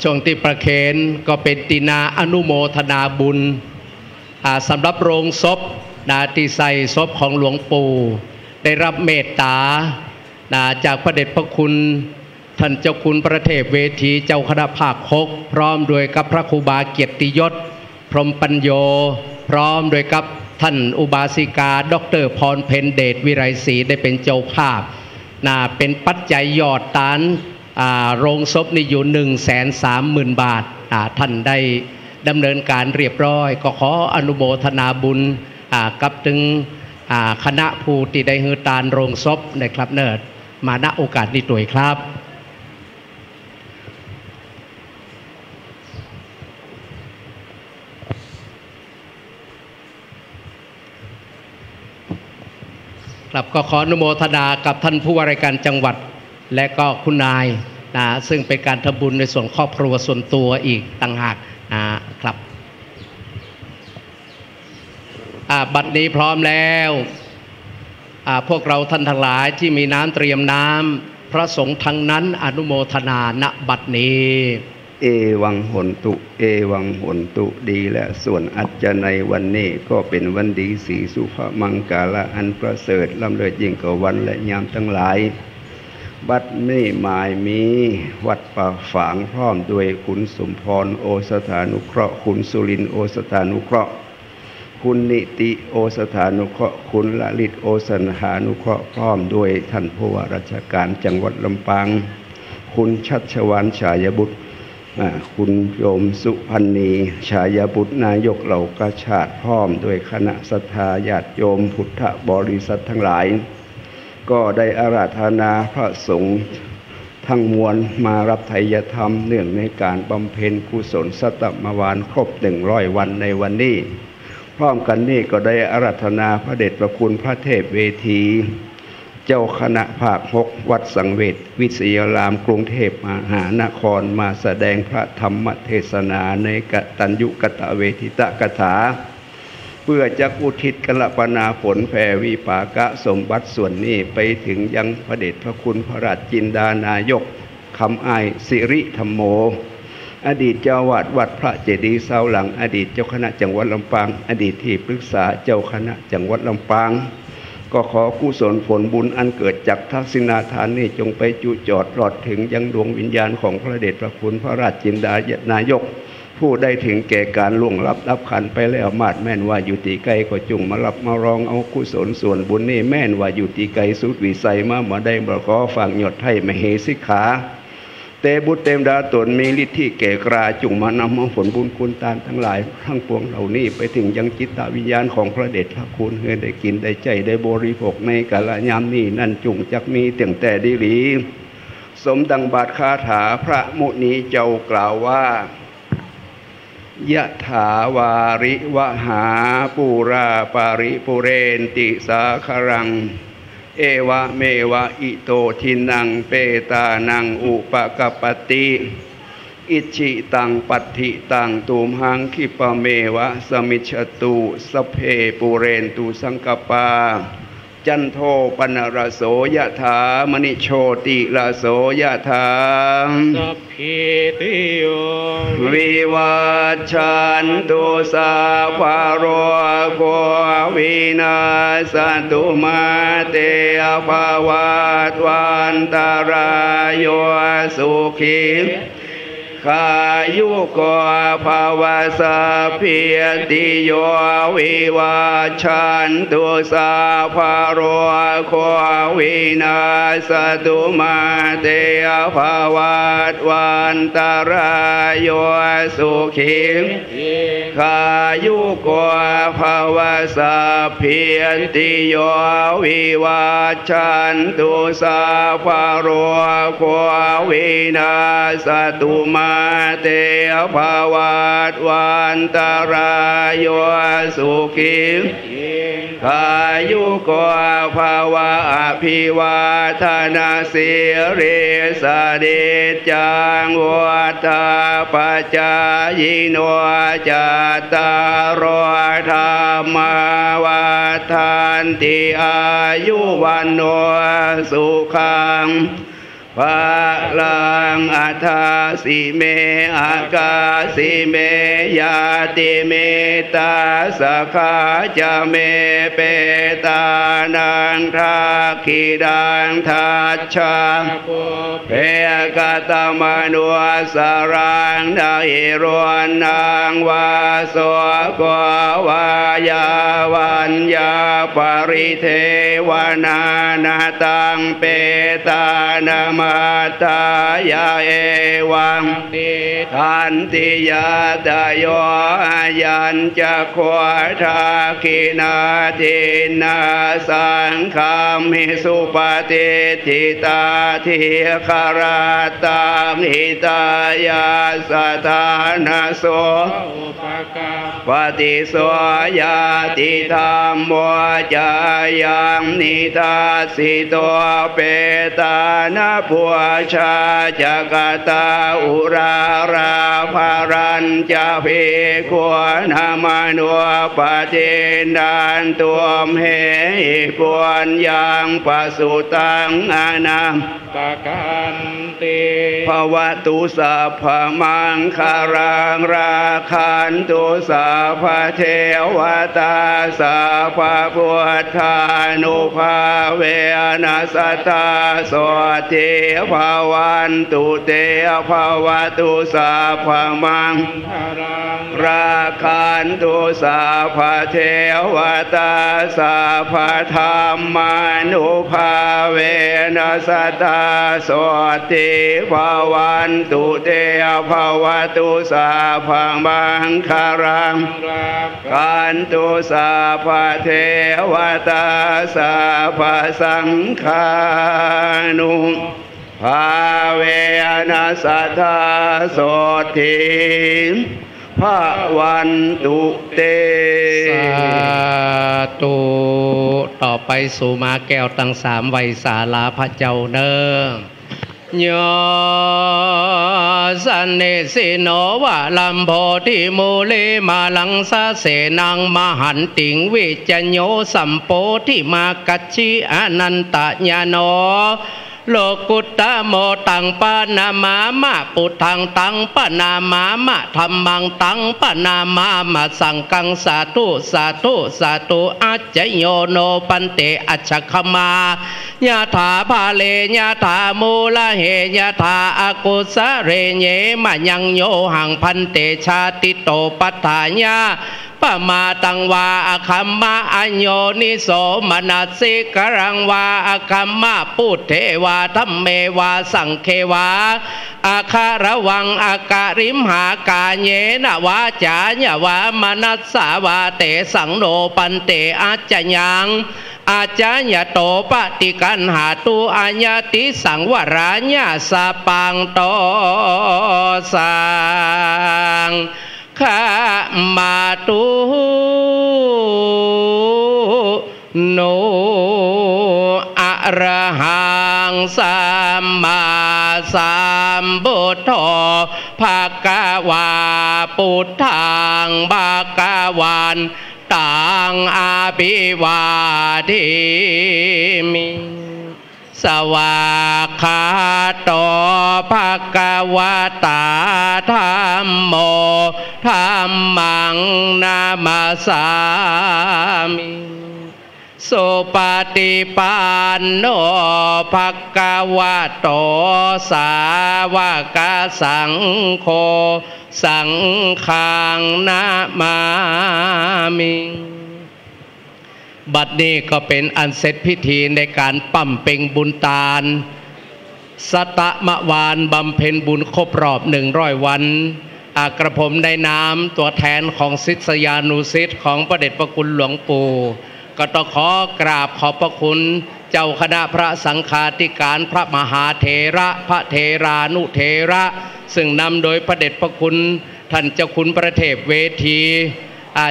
ช่วงที่ประเคนก็เป็นตินาอนุโมทนาบุญสำหรับโรงศพที่ใส่ศพของหลวงปู่ได้รับเมตตาจากพระเดชพระคุณท่านเจ้าคุณประเทศเวทีเจ้าคณะภาค6พร้อมด้วยกับพระครูบาเกียรติยศพรหมปัญโยพร้อมด้วยกับท่านอุบาสิกาดร.พรเพ็ญเดชวิไรศรีได้เป็นเจ้าภาพเป็นปัจจัยยอดตานโรงศพนี่อยู่ 130,000 บาทท่านได้ดำเนินการเรียบร้อยก็ขออนุโมทนาบุญกับถึงคณะผู้ที่ได้ฮือตานโรงศพนะครับเนิร์ดมาณโอกาสนี้ด้วยครับครับก็ขออนุโมทนากับท่านผู้ว่าราชการจังหวัดและก็คุณนายซึ่งเป็นการทำบุญในส่วนครอบครัวส่วนตัวอีกต่างหากครับบัดนี้พร้อมแล้วพวกเราท่านทั้งหลายที่มีน้ำเตรียมน้ำพระสงฆ์ทั้งนั้นอนุโมทนาณบัดนี้เอวังหนตุเอวังหนตุดีและส่วนอัจจะในวันนี้ก็เป็นวันดีสีสุภมังกาละอันประเสริฐล้ำเลิศยิ่งกว่าวันและยามทั้งหลายบัดนี้หมายมีวัดป่าฝางพร้อมด้วยคุณสมพรโอสถานุเคราะห์คุณสุรินทร์โอสถานุเคราะห์คุณนิติโอสถานุเคราะห์คุณละลิตโอสถานุเคราะห์พร้อมด้วยท่านผู้ว่าราชการจังหวัดลำปางคุณชัชวาลฉายบุตรคุณโยมสุพันนีฉายบุตรนายกเหล่ากาชาติพร้อมด้วยคณะศรัทธาญาติโยมพุทธบริษัททั้งหลาย ก็ได้อาราธนาพระสงฆ์ทั้งมวลมารับไตรยธรรมเนื่องในการบำเพ็ญกุศลสัตมวานครบ100 วันในวันนี้พร้อมกันนี้ก็ได้อาราธนาพระเดชพระคุณพระเทพเวทีเจ้าคณะภาค6วัดสังเวชวิทยารามกรุงเทพมหานครมาแสดงพระธรรมเทศนาในกตัญญูกตเวทิตกถาเพื่อจะอุทิศกลปนาผลแผ่วิปากะสมบัติส่วนนี้ไปถึงยังพระเดชพระคุณพระราชจินดานายกคำอ้ายสิริธรรมโมอดีตเจ้าวาดวัดพระเจดีย์เสาหลังอดีตเจ้าคณะจังหวัดลำปางอดีตที่ปรึกษาเจ้าคณะจังหวัดลำปางก็ขอกุศลผลบุญอันเกิดจากทักษิณาทานนี้จงไปจุจอดรอดถึงยังดวงวิญญาณของพระเดชพระคุณพระราชจินดานายกผู้ได้ถึงแก่การล่วงรับขันไปแล้วมาดแม่นว่าอยู่ตีไกลก็จุงมารับมารองเอากุศลส่วนบุญนี่แม่นว่าอยู่ตีไกลสุดวิสัยมาได้บรขอฝากหยดให้มเหสิขาเตบุตรเต็มดาตนมีฤทธิ์ที่แก่กล้าจุงมานำเอาผลบุญคุณทานทั้งหลายทั้งปวงเหล่านี้ไปถึงยังจิตวิญญาณของพระเดชพระคุณให้ได้กินได้ใจได้บริโภคในกาลยามนี้นั่นจุงจักมีเตียงแต่ดีหลีสมดังบาทคาถาพระมุนีเจ้ากล่าวว่ายะถาวาริวหาปูราปาริปุเรนติสาครังเอวะเมวะอิโตทินังเปตานังอุปกปติอิจิตังปัฏฐิตังตุมหังคิปะเมวะสมิจฉตุสเพปุเรนตุสังกปาจันโทปนรโสยะถามณิโชติลโสยะถาสัพพิติโยวิวัชชันตุสัพพะโรโควินาศตุมาเตภวัตวันตรายโยสุขีขายุโกภาวะสัพพิติโยวิวัชชันตุสัพพะโรโควินาศตุมาเตภวัตวันตรายโยสุขีขายุโกภาวะสัพพิติโยวิวัชชันตุสัพพะโรโควินาศตุมาเตภวัตวันตรายโยสุขีขายุโกภาวะอภิวาทนาสิริสเดชจังวัฏาปัจจายโนจัตตารโอธรรมวัฏันติอายุวันโนสุขังภะลังอัฏฐาสิเมอากาสิเมยาติเมตาสขาจะเมเปตานังทักขิดังทัชชาเพกตมนุสรังได้รวนนางวาโสกวายาวันยาปริเทวนานาตังเปตานามตายาเอวังติทันติยาตโยยัญจะโคทาคินาทินาสังฆามิสุปฏิทิตาทิคาราตังหิตายาสถานาโสปฏิโสยาติธรรมโมจายังนิทาสิโตเปตานาปัวชาจักตาอุราราภารัญจะภิกขุนามานุปฏิดันตุมเหกวนยังปสุตังอนัมตะกันติภวตุสัพพมังคารังราคันตุสัพพเทวตาสัพพพุทธานุภาเวนัสตตาโสติ ภาวันตุเตภาวตุสาภามังราคันตุสาภาเทวตาสาภาธรรมานุภาเวนัสตาโสติภาวันตุเตภาวตุสาภามังคารังคันตุสาภาเทวตาสาภาสังฆานุภาเวนัสตาโสติภาวันตุเตสาธุต่อไปสู่มาแก้วตั้งสามไวยสาลาพระเจ้าเนโยสันเนสิโนวะลัมโพธิมูลิมาลังสะเสนังมหันติงวิจโยสัมโพธิมากัจฉิอนันตญาโนโลกุตตะโมตังปนามามะปุถังตังปนามามะธัมมังตังปนามามะสังฆังสาธุสาธุสาธุอัจจโยโนปันเตอัจฉคมายะถาภาเลยะถามูลเหยะถาอากุสะเรเยมะยังโยหังพันเตชาติโตปัฏฐายาปมาตังวาอาคัมมะอัญโยนิโสมนัสสิกรังวาอาคัมมะปุถเทวาธัมเมวาสังเควาอาคาระวังอาการิมหากาเยนะวาจาญวามนัสสาวาเตสังโนปันเตอาจยังอาจารย์โตปฏิกันหาตุอัญญติสังวราญาสปังโตสังข้ามาตุโนอะระหังสัมมาสัมพุทโธภะคะวาพุทธังภะคะวันตังอาภิวาเทมิสวากขาโตภะคะวะตาธัมโมธัมมังนามัสสามิสุปฏิปันโนภะคะวะโตสาวกสังโฆสังฆังนะมามิบัดนี้ก็เป็นอันเสร็จพิธีในการปั้มเป่งบุญตาลสตมวานบำเพ็ญบุญครบรอบ100 วันกระผมได้นามตัวแทนของศิษยานุศิษย์ของพระเดชพระคุณหลวงปู่ก็ต้องขอกราบขอบพระคุณเจ้าคณะพระสังฆาธิการพระมหาเถระพระเถรานุเถระซึ่งนำโดยพระเดชพระคุณท่านเจ้าคุณประเทศเวที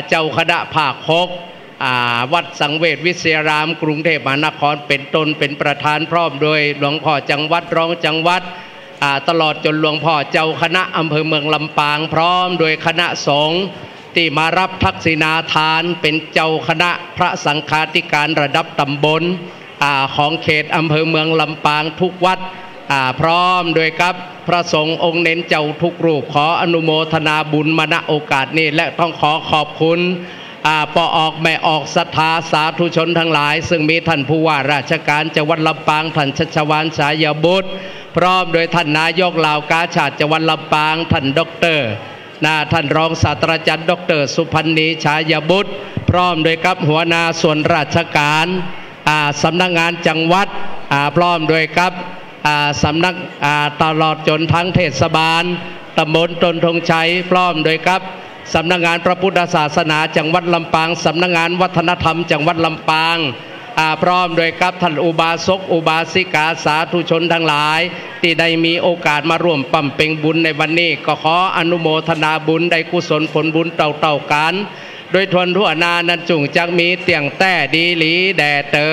เจ้าคณะภาค6วัดสังเวชวิทยารามกรุงเทพมหานครเป็นต้นเป็นประธานพร้อมโดยหลวงพ่อจังหวัดรองจังหวัดตลอดจนหลวงพ่อเจ้าคณะอำเภอเมืองลำปางพร้อมโดยคณะสงฆ์ที่มารับทักษิณาทานเป็นเจ้าคณะพระสังฆาธิการระดับตำบลของเขตอำเภอเมืองลำปางทุกวัดพร้อมโดยกับพระสงฆ์องค์เน้นเจ้าทุกรูปขออนุโมทนาบุญมาณโอกาสนี้และต้องขอขอบคุณปออกแม่ออกศรัทธาสาธุชนทั้งหลายซึ่งมีท่านผู้ว่าราชการจังหวัดลำปางท่านชัชวาลฉายบุตรพร้อมโดยท่านนายกเหล่ากาชาติจังหวัดลำปางท่านดร.ท่านรองศาสตราจารย์ดร.สุพันธ์นีฉายบุตรพร้อมโดยกับหัวหน้าส่วนราชการสำนักงานจังหวัดพร้อมโดยกับสำนักตลอดจนทั้งเทศบาลตำบลตนทงชัยพร้อมโดยกับสำนักงานพระพุทธศาสนาจังหวัดลำปางสำนักงานวัฒนธรรมจังหวัดลำปางพร้อมโดยกับท่านอุบาสกอุบาสิกาสาธุชนทั้งหลายที่ได้มีโอกาสมาร่วมปั้มเป่งบุญในวันนี้ก็ขออนุโมทนาบุญได้กุศลผลบุญเต่าๆกันโดยทวนทั่วหน้านั้นจุงจักมีเตียงแต่ดีหลีแด่เตอ